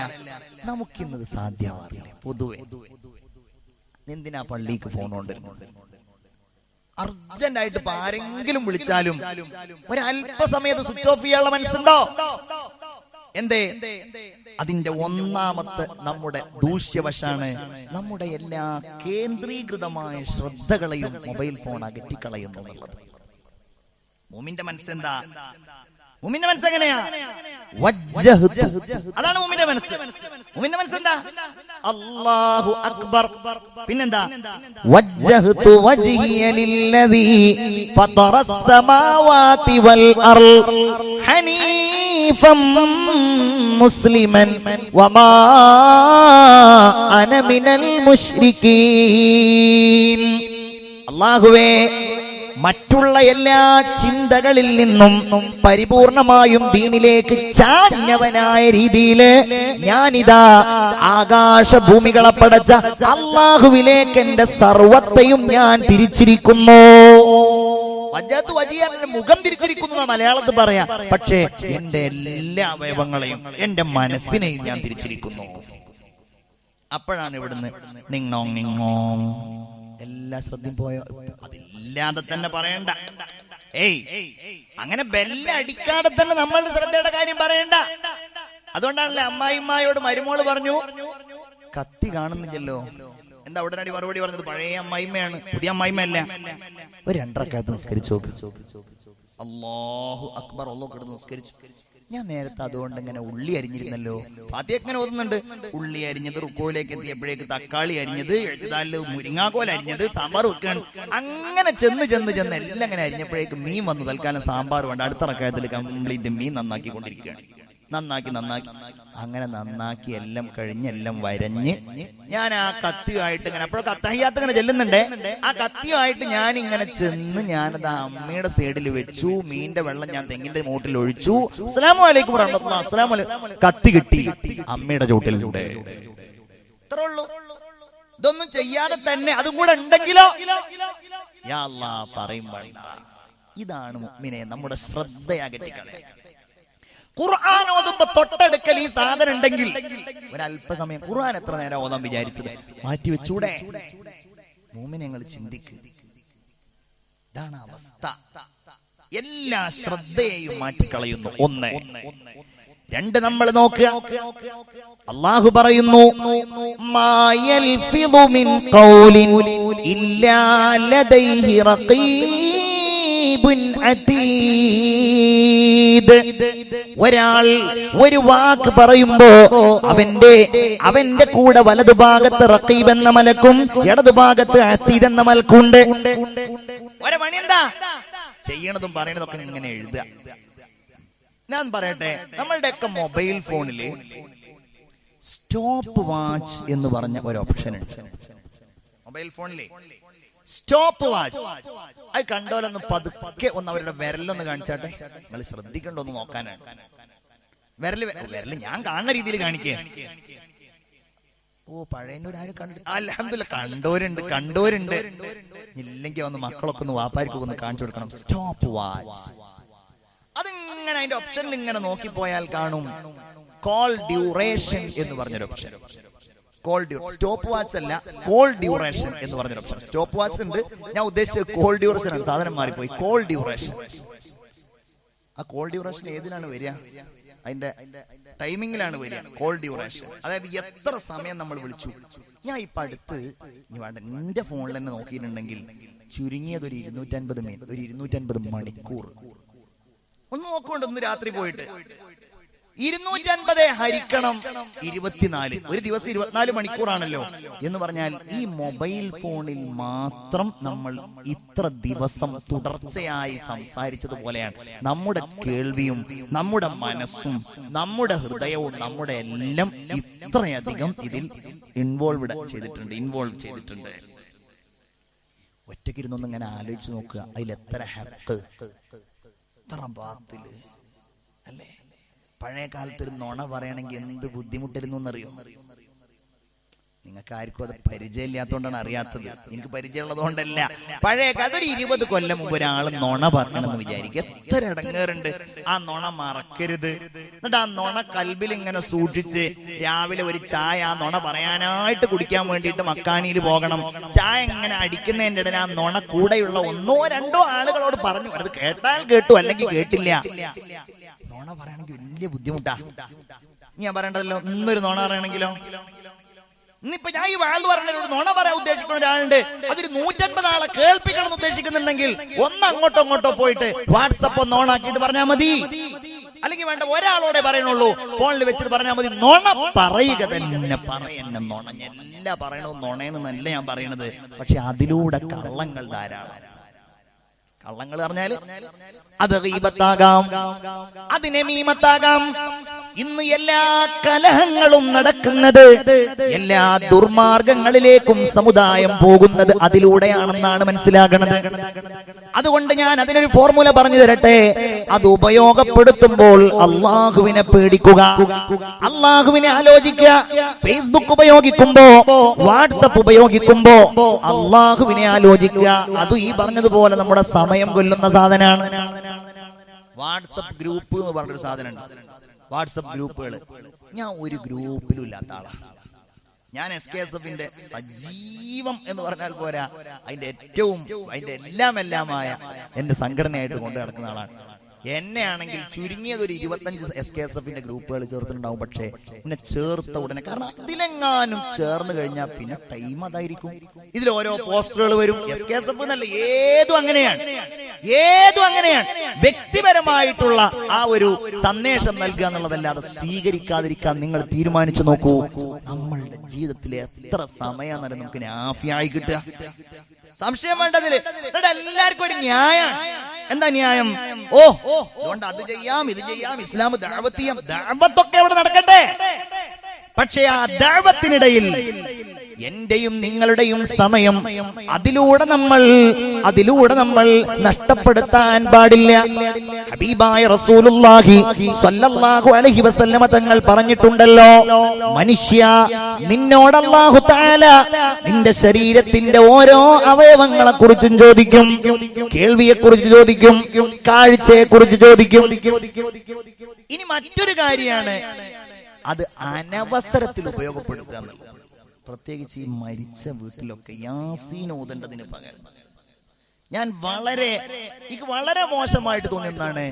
നമുക്കിന്നത് സാധ്യമാവില്ല. പൊതുവെ എന്തിനാ പള്ളിക്ക് ഫോൺ കൊണ്ടിരുന്നത്? അർജന്റ് ആയിട്ട് ഇപ്പൊ ആരെങ്കിലും വിളിച്ചാലും ഒരല്പസമയത്ത് സ്വിച്ച് ഓഫ് ചെയ്യാനുള്ള മനസ്സുണ്ടോ? എന്തേ? അതിന്റെ ഒന്നാമത്തെ നമ്മുടെ ദൂഷ്യവശാണ്, നമ്മുടെ എല്ലാ കേന്ദ്രീകൃതമായ ശ്രദ്ധകളെയും മൊബൈൽ ഫോൺ അകറ്റിക്കളയുന്നു എന്നുള്ളത്. മുഅ്മിന്റെ മനസ്സെന്താ? മുഅ്മിന്റെ മനസ്സ് എങ്ങനെയാ? അതാണ് മുഅ്മിന്റെ മനസ്സ്. മുഅ്മിന്റെ മനസ്സെന്താ? അല്ലാഹു അക്ബർ. പിന്നെന്താ? വജ്ജഹ്തു വജ്ഹിയ ലില്ലദീ ഫതറസ് സമാവാതി വൽ അർള് ഹനീഫൻ മുസ്ലിമൻ വമാ അന മിനൽ മുശ്രികീൻ. അല്ലാഹുവേ, മറ്റുള്ള എല്ലാ ചിന്തകളിൽ നിന്നും പരിപൂർണമായും ദീനിലേക്ക് ചാഞ്ഞവനായ രീതിയില് ഞാനിതാ ആകാശഭൂമികളെ പടച്ച അല്ലാഹുവിലേക്ക് എന്റെ സർവത്തെയും ഞാൻ തിരിച്ചിരിക്കുന്നു. മുഖം തിരിച്ചിരിക്കുന്നു മലയാളത്തിൽ പറയാം, പക്ഷേ എന്റെ എല്ലാ അവയവങ്ങളെയും എന്റെ മനസ്സിനെയും ഞാൻ തിരിച്ചിരിക്കുന്നു. അപ്പോഴാണ് ഇവിടുന്ന് നിങ്ങോങ് നിങ്ങോങ് എല്ലാ ശ്രദ്ധയും പോയോ? അതില്ലാതെ തന്നെ പറയണ്ട. അങ്ങനെ ബെല്ലടിക്കാതെ തന്നെ നമ്മളുടെ ശ്രദ്ധയുടെ കാര്യം പറയണ്ട. അതുകൊണ്ടാണല്ലേ അമ്മായിമ്മയോട് മരുമോള് പറഞ്ഞു, കത്തി കാണുന്നില്ലല്ലോ. എന്താ ഉടനടി മറുപടി പറഞ്ഞത്? പഴയ അമ്മായിമ്മയാണ്, പുതിയ അമ്മായിമ്മയല്ല. ഒരു 2 റക്അത്ത് നിസ്കരിച്ചു. അല്ലാഹു അക്ബർ. അല്ലാഹു കിടന്ന് നിസ്കരിച്ചു. ഞാൻ നേരത്തെ അതുകൊണ്ട് ഇങ്ങനെ ഉള്ളി അരിഞ്ഞിരുന്നല്ലോ. ഫാത്തിഹ ഇങ്ങനെ ഓതുന്നുണ്ട്. ഉള്ളി അരിഞ്ഞത്, റുക്കോയിലേക്ക് എത്തിയപ്പോഴേക്ക് തക്കാളി അരിഞ്ഞത്, എഴുതാല് മുരിങ്ങാക്കോൽ അരിഞ്ഞത്, സാമ്പാർ വെക്കാൻ അങ്ങനെ ചെന്ന് എല്ലാം ഇങ്ങനെ അരിഞ്ഞപ്പോഴേക്ക് മീൻ വന്നു. തൽക്കാലം സാമ്പാർ വേണ്ട, അടുത്ത റക്കായത്തിൽ കംപ്ലീറ്റ് മീൻ നന്നാക്കിക്കൊണ്ടിരിക്കുകയാണ്. നന്നാക്കി അങ്ങനെ നന്നാക്കി എല്ലാം കഴിഞ്ഞ് എല്ലാം വരഞ്ഞ് ഞാൻ ആ കത്തിയുമായിട്ട് ഇങ്ങനെ, അപ്പോഴൊക്കെ അത്തഹിയ്യാത്ത് ഇങ്ങനെ ചെല്ലുന്നുണ്ട്, ആ കത്തിയുമായിട്ട് ഞാൻ ഇങ്ങനെ ചെന്ന് ഞാനത് അമ്മയുടെ സൈഡിൽ വെച്ചു. മീന്റെ വെള്ളം ഞാൻ തെങ്ങിന്റെ മൂട്ടിൽ ഒഴിച്ചു. അസ്സലാമു അലൈക്കും വറഹ്മത്തുള്ളാഹി, അസ്സലാമു അലൈക്കും. കത്തി കിട്ടി അമ്മയുടെ ചോട്ടിലുണ്ട്. ഇത്രേ ഉള്ളൂ. ഇതൊന്നും ചെയ്യാതെ തന്നെ അതും കൂടെ ഉണ്ടെങ്കിലോ യാ അല്ലാഹ് പറയും വേണ്ട. ഇതാണ് മുഅ്മിനെ നമ്മുടെ ശ്രദ്ധയാകട്ടിക്കളെ. ഖുർആൻ ഓതുമ്പോ തൊട്ടടുക്കൽ ഈ സാധനം ഉണ്ടെങ്കിൽ ഒരല്പസമയം ഖുർആൻ എത്ര നേരം ഓതാൻ വിചാരിച്ചത് മാറ്റി വെച്ചൂടെ? മുഅ്മിനീങ്ങൾ ചിന്തിക്കുക. ഇതാണ് അവസ്ഥ. എല്ലാ ശ്രദ്ധയെയും മാറ്റിക്കളയുന്നു. ഒന്ന്. രണ്ട്, നമ്മൾ നോക്കുക. അല്ലാഹു പറയുന്നു, മാ യൽഫിദു മിൻ ഖൗലിൻ ഇല്ലാ ലദൈഹി റഖീബുൻ അതീദ്. ഒരാൾ ഒരു വാക്ക് പറയുമ്പോ അവന്റെ കൂടെ വലതുഭാഗത്ത് റഖീബ് എന്ന മലക്കും ഇടതുഭാഗത്ത് അതീദ് എന്ന മലക്കുണ്ട്. ഒരു പണി എന്താ? ചെയ്യണതും പറയണതൊക്കെ ഇങ്ങനെ എഴുതുക. ഞാൻ പറയട്ടെ, നമ്മളുടെയൊക്കെ മൊബൈൽ ഫോണില് സ്റ്റോപ്പ് വാച്ച് എന്ന് പറഞ്ഞ ഒരു ഓപ്ഷൻ ഉണ്ട്. മൊബൈൽ ഫോണില് സ്റ്റോപ്പ് വാച്ച്. അത് കണ്ടോലൊന്ന് പതുക്കെ ഒന്ന് അവരുടെ വിരലൊന്ന് കാണിച്ചാട്ടെ. നിങ്ങൾ ശ്രദ്ധിക്കണ്ടോ ഒന്ന് നോക്കാനാണ്. വിരല് ഞാൻ കാണുന്ന രീതിയിൽ കാണിക്കേ. ഓ, പഴയനൂരാരും കണ്ടു. അൽഹംദുലില്ലാഹ് കണ്ടോരുണ്ട്. ഇല്ലെങ്കിൽ ഒന്ന് മക്കളൊക്കെ ഒന്ന് വാപ്പാർക്കൊക്കെ ഒന്ന് കാണിച്ചു കൊടുക്കണം. Stop watch. അതിങ്ങനെ അതിന്റെ ഓപ്ഷനിൽ ഇങ്ങനെ നോക്കിപ്പോയാൽ കാണും കോൾ ഡ്യൂറേഷൻ എന്ന് പറഞ്ഞൊരു ഓപ്ഷൻ. സ്റ്റോപ്പ് വാച്ച് അല്ല, കോൾ ഡ്യൂറേഷൻ എന്ന് പറഞ്ഞൊരു ഓപ്ഷൻ. സ്റ്റോപ്പ് വാച്ച് ഉണ്ട്, ഞാൻ ഉദ്ദേശിച്ചത് കോൾ ഡ്യൂറേഷൻ ആണ്. സാധനം മാറിപ്പോയി. Call duration. ആ കോൾ ഡ്യൂറേഷൻ ഏതിലാണ് വരിക? അതിന്റെ ടൈമിങ്ങിലാണ് വരിക കോൾ ഡ്യൂറേഷൻ. അതായത് എത്ര സമയം നമ്മൾ വിളിച്ചു. ഞാൻ ഇപ്പൊ അടുത്ത് വേണ്ട എന്റെ ഫോണിൽ തന്നെ നോക്കിയിട്ടുണ്ടെങ്കിൽ ചുരുങ്ങിയത് ഒരു 250 മിനിറ്റ്, ഒരു 250 മണിക്കൂർ. ഒന്ന് നോക്കുന്നുണ്ട്. ഒന്ന് രാത്രി പോയിട്ട് 250 ഹരിക്കണം 24, ഒരു ദിവസം 24 മണിക്കൂറാണല്ലോ എന്ന് പറഞ്ഞാൽ ഈ മൊബൈൽ ഫോണിൽ മാത്രം നമ്മൾ ഇത്ര ദിവസം തുടർച്ചയായി സംസാരിച്ചതുപോലെയാണ് നമ്മുടെ കേൾവിയും നമ്മുടെ മനസ്സും നമ്മുടെ ഹൃദയവും നമ്മുടെ എല്ലാം ഇത്രയധികം ഇതിൽ ഇൻവോൾവ് ചെയ്തിട്ടുണ്ട്. ഒറ്റയ്ക്കിരുന്നൊന്നും ഇങ്ങനെ ആലോചിച്ച് നോക്കുക. അതിലെത്ര ഹക്ക്, എത്ര ബാത്തില് അല്ലേ? പഴയ കാലത്ത് ഒരു നുണ പറയണമെങ്കിൽ എന്ത് ബുദ്ധിമുട്ടിരുന്നു എന്നറിയോ? നിങ്ങൾക്ക് ആർക്കും അത് പരിചയമില്ലാത്തതുകൊണ്ടാണ് അറിയാത്തത്. എനിക്ക് പരിചയമുള്ളതുകൊണ്ടല്ല. പഴയ കാലത്ത് ഒരു 20 കൊല്ലം മുമ്പ് ഒരാൾ നുണ പറയണമെന്ന് വിചാരിക്കുക. എത്ര ഇടങ്ങേറുണ്ട്. ആ നുണ മറക്കരുത്. എന്നിട്ട് ആ നുണ കൽബിൽ ഇങ്ങനെ സൂക്ഷിച്ച് രാവിലെ ഒരു ചായ ആ നുണ പറയാനായിട്ട് കുടിക്കാൻ വേണ്ടിയിട്ട് മക്കാനിയിൽ പോകണം. ചായ ഇങ്ങനെ അടിക്കുന്നതിന്റെ ഇടയിൽ ആ നുണ കൂടെയുള്ള 1 or 2 ആളുകളോട് പറഞ്ഞു. അത് കേട്ടാൽ കേട്ടു, അല്ലെങ്കിൽ കേട്ടില്ല. നുണ പറയണമെങ്കിൽ വലിയ ബുദ്ധിമുട്ടാ. ഞാൻ പറയണ്ടല്ലോ. ഇന്നൊരു നുണ പറയണമെങ്കിലോ, ഇന്നിപ്പോ ഞാൻ ഈ വാഴ പറഞ്ഞൊരു നുണ പറയാൻ ഉദ്ദേശിക്കുന്ന ഒരാളുണ്ട്. അതൊരു 150 ആളെ കേൾപ്പിക്കണം എന്ന് ഉദ്ദേശിക്കുന്നുണ്ടെങ്കിൽ ഒന്ന് അങ്ങോട്ടോ പോയിട്ട് വാട്സപ്പ് ഒന്ന് ഓണാക്കിയിട്ട് പറഞ്ഞാൽ മതി. അല്ലെങ്കിൽ വേണ്ട, ഒരാളോടെ പറയണുള്ളൂ, ഫോണിൽ വെച്ചിട്ട് പറഞ്ഞാൽ മതി. നുണ പറയുക തന്നെ പറയണം. നുണ എല്ലാ പറയണത് നുണയെന്നല്ല ഞാൻ പറയണത്. പക്ഷെ അതിലൂടെ കള്ളങ്ങൾ ധാരാളം. കള്ളങ്ങൾ പറഞ്ഞാല് അത് ഗീബത്താകാം, അത് നമീമത്താകാം. ഇന്ന് എല്ലാ കലഹങ്ങളും നടക്കുന്നത്, എല്ലാ ദുർമാർഗങ്ങളിലേക്കും സമുദായം പോകുന്നത് അതിലൂടെയാണെന്നാണ് മനസ്സിലാകുന്നത്. അതുകൊണ്ട് ഞാൻ അതിനൊരു ഫോർമുല പറഞ്ഞു തരട്ടെ. അത് ഉപയോഗപ്പെടുത്തുമ്പോൾ അള്ളാഹുവിനെ പേടിക്കുക, അള്ളാഹുവിനെ ആലോചിക്കുക. ഫേസ്ബുക്ക് ഉപയോഗിക്കുമ്പോ, വാട്സപ്പ് ഉപയോഗിക്കുമ്പോ അള്ളാഹുവിനെ ആലോചിക്കുക. അത് ഈ പറഞ്ഞതുപോലെ നമ്മുടെ സമയം കൊല്ലുന്ന സാധനമാണ്. വാട്സപ്പ് ഗ്രൂപ്പ് എന്ന് പറഞ്ഞൊരു സാധനമുണ്ട്. വാട്സപ്പ് ഗ്രൂപ്പുകൾ. ഞാൻ ഒരു ഗ്രൂപ്പിലും ഇല്ലാത്ത ആളാണ്. ഞാൻ SKSFന്റെ സജീവം എന്ന് പറഞ്ഞാൽ പോരാ, അതിന്റെ എല്ലാമായ എന്റെ സംഘടനയായിട്ട് കൊണ്ടു നടക്കുന്ന ആളാണ്. എന്നെ ആണെങ്കിൽ ചുരുങ്ങിയത് ഒരു 25 SKSF ഗ്രൂപ്പുകൾ ചേർത്തിട്ടുണ്ടാവും. പക്ഷേ പിന്നെ ചേർത്ത ഉടനെ, കാരണം ഇതിലെങ്ങാനും ചേർന്ന് കഴിഞ്ഞാൽ പിന്നെ ടൈം അതായിരിക്കും. ഇതിൽ ഓരോ പോസ്റ്ററുകൾ വരും. SKSF എന്നല്ല, ഏതും അങ്ങനെയാണ്. വ്യക്തിപരമായിട്ടുള്ള ആ ഒരു സന്ദേശം നൽകുക എന്നുള്ളതല്ലാതെ സ്വീകരിക്കാതിരിക്കാൻ നിങ്ങൾ തീരുമാനിച്ചു നോക്കൂ. നമ്മളുടെ ജീവിതത്തിലെ എത്ര സമയം നമുക്ക് നാഫിയായി കിട്ടുക, സംശയം വേണ്ടതില്. എല്ലാവർക്കും ഒരു ന്യായം. എന്താ ന്യായം? അതുകൊണ്ട് അത് ചെയ്യാം, ഇത് ചെയ്യാം, ഇസ്ലാം ദഅവത്ത് ചെയ്യാം. ദഅവത്തൊക്കെ അവിടെ നടക്കട്ടെ. പക്ഷേ ആ ദഅവത്തിനിടയിൽ എന്റെയും നിങ്ങളുടെയും സമയം അതിലൂടെ നമ്മൾ നഷ്ടപ്പെടുത്താൻ പാടില്ല. ഹബീബായ റസൂലുള്ളാഹി സ്വല്ലല്ലാഹു അലൈഹി വസല്ലമ തങ്ങൾ പറഞ്ഞിട്ടുണ്ടല്ലോ, മനുഷ്യ, നിന്നോട് അല്ലാഹു തആല നിന്റെ ശരീരത്തിന്റെ ഓരോ അവയവങ്ങളെ കുറിച്ചും ചോദിക്കും. കേൾവിയെ കുറിച്ച് ചോദിക്കും, കാഴ്ചയെ കുറിച്ച് ചോദിക്കും. ഇനി മറ്റൊരു കാര്യമാണ്, അത് അനവസരത്തിൽ ഉപയോഗപ്പെടുത്തുക എന്നുള്ളത്. പ്രത്യേകിച്ച് ഈ മരിച്ച വീട്ടിലൊക്കെ യാസീൻ ഓതേണ്ടതിന് പകരം എനിക്ക് വളരെ മോശമായിട്ട് തോന്നിയെന്നാണ്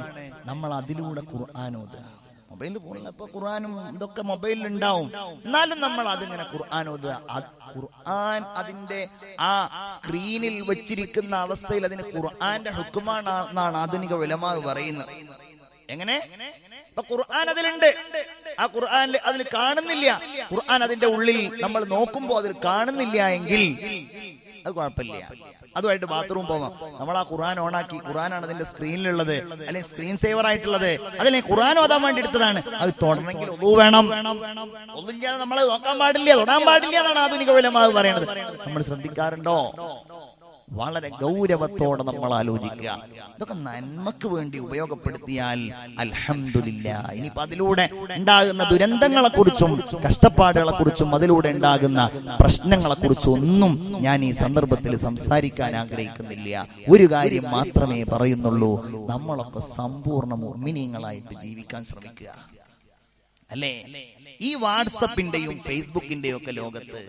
നമ്മൾ അതിലൂടെ ഖുർആൻ ഓതുക. മൊബൈലിൽ പോലുള്ള ഇപ്പൊ ഖുർആനും ഇതൊക്കെ മൊബൈലിൽ ഉണ്ടാവും, എന്നാലും നമ്മൾ അതിങ്ങനെ ഖുർആൻ ഓതുക. ഖുർആൻ അതിന്റെ ആ സ്ക്രീനിൽ വെച്ചിരിക്കുന്ന അവസ്ഥയിൽ അതിന് ഖുർആന്റെ ഹുക്കുമാണെന്നാണ് ആധുനിക ഉലമാ പറയുന്നത്. എങ്ങനെ? ഇപ്പൊ ഖുർആൻ അതിലുണ്ട്, ആ ഖുർആനിൽ അതിൽ കാണുന്നില്ല. ഖുർആൻ അതിന്റെ ഉള്ളിൽ നമ്മൾ നോക്കുമ്പോൾ അതിൽ കാണുന്നില്ല എങ്കിൽ അത് കുഴപ്പമില്ല. അതുമായിട്ട് ബാത്റൂം പോവാം. നമ്മൾ ആ ഖുർആൻ ഓണാക്കി, ഖുർആനാണ് അതിന്റെ സ്ക്രീനിലുള്ളത്, അല്ലെങ്കിൽ സ്ക്രീൻ സേവർ ആയിട്ടുള്ളത്, അതല്ലെങ്കിൽ ഖുർആൻ ഓതാൻ വേണ്ടി എടുത്തതാണ്. അത് തൊടണമെങ്കിൽ ഒതു വേണം. ഒന്നില്ലാതെ നമ്മൾ നോക്കാൻ പാടില്ല, തൊടാൻ പാടില്ല എന്നാണ് ആധുനിക ഉലമാ പറയുന്നത്. നമ്മൾ ശ്രദ്ധിക്കാറുണ്ടോ? വളരെ ഗൗരവത്തോടെ നമ്മൾ ആലോചിക്കുക. ഇതൊക്കെ നന്മക്ക് വേണ്ടി ഉപയോഗപ്പെടുത്തിയാൽ അൽഹംദുലില്ലാ. ഇനിയിപ്പോ അതിലൂടെ ഉണ്ടാകുന്ന ദുരന്തങ്ങളെ കുറിച്ചും കഷ്ടപ്പാടുകളെ കുറിച്ചും അതിലൂടെ ഉണ്ടാകുന്ന പ്രശ്നങ്ങളെ കുറിച്ചും ഒന്നും ഞാൻ ഈ സന്ദർഭത്തിൽ സംസാരിക്കാൻ ആഗ്രഹിക്കുന്നില്ല. ഒരു കാര്യം മാത്രമേ പറയുന്നുള്ളൂ, നമ്മളൊക്കെ സമ്പൂർണ്ണ മുഅ്മിനീങ്ങളായിട്ട് ജീവിക്കാൻ ശ്രമിക്കുക. അല്ലേ? ഈ വാട്സപ്പിന്റെയും ഫേസ്ബുക്കിന്റെയും ഒക്കെ ലോകത്ത്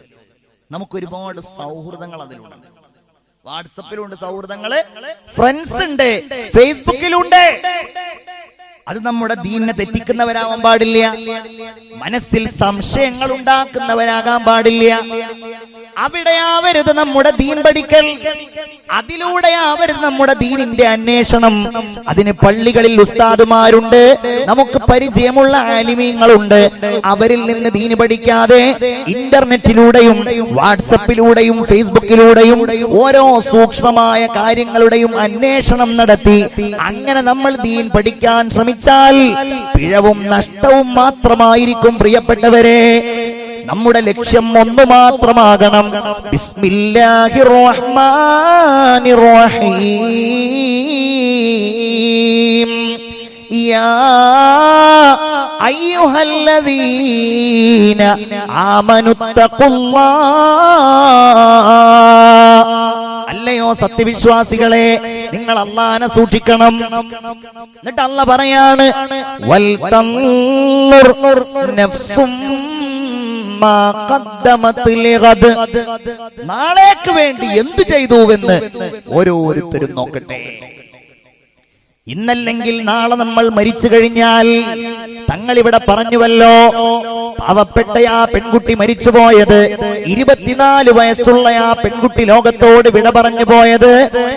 നമുക്ക് ഒരുപാട് സൗഹൃദങ്ങൾ അതിലുണ്ട്. വാട്സപ്പിലുണ്ട് സൗഹൃദങ്ങള്, ഫ്രണ്ട്സ് ഉണ്ട്, ഫേസ്ബുക്കിലുണ്ട്. അത് നമ്മുടെ ദീനിനെ തെറ്റിക്കുന്നവരാവാൻ പാടില്ല, മനസ്സിൽ സംശയങ്ങൾ ഉണ്ടാക്കുന്നവരാകാൻ പാടില്ല. അവിടെ ആവരുത് നമ്മുടെ ദീൻ പഠിക്കൽ, അതിലൂടെ ആവരുത് നമ്മുടെ ദീനിന്റെ അന്വേഷണം. അതിന് പള്ളികളിൽ ഉസ്താദുമാരുണ്ട്, നമുക്ക് പരിചയമുള്ള ആലിമീങ്ങളുണ്ട്. അവരിൽ നിന്ന് ദീന് പഠിക്കാതെ ഇന്റർനെറ്റിലൂടെയും വാട്സപ്പിലൂടെയും ഫേസ്ബുക്കിലൂടെയും ഓരോ സൂക്ഷ്മമായ കാര്യങ്ങളുടെയും അന്വേഷണം നടത്തി അങ്ങനെ നമ്മൾ ദീൻ പഠിക്കാൻ ശ്രമിച്ചാൽ പിഴവും നഷ്ടവും മാത്രമായിരിക്കും. പ്രിയപ്പെട്ടവരെ, നമ്മുടെ ലക്ഷ്യം ഒന്ന് മാത്രമാകണം. ബിസ്മില്ലാഹിർ റഹ്മാനിർ റഹീം. യാ അയ്യുഹല്ലദീന ആമനുത്തഖുല്ലാഹ്. അല്ലയോ സത്യവിശ്വാസികളെ, നിങ്ങൾ അല്ലാഹനെ സൂക്ഷിക്കണം. എന്നിട്ട് അല്ലാഹ് പറയാണ്, വൽ തൻദുർ നഫ്സും മാ ഖദ്ദമത് ലിഗദ്. നാളേക്ക് വേണ്ടി എന്ത് ചെയ്തുവെന്ന് ഓരോരുത്തരും നോക്കട്ടെ. ഇന്നല്ലെങ്കിൽ നാളെ നമ്മൾ മരിച്ചു കഴിഞ്ഞാൽ, തങ്ങൾ ഇവിടെ പറഞ്ഞുവല്ലോ, പാവപ്പെട്ട ആ പെൺകുട്ടി മരിച്ചുപോയത്, 24 വയസ്സുള്ള ആ പെൺകുട്ടി ലോകത്തോട് വിട പറഞ്ഞു പോയത്,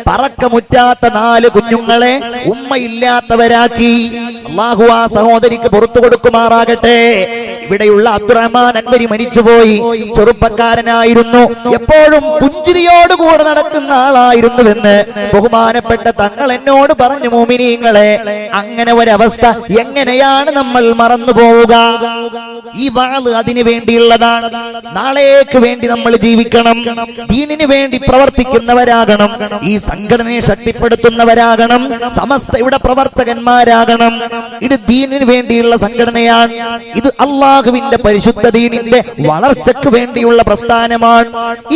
പറക്കമുറ്റാത്ത 4 കുഞ്ഞുങ്ങളെ ഉമ്മയില്ലാത്തവരാക്കി. അല്ലാഹു ആ സഹോദരിക്ക് പുറത്തു കൊടുക്കുമാറാകട്ടെ. ഇവിടെയുള്ള അബ്ദുറഹ്മാൻ അൻവരി മരിച്ചുപോയി. ചെറുപ്പക്കാരനായിരുന്നു, എപ്പോഴും പുഞ്ചിരിയോടുകൂടെ നടക്കുന്ന ആളായിരുന്നുവെന്ന് ബഹുമാനപ്പെട്ട തങ്ങൾ എന്നോട് പറഞ്ഞു. മോമിനീങ്ങളെ, അങ്ങനെ ഒരവസ്ഥ എങ്ങനെയാണ് നമ്മൾ മറന്നു പോവുക? ഈ വാള് അതിനു വേണ്ടിയുള്ളതാണ്. നാളേക്ക് വേണ്ടി നമ്മൾ ജീവിക്കണം, ദീനിനു വേണ്ടി പ്രവർത്തിക്കുന്നവരാകണം, ഈ സംഘടനയെ ശക്തിപ്പെടുത്തുന്നവരാകണം, സമസ്ത ഇവിടെ പ്രവർത്തകന്മാരാകണം. ഇത് ദീനിനു വേണ്ടിയുള്ള സംഘടനയാണ്. ഇത് അല്ലാഹ് അള്ളാഹുവിന്റെ പരിശുദ്ധ ദീനിന്റെ വളർച്ചയ്ക്ക് വേണ്ടിയുള്ള പ്രസ്ഥാനമാണ്.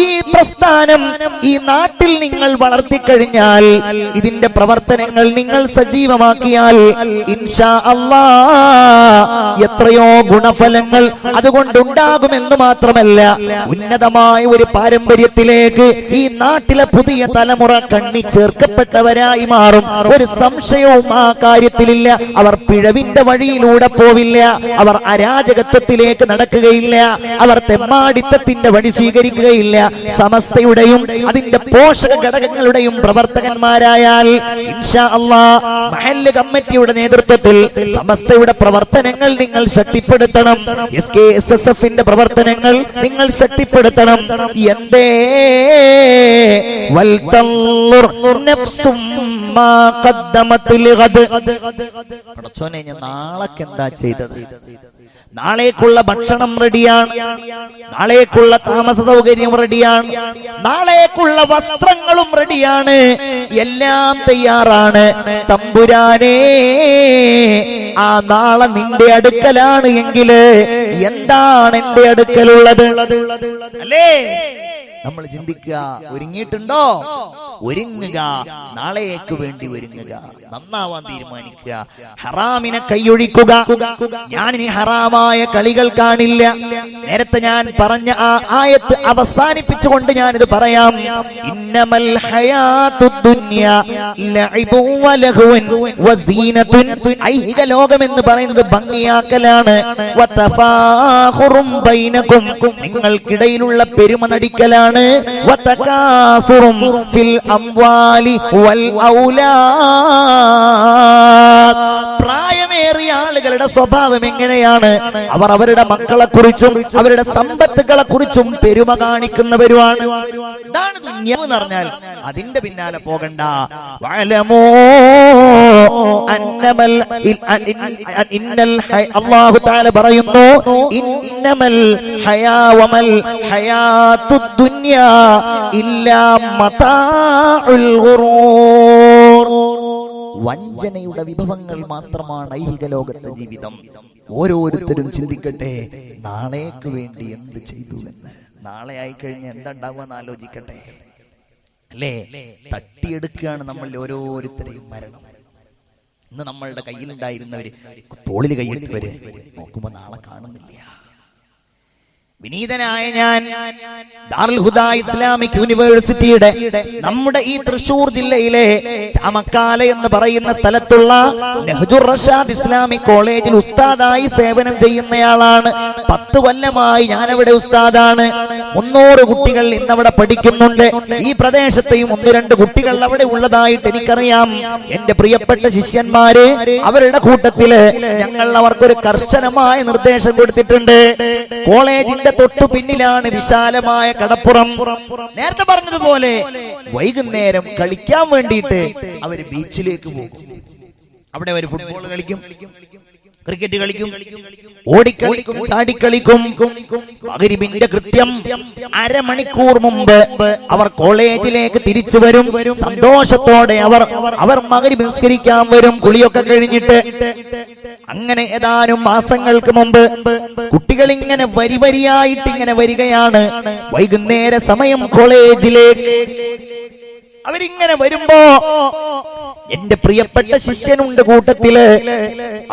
ഈ പ്രസ്ഥാനം ഈ നാട്ടിൽ നിങ്ങൾ വളർത്തിക്കഴിഞ്ഞാൽ, ഇതിന്റെ പ്രവർത്തനങ്ങൾ നിങ്ങൾ സജീവമാക്കിയാൽ ഇൻഷാ അല്ലാഹ് എത്രയോ ഗുണഫലങ്ങൾ അതുകൊണ്ടുണ്ടാകുമെന്ന് മാത്രമല്ല, ഉന്നതമായ ഒരു പാരമ്പര്യത്തിലേക്ക് ഈ നാട്ടിലെ പുതിയ തലമുറ കണ്ണി ചേർക്കപ്പെട്ടവരായി മാറും. ഒരു സംശയവും ആ കാര്യത്തിലില്ല. അവർ പിഴവിന്റെ വഴിയിലൂടെ പോവില്ല, അവർ അരാജകത്വത്തിലേക്ക് നടക്കുകയില്ല, അവർ തെമ്മാടിത്തത്തിന്റെ വഴി സ്വീകരിക്കുകയില്ല. സമസ്തയുടെയും അതിന്റെ പോഷക ഘടകങ്ങളുടെയും പ്രവർത്തകന്മാരായാൽ ഇൻഷാ അല്ലാഹ് മഹല്ല് കമ്മിറ്റിയുടെ നേതൃത്വത്തിൽ സമസ്തയുടെ പ്രവർത്തനങ്ങൾ നിങ്ങൾ ശക്തിപ്പെടുത്തണം. SKSSFന്റെ പ്രവർത്തനങ്ങൾ നിങ്ങൾ ശക്തിപ്പെടുത്തണം. എന്തേ വൽതൻളുർ നഫ്സും മാ ഖദ്ദമത് ലിഗദ്. പടച്ചോനെ, ഞാൻ നാളേക്ക് എന്താ ചെയ്തത്? നാളേക്കുള്ള ഭക്ഷണം റെഡിയാണ്, നാളേക്കുള്ള താമസ സൗകര്യം റെഡിയാണ്, നാളേക്കുള്ള വസ്ത്രങ്ങളും റെഡിയാണ്, എല്ലാം തയ്യാറാണ്. തമ്പുരാനേ, ആ നാളെ നിന്റെ അടുക്കലാണ് എങ്കിൽ എന്താണ് എന്റെ അടുക്കലുള്ളത്? അല്ലേ നമ്മൾ ചിന്തിക്കുക. ഒരുങ്ങിയിട്ടുണ്ടോ? ഒരുങ്ങുക, നാളേക്ക് വേണ്ടി ഒരുങ്ങുക, നന്നാവാൻ തീരുമാനിക്കുക, ഹറാമിനെ കൈയൊഴിക്കുക. ഞാനിനി ഹറാമായ കളികൾ കാണില്ല. നേരത്തെ ഞാൻ പറഞ്ഞ ആ ആയത്ത് അവസാനിപ്പിച്ചുകൊണ്ട് ഞാനിത് പറയാം. ഇന്നമൽ ഹയാത്തുദ് ദുനിയ ലഇബുൻ വലഹുൻ വസീനത്തുൻ. ഐഹിക ലോകം എന്ന് പറയുന്നത് ഭംഗിയാക്കലാണ്. വതഫാഖുറും ബൈനകും, നിങ്ങൾക്കിടയിലുള്ള പെരുമ നടിക്കലാണ്. വതകാസുറും ഫിൽ അംവാലി വൽ ഔലാദ്. പ്രായമേറിയ ആളുകളുടെ സ്വഭാവം എങ്ങനെയാണ്? അവർ അവരുടെ മക്കളെ കുറിച്ചും അവരുടെ സമ്പത്തുകളെ കുറിച്ചും പെരുമ കാണിക്കുന്നവരുമാണ്. ഇതാണ് ദുനിയാവ് എന്ന് പറഞ്ഞാൽ. അതിന്റെ പിന്നാലെ പോകണ്ട. വഅലമൂ അന്നമൽ ഇന്നൽ അല്ലാഹു തആല പറയുന്നു, ഇന്നമൽ ഹയാ വമൽ ഹയാത്തുദ് ദുനിയാ ഇല്ലാ മതാഉൽ ഗുറൂർ. വഞ്ചനയുടെ വിഭവങ്ങൾ മാത്രമാണ് ഐഹിക ലോകത്തെ ജീവിതം. ഓരോരുത്തരും ചിന്തിക്കട്ടെ, നാളേക്ക് വേണ്ടി എന്ത് ചെയ്തു എന്ന്. നാളെ ആയിക്കഴിഞ്ഞ് എന്തുണ്ടാവുമെന്ന് ആലോചിക്കട്ടെ. അല്ലേ? തട്ടിയെടുക്കുകയാണ് നമ്മൾ ഓരോരുത്തരെയും മരണം. ഇന്ന് നമ്മളുടെ കയ്യിലുണ്ടായിരുന്നവര് തോളിൽ കൈയിട്ടവര് നോക്കുമ്പോ നാളെ കാണുന്നില്ല. വിനീതനായ ഞാൻ ദാറുൽ ഹുദാ ഇസ്ലാമിക് യൂണിവേഴ്സിറ്റിയുടെ നമ്മുടെ ഈ തൃശൂർ ജില്ലയിലെ ചാമക്കാല എന്ന് പറയുന്ന സ്ഥലത്തുള്ള നെഹ്ജുർ റഷാദ് ഇസ്ലാമിക് കോളേജിൽ ഉസ്താദായി സേവനം ചെയ്യുന്നയാളാണ്. 10 കൊല്ലമായി ഞാനവിടെ ഉസ്താദാണ്. 300 കുട്ടികൾ ഇന്നവിടെ പഠിക്കുന്നുണ്ട്. ഈ പ്രദേശത്തെയും 1-2 കുട്ടികൾ അവിടെ ഉള്ളതായിട്ട് എനിക്കറിയാം. എന്റെ പ്രിയപ്പെട്ട ശിഷ്യന്മാര്, അവരുടെ കൂട്ടത്തില് ഞങ്ങൾ അവർക്കൊരു കർശനമായ നിർദ്ദേശം കൊടുത്തിട്ടുണ്ട്. കോളേജിന്റെ തൊട്ടു പിന്നിലാണ് വിശാലമായ കടപ്പുറം. നേരത്തെ പറഞ്ഞതുപോലെ വൈകുന്നേരം കളിക്കാൻ വേണ്ടിയിട്ട് അവര് ബീച്ചിലേക്ക് പോകും. അവിടെ അവർ ഫുട്ബോൾ കളിക്കും, ക്രിക്കറ്റ് കളിക്കും, ഓടിക്കളിക്കും, ചാടിക്കളിക്കും. മഗ്‌രിബിന്റെ കൃത്യം അരമണിക്കൂർ മുമ്പ് അവർ കോളേജിലേക്ക് തിരിച്ചു വരും. സന്തോഷത്തോടെ അവർ മഗ്‌രിബ് നിസ്കരിക്കാൻ വരും, കുളിയൊക്കെ കഴിഞ്ഞിട്ട്. അങ്ങനെ ഏതാനും മാസങ്ങൾക്ക് മുമ്പ് കുട്ടികൾ ഇങ്ങനെ വരിവരിയായിട്ട് ഇങ്ങനെ വരികയാണ് വൈകുന്നേര സമയം കോളേജിലേക്ക്. അവരിങ്ങനെ വരുമ്പോ എന്റെ പ്രിയപ്പെട്ട ശിഷ്യനുണ്ട് കൂട്ടത്തില്.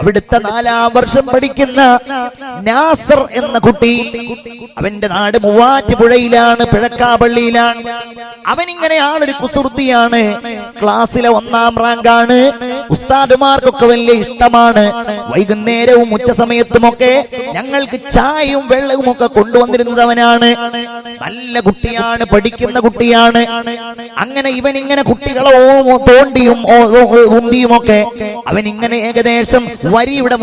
അവിടുത്തെ 4ാം വർഷം പഠിക്കുന്ന നാസർ എന്ന കുട്ടി. അവന്റെ നാട് മൂവാറ്റുപുഴയിലാണ്, പിഴക്കാപ്പള്ളിയിലാണ്. അവനിങ്ങനെയാളൊരു കുസൃതിയാണ്. ക്ലാസ്സിലെ 1ാം റാങ്കാണ്. ഉസ്താദുമാർക്കൊക്കെ വലിയ ഇഷ്ടമാണ്. വൈകുന്നേരവും ഉച്ച സമയത്തുമൊക്കെ ഞങ്ങൾക്ക് ചായയും വെള്ളവും ഒക്കെ കൊണ്ടുവന്നിരുന്നത് അവനാണ്. നല്ല കുട്ടിയാണ്, പഠിക്കുന്ന കുട്ടിയാണ്. അങ്ങനെ ഇവനിങ്ങനെ കുട്ടികളെ തോണ്ടിയും ഉന്തിയുമൊക്കെ അവനിങ്ങനെ ഏകദേശം വരിയുടെ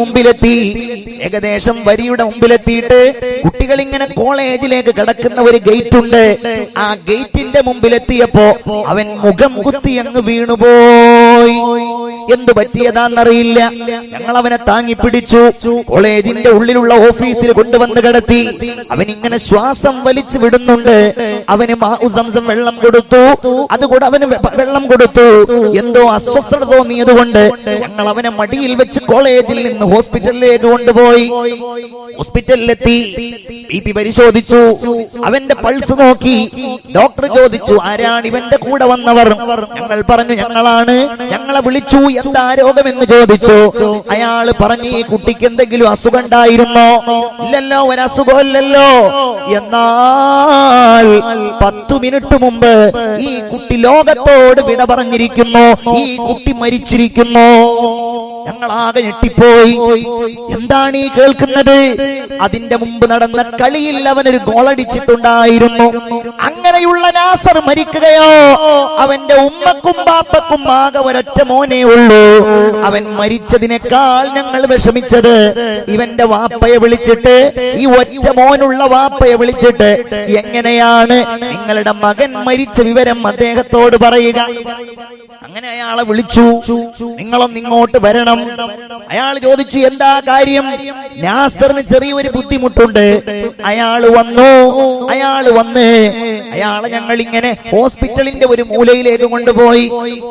മുമ്പിലെത്തിയിട്ട് കുട്ടികൾ ഇങ്ങനെ കോളേജിലേക്ക് കടക്കുന്ന ഒരു ഗേറ്റ് ഉണ്ട്. ആ ഗേറ്റിന്റെ മുമ്പിലെത്തിയപ്പോ അവൻ മുഖം കുത്തി അങ്ങ് വീണുപോയി. എന്തു പറ്റിയതാണെന്നറിയില്ല. ഞങ്ങൾ അവനെ താങ്ങി പിടിച്ചു, കോളേജിന്റെ ഉള്ളിലുള്ള ഓഫീസിൽ കൊണ്ടുവന്ന് കിടത്തി. അവൻ ഇങ്ങനെ ശ്വാസം വലിച്ചു വിടുന്നുണ്ട്. അവന് മാഉ സംസം വെള്ളം കൊടുത്തു, അതുകൂടെ അവന് വെള്ളം കൊടുത്തു. എന്തോ അസ്വസ്ഥത തോന്നിയതുകൊണ്ട് ഞങ്ങൾ അവനെ മടിയിൽ വെച്ച് കോളേജിൽ നിന്ന് ഹോസ്പിറ്റലിലേക്ക് കൊണ്ടുപോയി. ഹോസ്പിറ്റലിലെത്തി, ബിപി പരിശോധിച്ചു, അവന്റെ പൾസ് നോക്കി. ഡോക്ടർ ചോദിച്ചു, ആരാണ് ഇവന്റെ കൂടെ വന്നവർ? ഞങ്ങൾ പറഞ്ഞു, ഞങ്ങളാണ്. ഞങ്ങളെ വിളിച്ചു, എന്താ രോഗമെന്ന് ചോദിച്ചു. അയാൾ പറഞ്ഞു, ഈ കുട്ടിക്ക് എന്തെങ്കിലും അസുഖം ഉണ്ടായിരുന്നോ? ഇല്ലല്ലോ, ഒരസുഖമില്ലല്ലോ. എന്നാൽ 10 മിനിറ്റ് മുമ്പ് ഈ കുട്ടി ലോകത്തോട് വിട പറഞ്ഞിരിക്കുന്നു, ഈ കുട്ടി മരിച്ചിരിക്കുന്നു. ഞങ്ങളാകെ ഞെട്ടിപ്പോയി. എന്താണ് ഈ കേൾക്കുന്നത്? അതിന്റെ മുമ്പ് നടന്ന കളിയിൽ അവനൊരു ഗോളടിച്ചിട്ടുണ്ടായിരുന്നു. അങ്ങനെയുള്ള നാസർ മരിക്കുകയോ? അവന്റെ ഉമ്മക്കും ബാപ്പക്കും ആകെ ഒരൊറ്റ മോനേ ഉള്ളൂ. അവൻ മരിച്ചതിനേക്കാൾ ഞങ്ങൾ വിഷമിച്ചത് ഇവന്റെ വാപ്പയെ വിളിച്ചിട്ട്, ഈ ഒറ്റ മോനുള്ള വാപ്പയെ വിളിച്ചിട്ട്, എങ്ങനെയാണ് നിങ്ങളുടെ മകൻ മരിച്ച വിവരം അദ്ദേഹത്തോട് പറയുക? അങ്ങനെ അയാളെ വിളിച്ചു, നിങ്ങളൊന്ന് ഇങ്ങോട്ട് വരണം. അയാൾ ചോദിച്ചു, എന്താ കാര്യം? നാസറിന് ചെറിയൊരു ബുദ്ധിമുട്ടുണ്ട്. അയാള് വന്നു. അയാളെ ഞങ്ങൾ ഇങ്ങനെ ഹോസ്പിറ്റലിന്റെ ഒരു മൂലയിലേക്ക് കൊണ്ടുപോയി.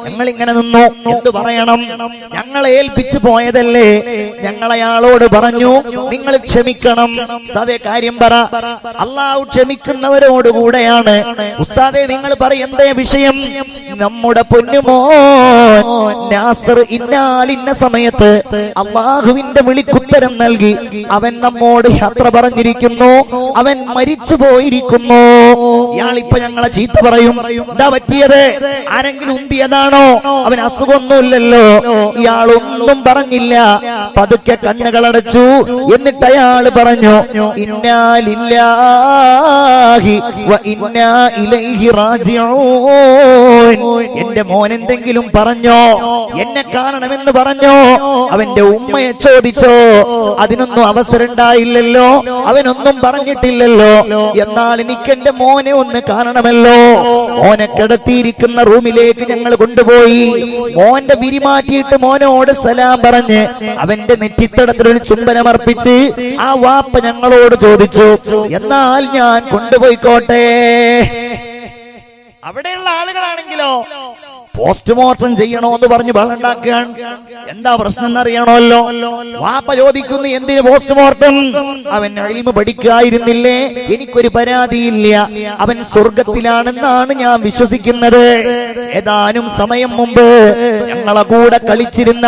ഞങ്ങൾ ഇങ്ങനെ നിന്നു. എന്ത് പറയണം? ഞങ്ങളെ ഏൽപ്പിച്ചു പോയതല്ലേ. ഞങ്ങൾ അയാളോട് പറഞ്ഞു, നിങ്ങൾ ക്ഷമിക്കണം ഉസ്താദേ, കാര്യം പറ. അള്ളാഹു ക്ഷമിക്കുന്നവരോടുകൂടെയാണ്. ഉസ്താദേ, നിങ്ങൾ പറയും, എന്തേ വിഷയം? നമ്മുടെ പൊന്നുമോ നാസർ ഇന്ന സമയത്ത് അള്ളാഹുവിന്റെ വിളിക്കുത്തരം നൽകി അവൻ നമ്മോട് യാത്ര പറഞ്ഞിരിക്കുന്നു, അവൻ മരിച്ചു പോയിരിക്കുന്നു. ഇയാളിപ്പോ ഞങ്ങളെ ചീത്ത പറയും. എന്താ പറ്റിയത്? ആരെങ്കിലും ഉന്തിയതാണോ? അവൻ അസുഖമൊന്നുമില്ലല്ലോ. ഇയാളൊന്നും പറഞ്ഞില്ല. പതുക്കെ കണ്ണുകളടച്ചു. എന്നിട്ട് അയാൾ പറഞ്ഞു, ഇന്നാ ലില്ലാഹി വ ഇന്നാ ഇലൈഹി റാജിഊൻ. എന്റെ മോൻ എന്തെങ്കിലും പറഞ്ഞോ? എന്നെ കാണണമെന്ന് പറഞ്ഞോ? അവന്റെ ഉമ്മയെ ചോദിച്ചോ? അതിനൊന്നും അവസരം ഉണ്ടായില്ലല്ലോ. അവനൊന്നും പറഞ്ഞിട്ടില്ലല്ലോ. എന്നാൽ എനിക്ക് എന്റെ മോനെ ഒന്ന് കാണണമല്ലോ. മോനെ കിടത്തിയിരിക്കുന്ന റൂമിലേക്ക് ഞങ്ങൾ കൊണ്ടുപോയി. മോന്റെ വിരിമാറ്റിയിട്ട് മോനോട് സലാം പറഞ്ഞ് അവന്റെ നെറ്റിത്തടത്തിലൊരു ചുംബനമർപ്പിച്ച് ആ വാപ്പ ഞങ്ങളോട് ചോദിച്ചു, എന്നാൽ ഞാൻ കൊണ്ടുപോയിക്കോട്ടെ? അവിടെയുള്ള ആളുകളാണെങ്കിലോ പോസ്റ്റ്മോർട്ടം ചെയ്യണോ എന്ന് പറഞ്ഞ് ബഹളുണ്ടാക്കുകയാണ്. എന്താ പ്രശ്നം എന്നറിയണമല്ലോ. വാപ്പ ചോദിക്കുന്നു, എന്തിന് പോസ്റ്റ്മോർട്ടം? അവൻ ഇൽമു പഠിക്കായിരുന്നില്ലേ? എനിക്കൊരു പരാതിയില്ല. അവൻ സ്വർഗത്തിലാണെന്നാണ് ഞാൻ വിശ്വസിക്കുന്നത്. ഏതാനും സമയം മുമ്പ് ഞങ്ങളെ കൂടെ കളിച്ചിരുന്ന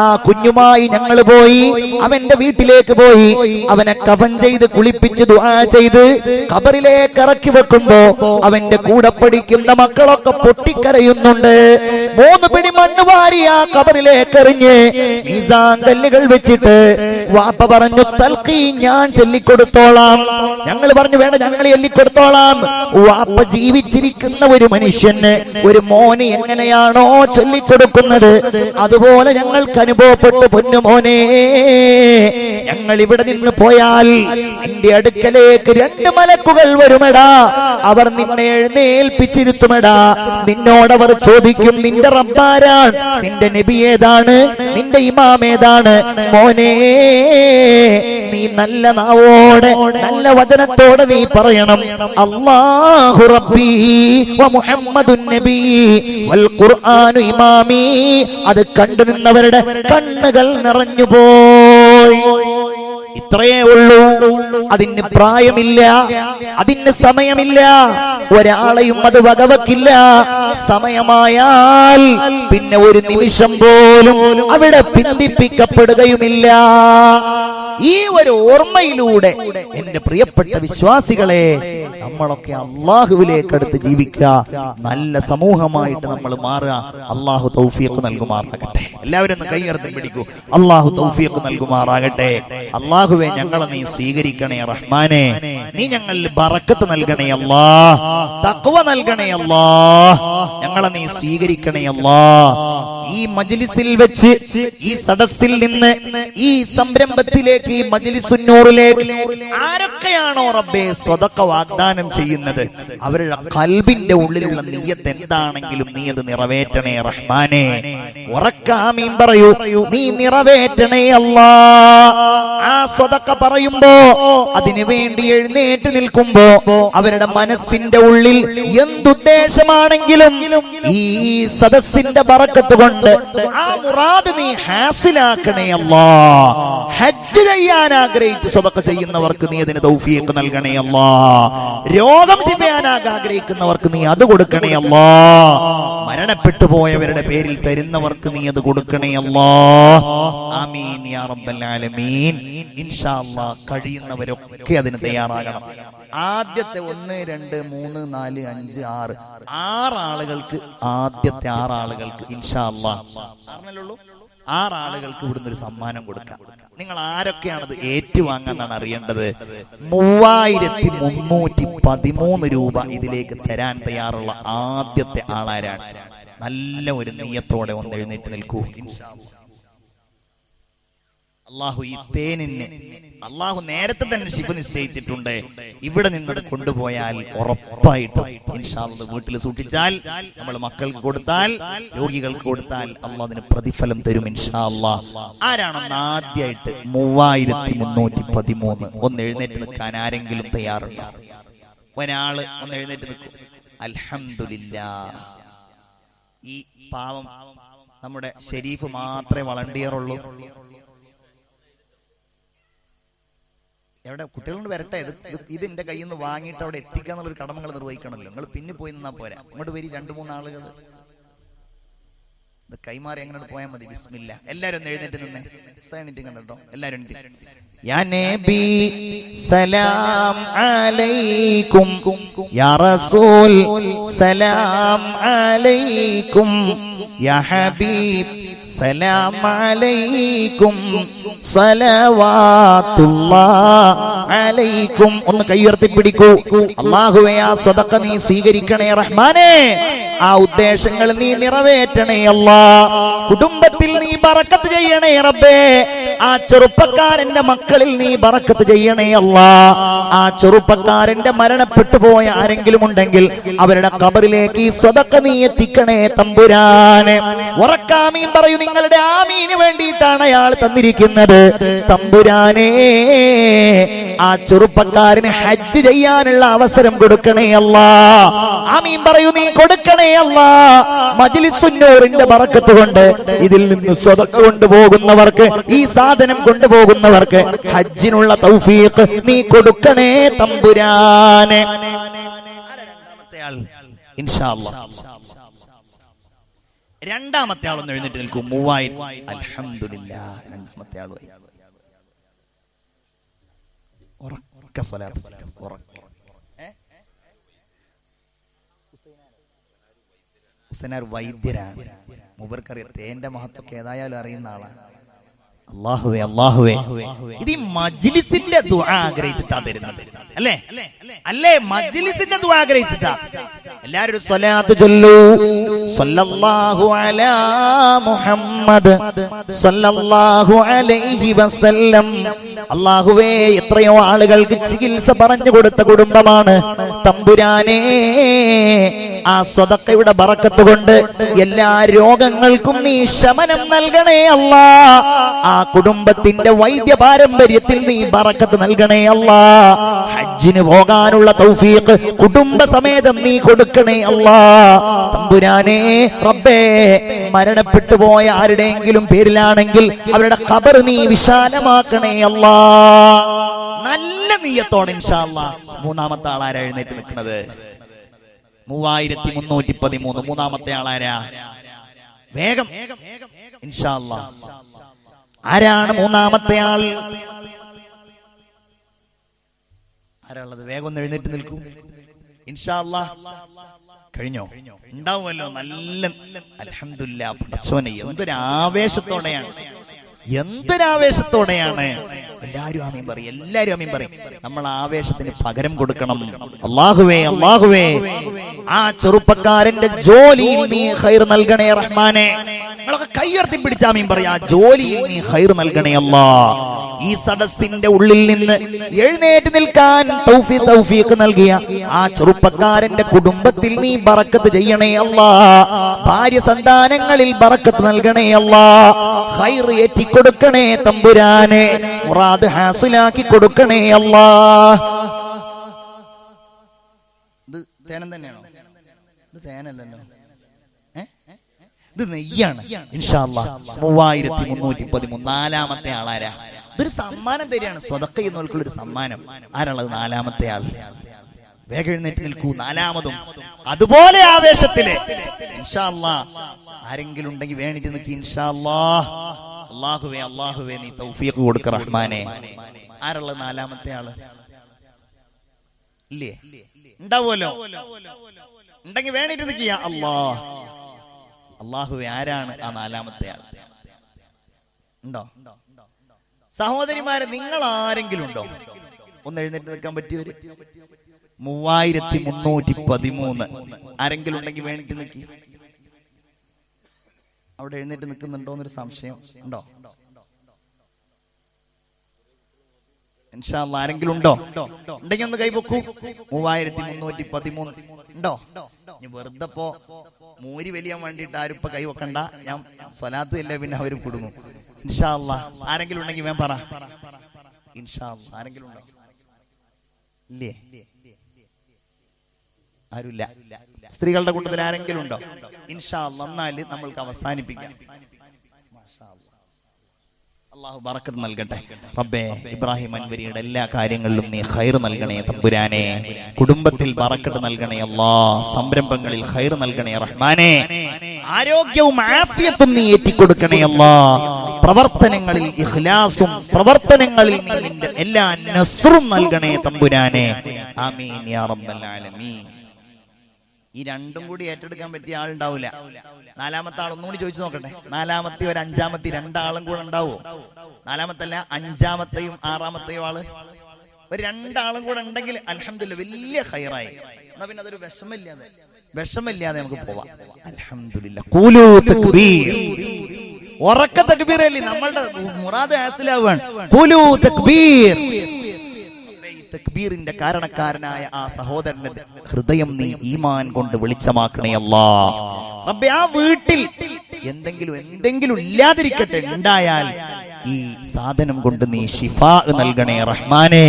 ആ കുഞ്ഞുമായി ഞങ്ങൾ പോയി. അവന്റെ വീട്ടിലേക്ക് പോയി. അവനെ കഫൻ ചെയ്ത് കുളിപ്പിച്ച് ദുആ ചെയ്ത് ഖബറിലേക്ക് ഇറക്കി വെക്കുമ്പോ അവന്റെ കൂടെ പഠിക്കുന്ന മക്കളൊക്കെ പൊട്ടിക്കരയുന്നുണ്ട്. 3 പിടി മണ്ണ് വാരി ആ ഖബറിലേക്ക് എറിഞ്ഞ് മീസാൻ കല്ലുകൾ വെച്ചിട്ട് വാപ്പ പറഞ്ഞു, തൽഖീൻ ഞാൻ ചൊല്ലിക്കൊടുത്തോളാം. ഞങ്ങൾ പറഞ്ഞു, വേണ്ട, ഞങ്ങൾ ചൊല്ലിക്കൊടുത്തോളാം. വാപ്പ ജീവിച്ചിരിക്കുന്ന ഒരു മനുഷ്യന്, ഒരു മോന് എങ്ങനെയാണോ ചൊല്ലിക്കൊടുക്കുന്നത്, അതുപോലെ ഞങ്ങൾക്ക് അനുഭവപ്പെട്ടു. പൊന്നുമോനെ, ഞങ്ങൾ ഇവിടെ നിന്ന് പോയാൽ എന്റെ അടുക്കലേക്ക് 2 മലക്കുകൾ വരുമെടാ. അവർ നിന്നെ എഴുന്നേൽപ്പിച്ചിരുത്തുമെടാ. നിന്നോടവർ ചോദിക്കും, നിന്റെ റബ്ബാരാൻ, നിന്റെ നബി ഏതാണ്, നിന്റെ ഇമാം ഏതാണ്? മോനെ, നീ നല്ല നാവോടെ, നല്ല വചനത്തോടെ നീ പറയണം, അല്ലാഹു റബ്ബി വ മുഹമ്മദുൻ നബി വൽ ഖുർആനു ഇമാമി. അത് കണ്ടു നിന്നവരുടെ കണ്ണുകൾ നിറഞ്ഞുപോയി. ഇത്രയേ ഉള്ളൂ. അതിന് പ്രായമില്ല, അതിന് സമയമില്ല. ഒരാളെയും അത് വകവെക്കില്ല. സമയമായാൽ പിന്നെ ഒരു നിമിഷം പോലും അവിടെ പിന്തിപ്പിക്കപ്പെടുകയുമില്ല. ഈ ഒരു ഓർമ്മയിലൂടെ എന്റെ പ്രിയപ്പെട്ട വിശ്വാസികളെ, നമ്മളൊക്കെ അള്ളാഹുവിലേക്ക് അടുത്ത് ജീവിക്കുക, നല്ല സമൂഹമായിട്ട് നമ്മൾ മാറുക. അള്ളാഹു തൗഫീഖ് നൽകുമാറാകട്ടെ. എല്ലാവരും ഒന്ന് കൈയർത്തി പിടിക്കൂ. അള്ളാഹു തൗഫീഖ് നൽകുമാറാകട്ടെ. അള്ളാഹുവേ, ഞങ്ങളെ നീ സ്വീകരിക്കണേ റഹ്മാനെ. നീ ഞങ്ങളിൽ ബറക്കത്ത് നൽകണേ അല്ലാഹ്, തഖ്വ നൽകണേ അല്ലാഹ്. ഞങ്ങളെ നീ സ്വീകരിക്കണേ അല്ലാഹ്. ഈ മജ്ലിസിൽ വെച്ച്, ഈ സദസ്സിൽ നിന്ന്, ഈ സംരംഭത്തിലേക്ക്, ഈ മജ്ലിസുന്നൂറിലേക്ക് ആരൊക്കെയാണോ റബ്ബേ സ്വതക്ക വാഗ്ദാനം ചെയ്യുന്നത്, അവരുടെ ഖൽബിന്റെ ഉള്ളിലുള്ള നിയ്യത്ത് എന്താണെങ്കിലും നീ അത് നിറവേറ്റണേ റഹ്മാനെ. ഉറക്കാമീൻ പറയൂ, നീ നിറവേറ്റണേ അല്ലാ. ആ സ്വതക്ക പറയുമ്പോ, അതിനു വേണ്ടി എഴുന്നേറ്റ് നിൽക്കുമ്പോ അവരുടെ മനസ്സിന്റെ ഉള്ളിൽ എന്തുദ്ദേശമാണെങ്കിലും ഈ സദസ്സിന്റെ ബറക്കത്ത് കൊണ്ട് ആ മുറാദ് നീ ഹാസിലാക്കണേ അല്ലാ. ഹജ്ജ് ചെയ്യാൻ ആഗ്രഹിച്ച് സ്വതക്ക ചെയ്യുന്നവർക്ക് നീ അതിന് തൗഫീഖ് നൽകണേ അല്ലാ. രോഗം ചെയ്യാൻ ആഗ്രഹിക്കുന്നവർക്ക് നീ അത് കൊടുക്കണേ അല്ലാ. മരണപ്പെട്ടു പോയവരുടെ പേരിൽ തരുന്നവർക്ക് നീ അത് കൊടുക്കണേ അല്ലാ. ആമീൻ യാ റബ്ബൽ ആലമീൻ. ഇൻഷാ അല്ലാഹ് കഴിയുന്നവരൊക്കെ അതിന് തയ്യാറാകണം. ആദ്യത്തെ 1, 2, 3, 4, 5, 6 ആളുകൾക്ക്, ആദ്യത്തെ 6 ആളുകൾക്ക് ഇൻഷാ അല്ലാഹ് 6 ആളുകൾക്ക് ഇവിടുന്ന് ഒരു സമ്മാനം കൊടുക്കാം. നിങ്ങൾ ആരൊക്കെയാണത് ഏറ്റുവാങ്ങാന്നാണ് അറിയേണ്ടത്. 3313 രൂപ ഇതിലേക്ക് തരാൻ തയ്യാറുള്ള ആദ്യത്തെ ആളാരാണ്? നല്ല ഒരു നിയ്യത്തോടെ ഒന്ന് എഴുന്നേറ്റ് നിൽക്കൂ. ഇൻഷാ അല്ലാഹ് അള്ളാഹു ഈ തേനിന് അള്ളാഹു നേരത്തെ തന്നെ ശിഫ നിശ്ചയിച്ചിട്ടുണ്ട്. ഇവിടെ നിന്നത് കൊണ്ടുപോയാൽ ഉറപ്പായിട്ടും ഇൻഷാ അല്ലാഹ് വീട്ടിൽ സൂക്ഷിച്ചാൽ, നമ്മൾ മക്കൾക്ക് കൊടുത്താൽ, രോഗികൾക്ക് കൊടുത്താൽ അള്ളാഹു അതിന് പ്രതിഫലം തരും ഇൻഷാ അല്ലാഹ്. ആരാണെന്ന് ആദ്യമായിട്ട് 3313 ഒന്ന് എഴുന്നേറ്റ് നിൽക്കാൻ ആരെങ്കിലും തയ്യാറുണ്ടോ? ഒരാള് ഒന്ന് എഴുന്നേറ്റ് നിൽക്കും. അൽഹംദുലില്ലാഹ്. ഈ പാവം നമ്മുടെ ഷെരീഫ് മാത്രമേ വളണ്ടിയർ ഉള്ളൂ. എവിടെ കുട്ടികളോട് വരട്ടെ. ഇത് എന്റെ കയ്യിൽ നിന്ന് വാങ്ങിയിട്ട് അവിടെ എത്തിക്കാന്നുള്ളൊരു കടമ നിങ്ങൾ നിർവഹിക്കണമല്ലോ. നിങ്ങൾ പിന്നെ പോയി നിന്നാ പോരാ. അങ്ങോട്ട് വരി, 2-3 ആളുകൾ ഇത് കൈമാറി എങ്ങനെ പോയാൽ മതി. ബിസ്മില്ല. എല്ലാരും ഒന്ന് എഴുന്നേറ്റ് നിന്നേ. കണ്ടോ എല്ലാരും. യാ നബി സലാം അലൈക്കും, യാ റസൂൽ സലാം അലൈക്കും, യാ ഹബീബ് സലാം അലൈക്കും, സലവാത്തുല്ലാഹ് അലൈക്കും. ഒന്ന് കൈയുയർത്തി പിടിക്കൂ. അല്ലാഹുവേ, ആ സ്വതക്ക നീ സ്വീകരിക്കണേ റഹ്മാനേ. ആ ഉദ്ദേശങ്ങൾ നീ നിറവേറ്റണേ അല്ലാ. കുടുംബത്തിൽ നീ ബറക്കത്ത് ചെയ്യണേ റബ്ബേ. ആ ചെറുപ്പക്കാരന്റെ മക്കളിൽ നീ ബറക്കത്ത് ചെയ്യണേ അല്ലാ. ആ ചെറുപ്പക്കാരന്റെ മരണപ്പെട്ടു പോയ ആരെങ്കിലും ഉണ്ടെങ്കിൽ അവരുടെ ഖബറിലേക്ക് ഈ സ്വതക്ക നീ എത്തിക്കണേ തമ്പുരാനെ. ഉറക്കാമീൻ പറയൂ. നിങ്ങളുടെ ആമീന് വേണ്ടിയിട്ടാണ് അയാൾ തന്നിരിക്കുന്നത് തമ്പുരാനെ. ആ ചെറുപ്പക്കാരന് ഹജ്ജ് ചെയ്യാനുള്ള അവസരം കൊടുക്കണേ അല്ലാ. ആമീൻ പറയൂ. നീ കൊടുക്കണേ അല്ലാ. മജ്ലിസുന്നൂറിന്റെ ബറക്കത്ത് കൊണ്ട് ഇതിൽ നിന്ന് സ്വതക്ക കൊണ്ടുപോകുന്നവർക്ക്, ഈ സാധനം കൊണ്ടുപോകുന്നവർക്ക് ഹജ്ജിനുള്ള തൗഫീഖ് നീ കൊടുക്കണേ തമ്പുരാനെ. രണ്ടാമത്തെ ആൾ ഇൻഷാ അല്ലാഹ്. രണ്ടാമത്തെ ആളൊന്ന് എഴുന്നേറ്റ് നിൽക്കും. 3000. അൽഹംദുലില്ലാഹ്. രണ്ടാമത്തെ ആൾ ഉറക്ക സ്വലാത്ത്. ഹുസൈനാർ വൈദ്യരാണ്. മൂപ്പർക്കറിയാം തേന്റെ മഹത്വമൊക്കെ ഏതായാലും അറിയുന്ന ആളാണ്. അല്ലാഹുവേ, അല്ലാഹുവേ, ഇത് ഈ മജ്ലിസിന്റെ ദുആ ആഗ്രഹിച്ചിട്ടാ തരുന്നത് അല്ലേ? അല്ലേ? മജ്ലിസിന്റെ ദുആ ആഗ്രഹിച്ചിട്ടാ. എല്ലാവരും സ്വലാത്ത് ചൊല്ലൂ. സല്ലല്ലാഹു അലാ മുഹമ്മദ് സല്ലല്ലാഹു അലൈഹി വസല്ലം. അല്ലാഹുവേ, എത്രയോ ആളുകൾക്ക് ചികിത്സ പറഞ്ഞു കൊടുത്ത കുടുംബമാണ് തമ്പുരാനേ. ആ സ്വതക്കയുടെ ബറക്കത്ത് കൊണ്ട് എല്ലാ രോഗങ്ങൾക്കും നീ ശമനം നൽകണേ അല്ലാ. ആ കുടുംബത്തിന്റെ വൈദ്യ പാരമ്പര്യത്തിൽ നീ ബറക്കത്ത് നൽകണേ അല്ലാ. ഹജ്ജിന് പോകാനുള്ള തൗഫീഖ് കുടുംബസമേതം നീ കൊടുക്കണേ അല്ലാ തമ്പുരാനേ. റബ്ബേ, മരണപ്പെട്ടു പോയ ആരുടെയെങ്കിലും പേരിലാണെങ്കിൽ അവരുടെ ഖബർ നീ വിശാലമാക്കണേ അല്ലാ. നല്ല നിയ്യത്തോടെ ഇൻഷാ അല്ലാഹ്. മൂന്നാമത്തെ ആളാരാ എഴുന്നേറ്റ് നിൽക്കുന്നത്? 3313. മൂന്നാമത്തെ ആളാരാ? വേഗം ഇൻഷാ അല്ലാഹ്. ആരാണ് മൂന്നാമത്തെ ആൾ? ആരാളുള്ളത്? വേഗം ഒന്ന് എഴുന്നേറ്റ് നിൽക്കൂ. ഇൻഷാ അല്ലാഹ്. കഴിഞ്ഞോ? ഉണ്ടാവുമല്ലോ. നല്ല അൽഹംദുലില്ലാ. പടച്ചോനെ, എന്തൊരാവേശത്തോടെയാണ്, എന്തൊരാവേശത്തോടെയാണ്. എല്ലാരും ആമീൻ പറയും. എല്ലാരും ആമീൻ പറയും. നമ്മൾ ആവേശത്തിന് പകരം കൊടുക്കണം. അല്ലാഹുവേ, അല്ലാഹുവേ, ആ ചെറുപ്പക്കാരന്റെ ജോലിയിൽ നീ ഖൈർ നൽകണേ റഹ്മാനെ. നിങ്ങളൊക്കെ കൈയുയർത്തി പിടിച്ചാമീൻ പറയാ. ജോലിയിൽ നീ ഖൈർ നൽകണേ അല്ലാ. ഈ സദസ്സിന്റെ ഉള്ളിൽ നിന്ന് എഴുന്നേറ്റ് നിൽക്കാൻ തൗഫീഖ് നൽകിയ ആ ചെറുപ്പക്കാരന്റെ കുടുംബത്തിൽ നീ ബറക്കത്ത് ചെയ്യണേ അല്ലാ. ഭാര്യ സന്താനങ്ങളിൽ ബറക്കത്ത് നൽകണേ അല്ലാ. ഖൈർ ഏറ്റിക്കൊടുക്കണേ തമ്പുരാനെ. മുറാദ് ഹാസിലാക്കി കൊടുക്കണേ അല്ലാ. ഇത് തേനം തന്നെയാണോ? ഇത് തേനല്ലല്ലോ, ഇത് നെയ്യാണ്. ഇൻഷാ അല്ലാഹ് 3313 നാലാമത്തെ ആളാരാ? ഇതൊരു സമ്മാനം തരികയാണ്. സ്വതക്ക ചെയ്യുന്നവർക്കുള്ളൊരു സമ്മാനം. ആരാണത്? നാലാമത്തെ ആൾ. വേഗം എഴുന്നേറ്റ് നിൽക്കൂ. നാലാമതും അതുപോലെ ആവേശത്തില് ഇൻഷാ അല്ലാഹ് ആരെങ്കിലും ഉണ്ടെങ്കിൽ വേണിട്ട് നിൽക്കി. ഇൻഷാ അല്ലാഹ്. അല്ലാഹുവേ നീ തൗഫീഖ് കൊടുക്ക റഹ്മാനെ. ആരുള്ളത് നാലാമത്തെ ആള്? ഇല്ലേ? ഉണ്ടാവുമല്ലോ. ഉണ്ടെങ്കിൽ വേണിട്ട് നിൽക്കുക. അല്ലാഹുവേ ആരാണ് ആ നാലാമത്തെ ആൾ? ഉണ്ടോ? സഹോദരിമാരെ, നിങ്ങൾ ആരെങ്കിലും ഉണ്ടോ? ഒന്ന് എഴുന്നേറ്റ് നിൽക്കാൻ പറ്റിയവര്? 3313 ആരെങ്കിലും ഉണ്ടെങ്കിൽ വേണിട്ട് നിൽക്കി. അവിടെ എഴുന്നേറ്റ് നിൽക്കുന്നുണ്ടോ എന്നൊരു സംശയം ഉണ്ടോ? ഇൻഷാ അല്ലാഹ് ആരെങ്കിലും ഉണ്ടോ? ഉണ്ടെങ്കിൽ ഒന്ന് കൈപൊക്കൂ. 3313 ഉണ്ടോ? ഇനി വെറുതെ ഇപ്പോ മൂരി വലിയാൻ വേണ്ടിയിട്ട് ആരും ഇപ്പൊ കൈവെക്കണ്ട. ഞാൻ സ്വലാത്ത് ഇല്ല, പിന്നെ അവരും കുടുങ്ങും. ഇൻഷാ അല്ലാഹ് ആരെങ്കിലും ഉണ്ടെങ്കിൽ വേം പറ. ഇൻഷാ അല്ലാഹ് ആരെങ്കിലും ഉണ്ടോ? ഇല്ലേ? ആരുമില്ല. സ്ത്രീകളുടെ കൂട്ടത്തിൽ ആരെങ്കിലും ഉണ്ടോ? ഇൻഷാ അല്ലാഹ് എന്നാല് നമ്മൾക്ക് അവസാനിപ്പിക്കാം. അല്ലാഹു ബറക്കത്ത് നൽകട്ടെ. റബ്ബേ, ഇബ്രാഹിം അൻവരിയുടെ എല്ലാ കാര്യങ്ങളിലും നീ ഖൈർ നൽകണേ തമ്പുരാനെ. കുടുംബത്തിൽ ബറക്കത്ത് നൽകണേ അല്ലാഹ്. സംരംഭങ്ങളിൽ ഖൈർ നൽകണേ റഹ്മാനെ. ആരോഗ്യവും ആഫിയത്തും നീ ഏറ്റിക്കൊടുക്കണേ അല്ലാഹ്. പ്രവർത്തനങ്ങളിൽ ഇഖ്ലാസും, പ്രവർത്തനങ്ങളിൽ നീ നിന്റെ എല്ലാ നസ്റും നൽകണേ തമ്പുരാനെ. ആമീൻ യാ റബ്ബൽ ആലമീൻ. ഈ രണ്ടും കൂടി ഏറ്റെടുക്കാൻ പറ്റിയ ആളുണ്ടാവില്ല. നാലാമത്തെ ആൾ ഒന്നുകൂടി ചോദിച്ചു നോക്കട്ടെ. നാലാമത്തെ ഒരു അഞ്ചാമത്തെ രണ്ടാളും കൂടെ ഉണ്ടാവോ? നാലാമത്തല്ല, അഞ്ചാമത്തെയും ആറാമത്തെയും ആള് ഒരു രണ്ടാളും കൂടെ ഉണ്ടെങ്കിൽ അൽഹംദുലില്ലാ വലിയ ഖൈറായി. എന്നാ പിന്നെ അതൊരു വിഷമില്ലാതെ നമുക്ക് പോവാം. അൽഹംദുലില്ലാ. ഖൂലൂ തക്ബീർ. ഉറക്ക തക്ബീറല്ലേ നമ്മളുടെ മുറാദ് ഹാസിലാവാൻ. ഖൂലൂ തക്ബീർ. തക്ബീറിന്റെ കാരണക്കാരനായ ആ സഹോദരന്റെ ഹൃദയം നീ ഈമാൻ കൊണ്ട് വെളിച്ചമാക്കണേ അല്ലാഹ്. റബ്ബേ, ആ വീട്ടിൽ എന്തെങ്കിലും ഇല്ലാതിരിക്കട്ടെ. ഉണ്ടായാൽ ഈ സാധനം കൊണ്ട് നീ ശിഫാ നൽകണേ റഹ്മാനെ.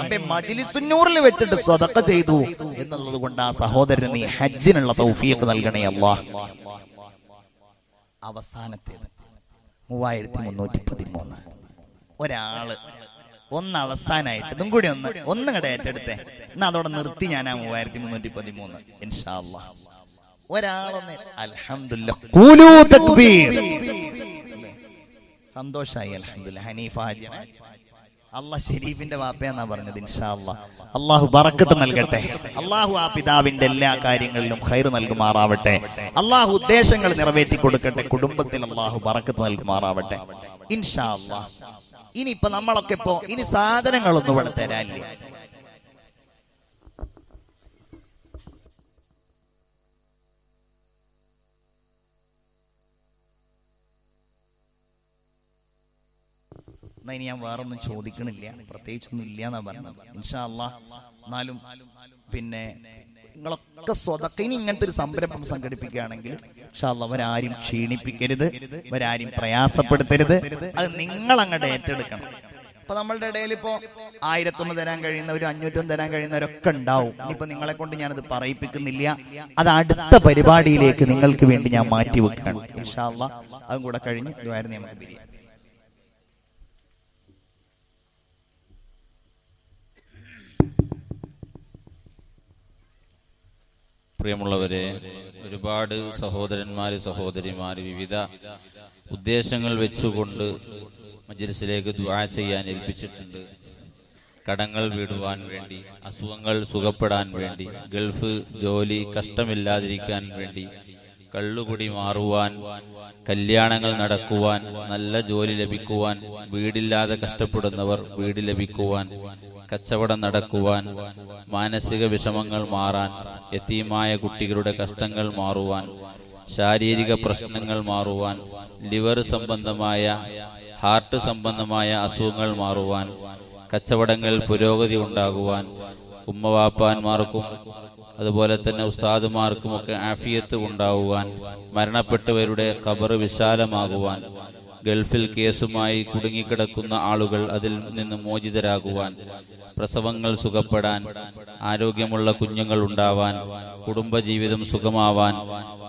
റബ്ബേ, മജ്ലിസുന്നൂറിൽ വെച്ചിട്ട് സ്വതക്ക ചെയ്തു എന്നുള്ളത് കൊണ്ട് ആ സഹോദരന് നീ ഹജ്ജിനുള്ള തൗഫീഖ് നൽകണേ അല്ലാഹ്. അവസാനത്തേത് 3313 ഒരാള് ഒന്ന് അവസാനായിട്ട് ഇതും കൂടി ഒന്നുകൂടെ ഏറ്റെടുത്തേ. എന്നാ അതോടെ നിർത്തി ഞാൻ ആ 3313 ഇൻഷാ അല്ലാഹ്. ഒരാളൊന്ന് അൽഹംദുലില്ലാ. ഖൂലൂ തക്ബീർ. സന്തോഷായി അൽഹംദുലില്ലാ. ഹനീഫ ഹാജിയാണ്. അല്ലാഹ് ഷരീഫിന്റെ വാപ്പയെന്നാ പറഞ്ഞത്. ഇൻഷാ അല്ലാഹ് അല്ലാഹു ബറക്കത്ത് നൽകട്ടെ. അല്ലാഹു ആ പിതാവിന്റെ എല്ലാ കാര്യങ്ങളിലും ഖൈർ നൽകുമാറാവട്ടെ. അല്ലാഹു ഉദ്ദേശങ്ങൾ നിറവേറ്റി കൊടുക്കട്ടെ. കുടുംബത്തിൽ അല്ലാഹു ബറക്കത്ത് നൽകുമാറാവട്ടെ. ഇൻഷാ അല്ലാഹ്. ഇനിയിപ്പോ നമ്മളൊക്കെ ഇനി സാധനങ്ങളൊന്നും ഇവിടെ തരാനില്ല. എന്നാ ഇനി ഞാൻ വേറൊന്നും ചോദിക്കണില്ല, പ്രത്യേകിച്ചൊന്നും ഇല്ല എന്നാ പറഞ്ഞത്. ഇൻഷാ അല്ലാഹ്. എന്നാലും പിന്നെ നിങ്ങളൊക്കെ സ്വതക്ക ഇനി ഇങ്ങനത്തെ ഒരു സംരംഭം സംഘടിപ്പിക്കുകയാണെങ്കിൽ ഇൻഷാ അല്ലാഹ് അവരാരും ക്ഷീണിപ്പിക്കരുത്, അവരാരും പ്രയാസപ്പെടുത്തരുത്. അത് നിങ്ങൾ അങ്ങോട്ട് ഏറ്റെടുക്കണം. അപ്പൊ നമ്മളുടെ ഇടയിൽ ഇപ്പോ 1001 തരാൻ കഴിയുന്നവരും 501 തരാൻ കഴിയുന്നവരൊക്കെ ഉണ്ടാവും. ഇനിയിപ്പോ നിങ്ങളെ കൊണ്ട് ഞാനത് പറയിപ്പിക്കുന്നില്ല. അത് അടുത്ത പരിപാടിയിലേക്ക് നിങ്ങൾക്ക് വേണ്ടി ഞാൻ മാറ്റി വെക്കുകയാണ്. ഇൻഷാ അല്ലാഹ് അതും കൂടെ കഴിഞ്ഞ് ഇതുവായിരുന്നു നമുക്ക് പിരിയാം.
പ്രിയമുള്ളവരെ, ഒരുപാട് സഹോദരന്മാര് സഹോദരിമാര് വിവിധ ഉദ്ദേശങ്ങൾ വെച്ചുകൊണ്ട് മജ്‌ലിസിലേക്ക് ദുആ ചെയ്യാൻ ഏൽപ്പിച്ചിട്ടുണ്ട്. കടങ്ങൾ വീടുവാൻ വേണ്ടി, അസുഖങ്ങൾ സുഖപ്പെടാൻ വേണ്ടി, ഗൾഫ് ജോലി കഷ്ടമില്ലാതിരിക്കാൻ വേണ്ടി, കള്ളുകുടി മാറുവാൻ, കല്യാണങ്ങൾ നടക്കുവാൻ, നല്ല ജോലി ലഭിക്കുവാൻ, വീടില്ലാതെ കഷ്ടപ്പെടുന്നവർ വീട് ലഭിക്കുവാൻ, കച്ചവടം നടക്കുവാൻ, മാനസിക വിഷമങ്ങൾ മാറാൻ, യതീമായ കുട്ടികളുടെ കഷ്ടങ്ങൾ മാറുവാൻ, ശാരീരിക പ്രശ്നങ്ങൾ മാറുവാൻ, ലിവർ സംബന്ധമായ ഹാർട്ട് സംബന്ധമായ അസുഖങ്ങൾ മാറുവാൻ, കച്ചവടങ്ങൾ പുരോഗതി ഉണ്ടാകുവാൻ, ഉമ്മവാപ്പാന്മാർക്കും അതുപോലെ തന്നെ ഉസ്താദുമാർക്കുമൊക്കെ ആഫിയത്ത് ഉണ്ടാകുവാൻ, മരണപ്പെട്ടവരുടെ ഖബർ വിശാലമാകുവാൻ, ഗൾഫിൽ കേസുമായി കുടുങ്ങിക്കിടക്കുന്ന ആളുകൾ അതിൽ നിന്ന് മോചിതരാകുവാൻ, പ്രസവങ്ങൾ സുഖപ്പെടാൻ, ആരോഗ്യമുള്ള കുഞ്ഞുങ്ങൾ ഉണ്ടാവാൻ, കുടുംബജീവിതം സുഖമാവാൻ,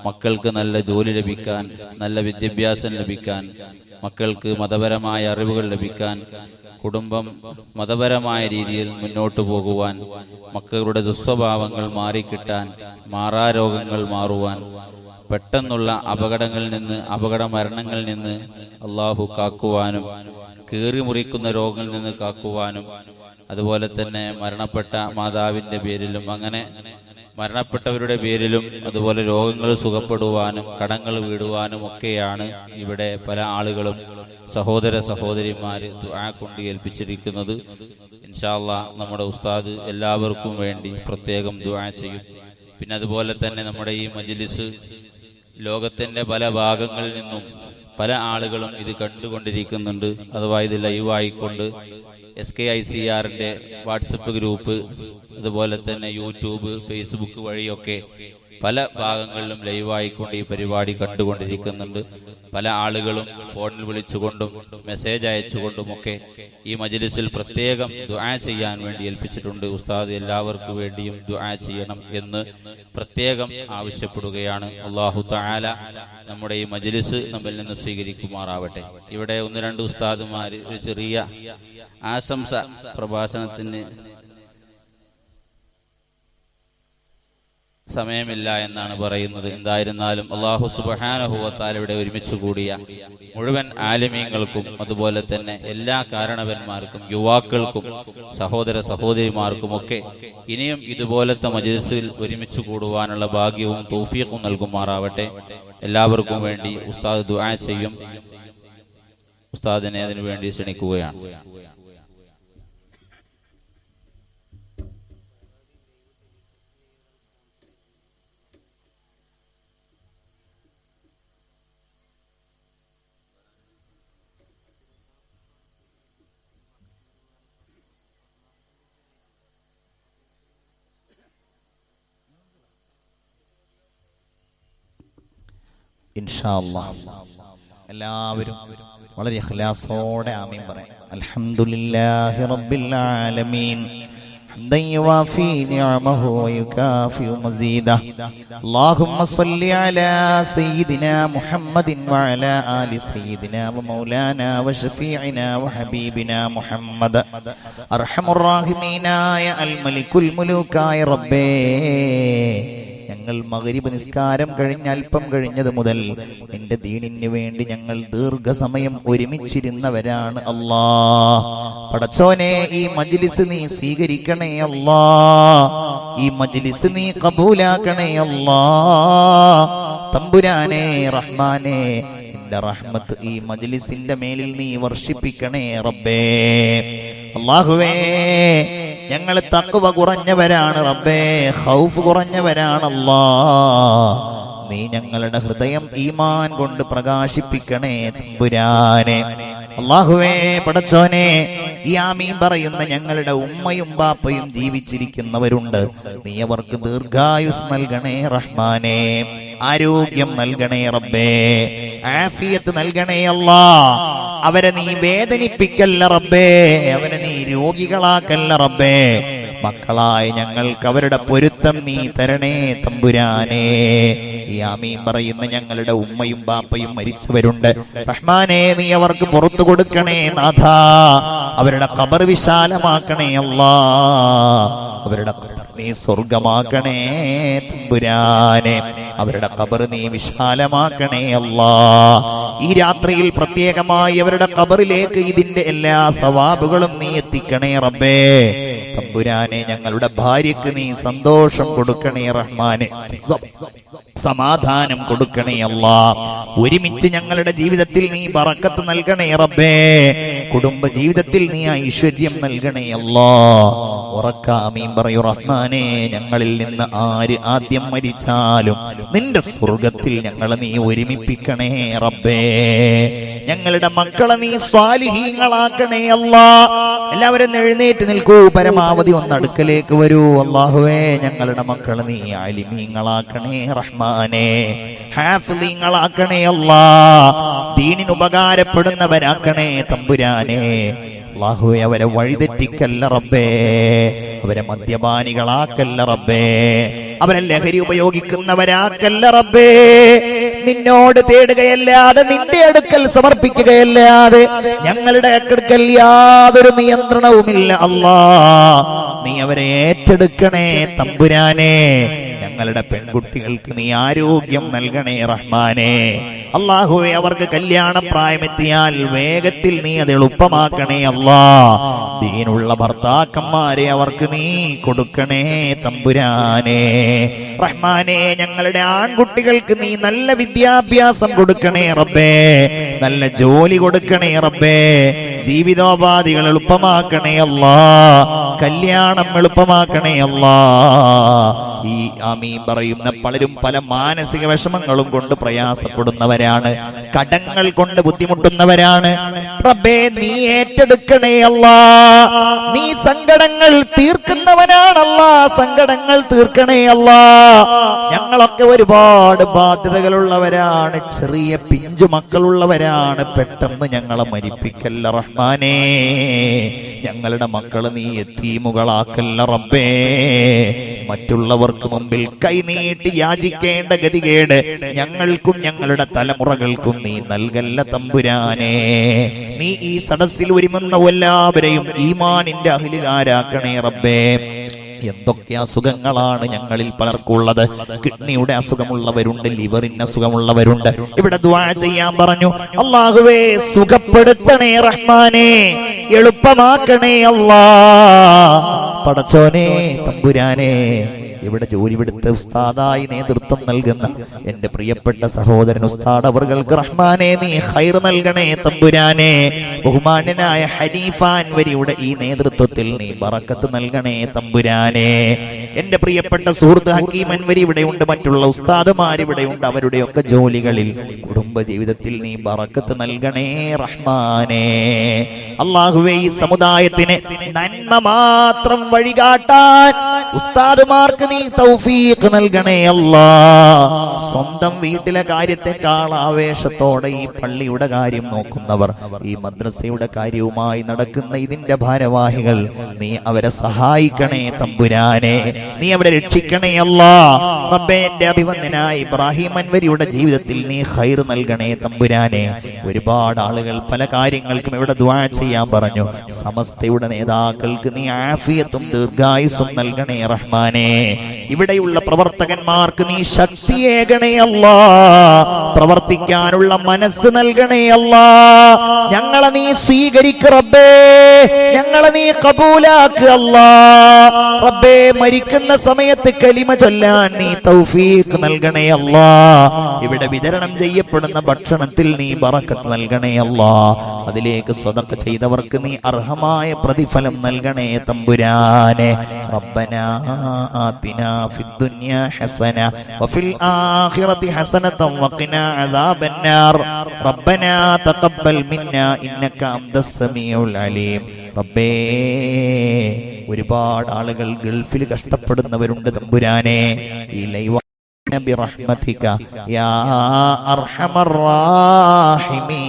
മക്കൾക്ക് നല്ല ജോലി ലഭിക്കാൻ, നല്ല വിദ്യാഭ്യാസം ലഭിക്കാൻ, മക്കൾക്ക് മതപരമായ അറിവുകൾ ലഭിക്കാൻ, കുടുംബം മതപരമായ രീതിയിൽ മുന്നോട്ടു പോകുവാൻ, മക്കളുടെ ദുസ്വഭാവങ്ങൾ മാറിക്കിട്ടാൻ, മാറാരോഗങ്ങൾ മാറുവാൻ, പെട്ടെന്നുള്ള അപകടങ്ങളിൽ നിന്ന്, അപകട മരണങ്ങളിൽ നിന്ന് അള്ളാഹു കാക്കുവാനും, കീറിമുറിക്കുന്ന രോഗങ്ങളിൽ നിന്ന് കാക്കുവാനും, അതുപോലെ തന്നെ മരണപ്പെട്ട മാതാവിന്റെ പേരിലും അങ്ങനെ മരണപ്പെട്ടവരുടെ പേരിലും അതുപോലെ രോഗങ്ങൾ സുഖപ്പെടുവാനും കടങ്ങൾ വീടുവാനും ഒക്കെയാണ് ഇവിടെ പല ആളുകളും സഹോദര സഹോദരിമാര് ദുആ കൊണ്ട് ഏൽപ്പിച്ചിരിക്കുന്നത്. ഇൻഷാ അല്ലാഹ് നമ്മുടെ ഉസ്താദ് എല്ലാവർക്കും വേണ്ടി പ്രത്യേകം ദുആ ചെയ്യും. പിന്നെ അതുപോലെ തന്നെ നമ്മുടെ ഈ മജ്ലിസ് ലോകത്തിന്റെ പല ഭാഗങ്ങളിൽ നിന്നും പല ആളുകളും ഇത് കണ്ടുകൊണ്ടിരിക്കുന്നുണ്ട്. അഥവാ ഇത് ലൈവായിക്കൊണ്ട് SKICRന്റെ വാട്സപ്പ് ഗ്രൂപ്പ്, അതുപോലെ തന്നെ യൂട്യൂബ്, ഫേസ്ബുക്ക് വഴിയൊക്കെ പല ഭാഗങ്ങളിലും ലൈവായിക്കൊണ്ട് ഈ പരിപാടി കണ്ടുകൊണ്ടിരിക്കുന്നുണ്ട്. പല ആളുകളും ഫോണിൽ വിളിച്ചുകൊണ്ടും മെസ്സേജ് അയച്ചുകൊണ്ടുമൊക്കെ ഈ മജ്ലിസിൽ പ്രത്യേകം ദുആ ചെയ്യാൻ വേണ്ടി ഏൽപ്പിച്ചിട്ടുണ്ട്. ഉസ്താദ് എല്ലാവർക്കും വേണ്ടിയും ദുആ ചെയ്യണം എന്ന് പ്രത്യേകം ആവശ്യപ്പെടുകയാണ്. അല്ലാഹു തആല നമ്മുടെ ഈ മജ്ലിസ് നമ്മിൽ നിന്ന് സ്വീകരിക്കുമാറാവട്ടെ. ഇവിടെ ഒന്ന് രണ്ട് ഉസ്താദുമാർ ഒരു ചെറിയ ആശംസ പ്രഭാഷണത്തിന് സമയമില്ല എന്നാണ് പറയുന്നത്. എന്തായിരുന്നാലും അല്ലാഹു സുബ്ഹാനഹു വ തആല ഇവിടെ ഒരുമിച്ച് കൂടിയ മുഴുവൻ ആലിമീങ്ങൾക്കും അതുപോലെ തന്നെ എല്ലാ കാരണവന്മാർക്കും യുവാക്കൾക്കും സഹോദര സഹോദരിമാർക്കുമൊക്കെ ഇനിയും ഇതുപോലത്തെ മജ്ലിസിൽ ഒരുമിച്ച് കൂടുവാനുള്ള ഭാഗ്യവും തൗഫീഖും നൽകുമാറാവട്ടെ. എല്ലാവർക്കും വേണ്ടി ഉസ്താദ് ദുആ ചെയ്യും. ഉസ്താദിനെ അതിനു വേണ്ടി ക്ഷണിക്കുകയാണ്.
ഇൻഷാ അല്ലാഹ് എല്ലാവരും വളരെ ഇഖ്ലാസോടെ ആമീൻ പറയാം. അൽഹംദുലില്ലാഹി റബ്ബിൽ ആലമീൻ حمدا يوافي نعمه ويكافئ مزيده اللهم صل على سيدنا محمد وعلى آل سيدنا ومولانا وشفيعنا وحبيبنا محمد أرحم الراحمين يا الملك الملوك يا ربي. ഞങ്ങൾ മഗ്രിബ് നിസ്കാരം കഴിഞ്ഞ് അല്പം കഴിഞ്ഞത് മുതൽ നിന്റെ ദീനിന് വേണ്ടി ഞങ്ങൾ ദീർഘസമയം ഒരുമിച്ചിരുന്നവരാണ് അല്ലാ. പടച്ചോനെ, ഈ മജ്ലിസ് നീ സ്വീകരിക്കണേ അല്ലാ. ഈ മജ്ലിസ് നീ കബൂലാക്കണേ അല്ലാ. തമ്പുരാനെ, റഹ്മാനെ, നിന്റെ റഹ്മത്ത് ഈ മജ്ലിസിന്റെ മേലിൽ നീ വർഷിപ്പിക്കണേ റബ്ബേ. അല്ലാഹുവേ, ഞങ്ങൾ തഖ്വ കുറഞ്ഞവരാണ് റബ്ബേ, ഖൗഫ് കുറഞ്ഞവരാണ് അല്ലാ. നീ ഞങ്ങളുടെ ഹൃദയം ഈമാൻ കൊണ്ട് പ്രകാശിപ്പിക്കണേ തമ്പുരാനെ. അല്ലാഹുവേ, പടച്ചോനെ, ഈ ആമീൻ പറയുന്ന ഞങ്ങളുടെ ഉമ്മയും ബാപ്പയും ജീവിച്ചിരിക്കുന്നവരുണ്ട്. നീ അവർക്ക് ദീർഘായുസ് നൽകണേ റഹ്മാനെ. ആരോഗ്യം നൽകണേ റബ്ബേ. ആഫിയത്ത് നൽകണേ അല്ലാ. അവരെ നീ വേദനിപ്പിക്കല്ല റബ്ബേ. അവരെ നീ രോഗികളാക്കല്ല റബ്ബേ. മക്കളായി ഞങ്ങൾക്ക് അവരുടെ പൊരുത്തം നീ തരണേ തമ്പുരാനെ. ഈ ആമീൻ പറയുന്ന ഞങ്ങളുടെ ഉമ്മയും ബാപ്പയും മരിച്ചവരുണ്ട്. റഹ്മാനെ, നീ അവർക്ക് പുറത്തു കൊടുക്കണേ നാഥ. അവരുടെ ഖബർ വിശാലമാക്കണേ അല്ലാ. അവരുടെ നീ സ്വർഗമാക്കണേ തമ്പുരാനെ. അവരുടെ ഖബർ നീ വിശാലമാക്കണേ അല്ലാ. ഈ രാത്രിയിൽ പ്രത്യേകമായി അവരുടെ ഖബറിലേക്ക് ഇതിന്റെ എല്ലാ സവാബുകളും നീ എത്തിക്കണേ റബ്ബേ. തമ്പുരാനെ, ഞങ്ങളുടെ ഭാര്യക്ക് നീ സന്തോഷം കൊടുക്കണേ റഹ്മാനെ. സമാധാനം കൊടുക്കണേ അല്ലാ. ഒരുമിച്ച് ഞങ്ങളുടെ ജീവിതത്തിൽ നീ ബറക്കത്ത് നൽകണേ റബ്ബേ. കുടുംബ ജീവിതത്തിൽ നീ ഐശ്വര്യം നൽകണേ അല്ലാ. ഉറക്ക ആമീൻ പറയൂ റഹ്മാനെ. ഞങ്ങളിൽ നിന്ന് ആര് ആദ്യം മരിച്ചാലും നിന്റെ സ്വർഗത്തിൽ ഞങ്ങളെ നീ ഒരുമിപ്പിക്കണേ റബ്ബേ. ഞങ്ങളുടെ മക്കളെ നീ സ്വാലിഹീങ്ങളാക്കണേ അല്ലാ. എല്ലാവരും എഴുന്നേറ്റ് നിൽക്കൂ, പരമാവധി ഒന്ന് അടുക്കലേക്ക് വരൂ. അല്ലാഹുവേ, ഞങ്ങളുടെ മക്കളെ നീ ആലിമീങ്ങളാക്കണേ റഹ്മാനെ, ഹാഫിളീങ്ങളാക്കണേ അല്ലാ, ദീനിന് ഉപകാരപ്പെടുന്നവരാക്കണേ തമ്പുരാനെ. അല്ലാഹുവേ, അവരെ വഴിതെറ്റിക്കല്ല റബ്ബേ, അവരെ മദ്യപാനികളാക്കല്ല റബ്ബേ, അവരെ ലഹരി ഉപയോഗിക്കുന്നവരാക്കല്ല റബ്ബേ. നിന്നോട് തേടുകയല്ലാതെ, നിന്റെ അടുക്കൽ സമർപ്പിക്കുകയല്ലാതെ ഞങ്ങളുടെ അടുക്കൽ യാതൊരു നിയന്ത്രണവുമില്ല അല്ലാ. നീ അവരെ ഏറ്റെടുക്കണേ തമ്പുരാനെ. ഞങ്ങളുടെ പെൺകുട്ടികൾക്ക് നീ ആരോഗ്യം നൽകണേ റഹ്മാനെ. അല്ലാഹുവേ, അവർക്ക് കല്യാണ പ്രായമെത്തിയാൽ വേഗത്തിൽ നീ അത് എളുപ്പമാക്കണേ അല്ലാ. ദീനുള്ള ഭർത്താക്കന്മാരെ അവർക്ക് നീ കൊടുക്കണേ തമ്പുരാനെ റഹ്മാനെ. ഞങ്ങളുടെ ആൺകുട്ടികൾക്ക് നീ നല്ല വിദ്യാഭ്യാസം കൊടുക്കണേ റബ്ബേ, നല്ല ജോലി കൊടുക്കണേ റബ്ബേ, ജീവിതോപാധികൾ എളുപ്പമാക്കണേ അല്ലാ, കല്യാണം എളുപ്പമാക്കണേ അല്ലാ. ഈ ആമീൻ പറയുന്ന പലരും പല മാനസിക വിഷമങ്ങളും കൊണ്ട് പ്രയാസപ്പെടുന്നവരാണ്, കടങ്ങൾ കൊണ്ട് ബുദ്ധിമുട്ടുന്നവരാണ്. റബ്ബേ, നീ ഏറ്റെടുക്കണേ അല്ലാ. നീ സങ്കടങ്ങൾ തീർക്കുന്നവനാണല്ലാ, സങ്കടങ്ങൾ തീർക്കണേ അല്ലാ. ഞങ്ങളൊക്കെ ഒരുപാട് ബാധ്യതകളുള്ളവരാണ്, ചെറിയ പിഞ്ചു മക്കളുള്ളവരാണ്. പെട്ടെന്ന് ഞങ്ങളെ മരിപ്പിക്കല്ല റഹ്മാനേ. ഞങ്ങളുടെ മക്കളെ നീ യതീമുകളാക്കല്ല റബ്ബേ. മറ്റുള്ളവർക്ക് മുമ്പിൽ കൈനീട്ടി യാചിക്കേണ്ട ഗതികേട് ഞങ്ങൾക്കും ഞങ്ങളുടെ തലമുറകൾക്കും നീ നൽകല്ല തമ്പുരാനെ. നീ ഈ സദസ്സിൽ ഒരുങ്ങുന്ന എല്ലാവരെയും ഈമാനിന്റെ അഹ്ലുകാരാക്കണേ റബ്ബേ. എന്തൊക്കെ അസുഖങ്ങളാണ് ഞങ്ങളിൽ പലർക്കുള്ളത്. കിഡ്നിയുടെ അസുഖമുള്ളവരുണ്ട്, ലിവറിന് അസുഖമുള്ളവരുണ്ട്. ഇവിടെ ദുആ ചെയ്യാൻ പറഞ്ഞു. അല്ലാഹുവേ, സുഖപ്പെടുത്തണേ റഹ്മാനെ, എളുപ്പമാക്കണേ അല്ലാ. പടച്ചോനെ തമ്പുരാനെ, ഇവിടെ ജോലിയെടുത്ത് ഉസ്താദായി നേതൃത്വം നൽകുന്ന എന്റെ പ്രിയപ്പെട്ട സഹോദരൻ ഉസ്താദ് അവർക്ക് റഹ്മാനെ നീ ഖൈർ നൽകണേ തമ്പുരാനെ. ബഹുമാന്യനായ ഹനീഫാൻ വരിയുടെ ഈ നേതൃത്വത്തിൽ നീ ബറക്കത്ത് നൽകണേ തമ്പുരാനെ. എന്റെ പ്രിയപ്പെട്ട സുഹൃത്ത് ഹക്കീമൻ വരി ഇവിടെയുണ്ട്, മറ്റുള്ള ഉസ്താദുമാർ ഇവിടെയുണ്ട്. അവരുടെയൊക്കെ ജോലികളിൽ, കുടുംബ ജീവിതത്തിൽ നീ ബറക്കത്ത് നൽകണേ റഹ്മാനെ. അല്ലാഹുവേ, ഈ സമുദായത്തിന് നന്മ മാത്രം വഴികാട്ടാൻ ഉസ്താദുമാർക്ക് നീ തൗഫീഖ് നൽകണേ അല്ലാ. സ്വന്തം വീട്ടിലെ കാര്യത്തെക്കാൾ ആവേശത്തോടെ ഈ പള്ളിയുടെ കാര്യം നോക്കുന്നവർ, ഈ മദ്രസയുടെ കാര്യവുമായി നടക്കുന്ന ഇതിന്റെ ഭാരവാഹികൾ, നീ അവരെ സഹായിക്കണേ തമ്പുരാനെ, നീ അവരെ രക്ഷിക്കണേ അല്ലാ. റബ്ബേ, എന്റെ അഭിവന്ദനായ ഇബ്രാഹിം അൻവരിയുടെ ജീവിതത്തിൽ നീ ഖൈർ നൽകണേ തമ്പുരാനെ. ഒരുപാട് ആളുകൾ പല കാര്യങ്ങൾക്കും ഇവിടെ ദുആ ചെയ്യാൻ പറഞ്ഞു. സമസ്തയുടെ നേതാക്കൾക്ക് നീ ആഫിയത്തും ദീർഘായുസ്സും നൽകണേ റഹ്മാനെ. ഇവിടെയുള്ള പ്രവർത്തകന്മാർക്ക് നീ ശക്തിയേകണേ അല്ലാ, പ്രവർത്തിക്കാനുള്ള മനസ്സ് നൽകണേ അല്ലാ. ഞങ്ങളെ നീ സ്വീകരിക്ക് റബ്ബേ, ഞങ്ങളെ നീ കബൂലാക്ക് അല്ലാ. റബ്ബേ, മരിക്കുന്ന സമയത്ത് കലിമ ചൊല്ലാൻ നീ തൗഫീഖ് നൽകണേ അല്ലാ. ഇവിടെ വിതരണം ചെയ്യപ്പെടുന്ന ഭക്ഷണത്തിൽ നീ ബറക്കത്ത് നൽകണേ അല്ലാ. അതിലേക്ക് സ്വതക്ക ചെയ്തവർക്ക് നീ അർഹമായ പ്രതിഫലം നൽകണേ തമ്പുരാനെ. റബ്ബനാ ആതിനാ ഫിദ്ദുനിയാ ഹസന വഫിൽ ആഖിറതി ഹസനതൻ വഖിനാ അദാബന്നാർ. റബ്ബനാ തഖബ്ബൽ മിന്നാ ഇന്നക അൻതസ് സമീഉൽ അലീം. റബ്ബേ, ഒരുപാട് ആളുകൾ ഗൾഫിൽ കഷ്ടപ്പെടുന്നവരുണ്ട് തമ്പുരാനെ. ഈ ലൈവ് برحمتك يا أرحم الراحمين.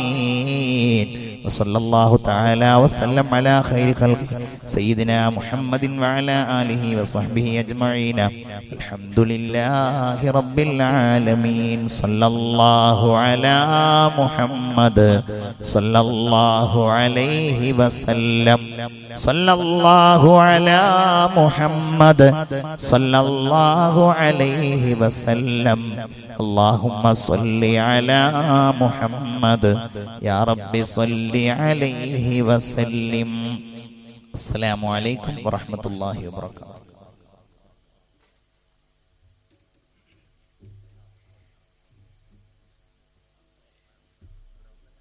وصلى الله تعالى وسلم على خير خلقه سيدنا محمد وعلى آله وصحبه أجمعين. الحمد لله رب العالمين. صلى الله على محمد صلى الله عليه وسلم. صلى الله على محمد صلى الله عليه وسلم. اللهم صل على محمد يا رب صل عليه وسلم. السلام عليكم ورحمة الله وبركاته.